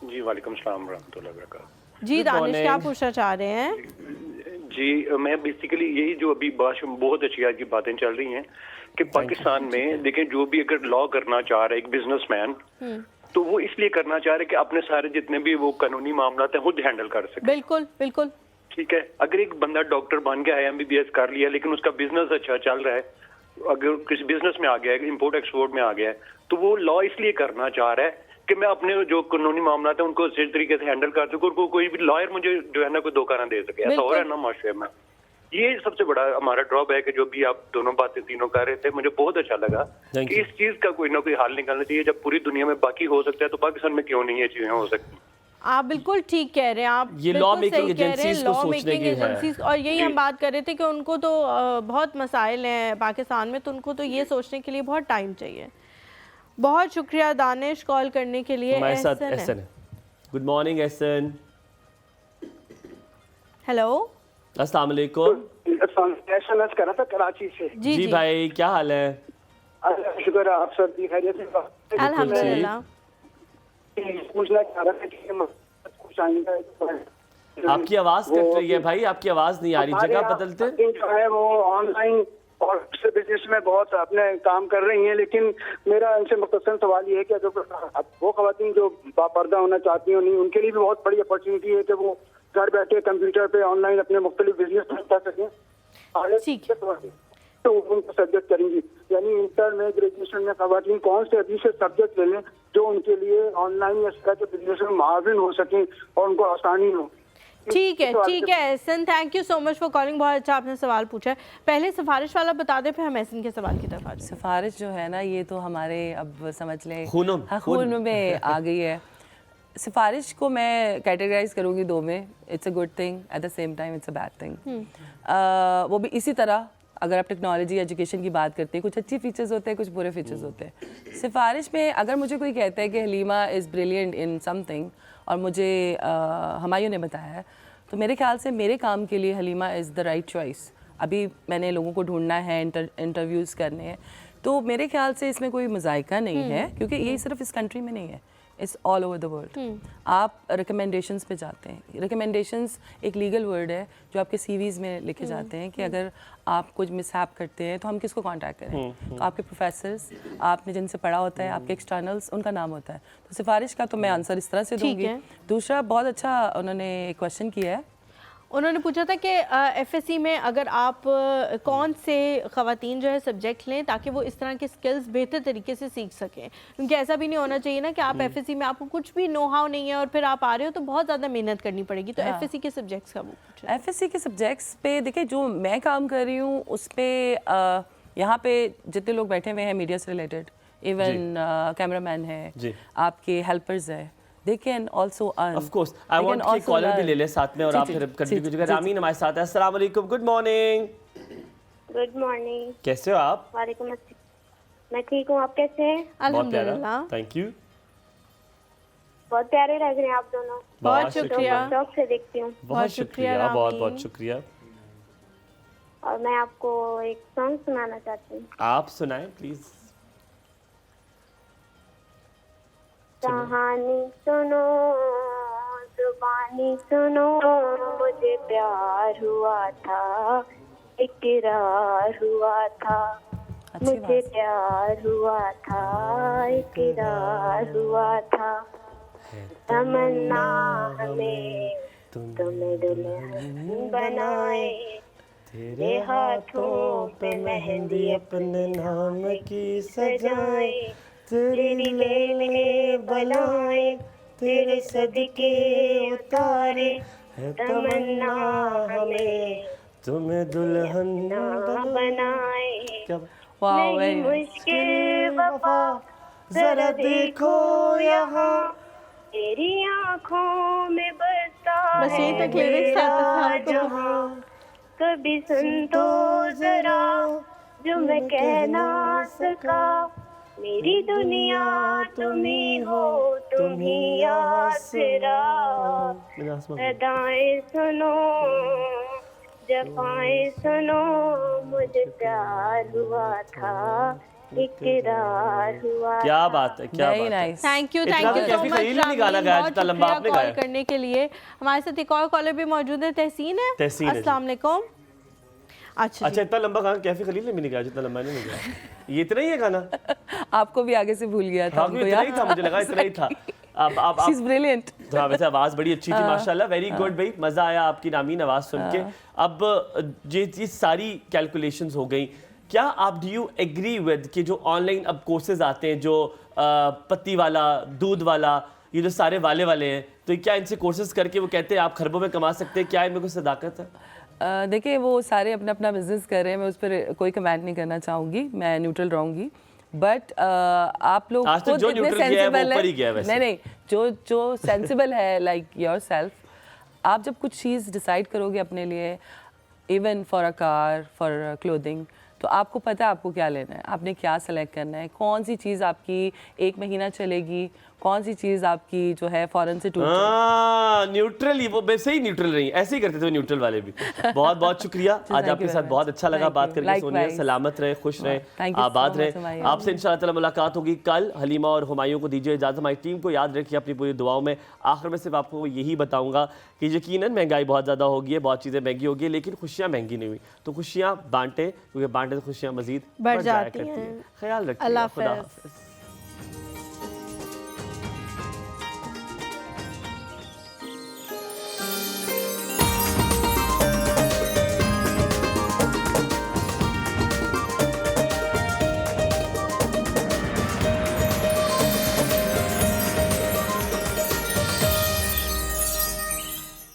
जी वालेकुम सलाम रहमतुल्लाहि व बरकातहू। जी दानिश, क्या पूछना चाह रहे हैं? जी मैं बेसिकली यही जो अभी बहुत अच्छी आज की बातें चल रही हैं कि पाकिस्तान में देखें, जो भी अगर लॉ करना चाह रहा है एक बिजनेसमैन, तो वो इसलिए करना चाह रहे हैं कि अपने सारे जितने भी वो कानूनी मामला हैं खुद हैंडल कर सके। बिल्कुल बिल्कुल ठीक है। अगर एक बंदा डॉक्टर बन गया है, MBBS कर लिया, लेकिन उसका बिजनेस अच्छा चल रहा है, अगर किसी बिजनेस में आ गया है, इम्पोर्ट एक्सपोर्ट में आ गया है, तो वो लॉ इसलिए करना चाह रहा है कि मैं अपने जो कानूनी मामला है उनको सही तरीके से हैंडल कर सकूं, कोई भी लॉयर मुझे जो है ना कोई धोखा ना दे सके। ऐसा हो रहा है ना माशरे में। ये सबसे बड़ा हमारा ड्रॉप है कि जो भी आप दोनों बातें तीनों कर रहे थे, मुझे बहुत अच्छा लगा कि इस चीज का कोई ना कोई हल निकालना चाहिए। जब पूरी दुनिया में बाकी हो सकता है तो पाकिस्तान में क्यों नहीं ये चीजें हो सकती। आप बिल्कुल ठीक कह रहे हैं, आप ये लॉ मेकिंग एजेंसीज को सोचने की है। और यही हम बात कर रहे थे कि उनको तो बहुत मसाइल हैं पाकिस्तान में, तो उनको तो ये सोचने के लिए बहुत टाइम चाहिए। बहुत शुक्रिया दानिश कॉल करने के लिए। हमारे साथ एहसन है। Good morning Ehsan. हेलो अस्सलाम वालेकुम। SMS करा था कराची से। जी भाई क्या हाल है? शुक्र आप सब खैरियत से? अल्हम्दुलिल्लाह। पूछना चाह रहा था कि कुछ आएगा। आपकी आवाज कट रही है भाई, आपकी आवाज नहीं आ रही, जगह बदलते। जो है वो ऑनलाइन और बिजनेस में बहुत अपने काम कर रही हैं, लेकिन मेरा इनसे मुख्तसर सवाल ये है कि अगर वो खवातीन जो बापर्दा होना चाहती हैं, उनके लिए भी बहुत बड़ी अपॉर्चुनिटी है कि वो घर बैठे कंप्यूटर पे ऑनलाइन अपने मुख्तलिफ बिजनेस कर सकें। तो उनको सब्जेक्ट करेंगी, यानी इंटर में ग्रेजुएशन में खवातीन कौन से अभी से सब्जेक्ट ले लें जो उनके लिए ऑनलाइन या के बिजनेस में माविन हो सकें और उनको आसानी हो। ठीक है Ehsan, thank you so much for calling. बहुत अच्छा आपने सवाल पूछा है। पहले सिफारिश वाला बता दे, फिर हम एहसन के सवाल की तरफ आ जाए। सिफारिश जो है ना, ये तो हमारे अब समझ लें खून में आ गई है। सिफारिश को मैं कैटेगराइज करूँगी दो में, it's a good thing, at the same time it's a bad thing. वो भी इसी तरह अगर आप टेक्नोलॉजी एजुकेशन की बात करते हैं, कुछ अच्छी फीचर्स होते हैं, कुछ बुरे फीचर्स होते हैं। सिफारिश में अगर मुझे कोई कहता है कि Halima is brilliant in something और मुझे हमायूं ने बताया है, तो मेरे ख्याल से मेरे काम के लिए Halima is the right choice. अभी मैंने लोगों को ढूंढना है, इंटरव्यूज़ करने हैं, तो मेरे ख्याल से इसमें कोई मज़ायका नहीं है, क्योंकि ये सिर्फ इस कंट्री में नहीं है, it's all over the world. आप रिकमेंडेशंस पे जाते हैं, रिकमेंडेशंस एक लीगल वर्ड है जो आपके CVs में लिखे जाते हैं कि अगर आप कुछ मिसहैप करते हैं तो हम किसको कांटेक्ट करें। तो आपके प्रोफेसर्स, आपने जिनसे पढ़ा होता है, आपके एक्सटर्नल्स, उनका नाम होता है। तो सिफारिश का तो मैं आंसर इस तरह से दूंगी। दूसरा, बहुत अच्छा उन्होंने क्वेश्चन किया है। उन्होंने पूछा था कि FSC में अगर आप कौन से ख़वातीन जो है सब्जेक्ट लें ताकि वो इस तरह के स्किल्स बेहतर तरीके से सीख सकें, क्योंकि ऐसा भी नहीं होना चाहिए ना कि आप FSC में आपको कुछ भी नो हाउ नहीं है और फिर आप आ रहे हो तो बहुत ज़्यादा मेहनत करनी पड़ेगी। तो FSC के सब्जेक्ट्स का वो पूछा। FSC के सब्जेक्ट्स पे देखिए, जो मैं काम कर रही हूँ उस पर यहाँ पे जितने लोग बैठे हुए हैं मीडिया से रिलेटेड, इवन कैमरामैन है, आपके हेल्पर्स है, they can also earn. Of course. I want कि कॉलर भी ले ले साथ में और आप फिर कंटिन्यू कीजिएगा। रामीन हमारे साथ है। अस्सलाम वालेकुम, गुड मॉर्निंग। Good morning. कैसे हो आप? वालेकुम अस्सलाम। मैं ठीक हूँ, आप कैसे हैं? अल्हम्दुलिल्लाह। Thank you. बहुत प्यारे लग रहे हैं आप दोनों। बहुत शुक्रिया। शौक से देखती हूँ। बहुत शुक्रिया, बहुत बहुत शुक्रिया। और मैं आपको एक सॉन्ग सुनाना चाहती हूँ। आप सुनाएं प्लीज। कहानी सुनो, जुबानी सुनो, मुझे प्यार हुआ था, इकरार हुआ था, मुझे प्यार हुआ था, इकरार हुआ था, तमन्ना हमें तुम्हें दुल्हन बनाए, तेरे हाथों पे मेहंदी अपने नाम की सजाए, तेरी ले बनाए, तेरे सदके उतारे, तमन्ना हमें तुम्हें दुल्हन बनाए। नहीं मुश्किल वफा, जरा देखो यहाँ, तेरी आँखों में बसता है जहाँ, कभी सुन तो जरा जो मैं कह ना सका, मेरी दुनिया तुम ही हो, तुम ही आसरा, अदाएं सुनो, जफाएं सुनो, मुझे प्यार हुआ था, इकरार हुआ। क्या बात है, क्या बात है। थैंक यू इतना तो सो कैफी मच खलील ने नहीं गाना गाया जितना लंबा आपने गाया। कॉल करने के लिए। हमारे साथ एक और कॉलर भी मौजूद है, तहसीन है। तहसीन है जी। अस्सलाम वालेकुम। अच्छा इतना लंबा गाना कैफी खलील ने भी नहीं गाया जितना लंबा नहीं गाया। ये इतना ही है गाना? आपको भी आगे से भूल गया था। हाँ, इतना ही था, मुझे लगा इतना ही था। अब She's brilliant। हाँ, वैसे आवाज़ बड़ी अच्छी थी माशाल्लाह, वेरी गुड भाई, मज़ा आया आपकी नामीन आवाज़ सुन के। अब ये सारी कैलकुलेशंस हो गई, क्या आप डू यू एग्री विद कि जो ऑनलाइन अब कोर्सेज आते हैं, जो पत्ती वाला, दूध वाला, ये जो सारे वाले हैं, तो क्या इनसे कोर्सेज करके वो कहते हैं आप खरबों में कमा सकते हैं, क्या इनमें कोई सदाकत है? देखिए वो सारे अपना अपना बिजनेस कर रहे हैं, मैं उस पर कोई कमेंट नहीं करना चाहूँगी, मैं न्यूट्रल रहूँगी। बट आप लोग आज तक जो न्यूट्रल किया है वो ऊपर ही गया है वैसे। नहीं, जो सेंसिबल है लाइक योरसेल्फ, आप जब कुछ चीज़ डिसाइड करोगे अपने लिए, even for a car, for clothing, तो आपको पता है आपको क्या लेना है, आपने क्या सेलेक्ट करना है, कौन सी चीज़ आपकी 1 महीना चलेगी, कौन सी चीज़ आपकी जो है फौरन से टूट जाए। न्यूट्रल ही, वो वैसे ही न्यूट्रल रही, ऐसे ही करते थे न्यूट्रल वाले भी। बहुत बहुत शुक्रिया, आज आपके साथ बहुत अच्छा लगा बात करके। सोनिया सलामत रहे, खुश रहे, आबाद रहे। आपसे इंशाअल्लाह ताला मुलाकात होगी कल। हलीमा और हुमायूं को दीजिए इजाज़त, हमारी टीम को याद रखिए अपनी पूरी दुआओं में। आखिर में सिर्फ आपको यही बताऊंगा कि यकीनन महंगाई बहुत ज़्यादा होगी है, बहुत चीज़ें महंगी होगी, लेकिन खुशियाँ महंगी नहीं हुई, तो खुशियाँ बांटें, क्योंकि बांटें तो खुशियाँ मज़ीद बढ़ जाया करती हैं। ख्याल रखिए, खुदा हाफ़िज़।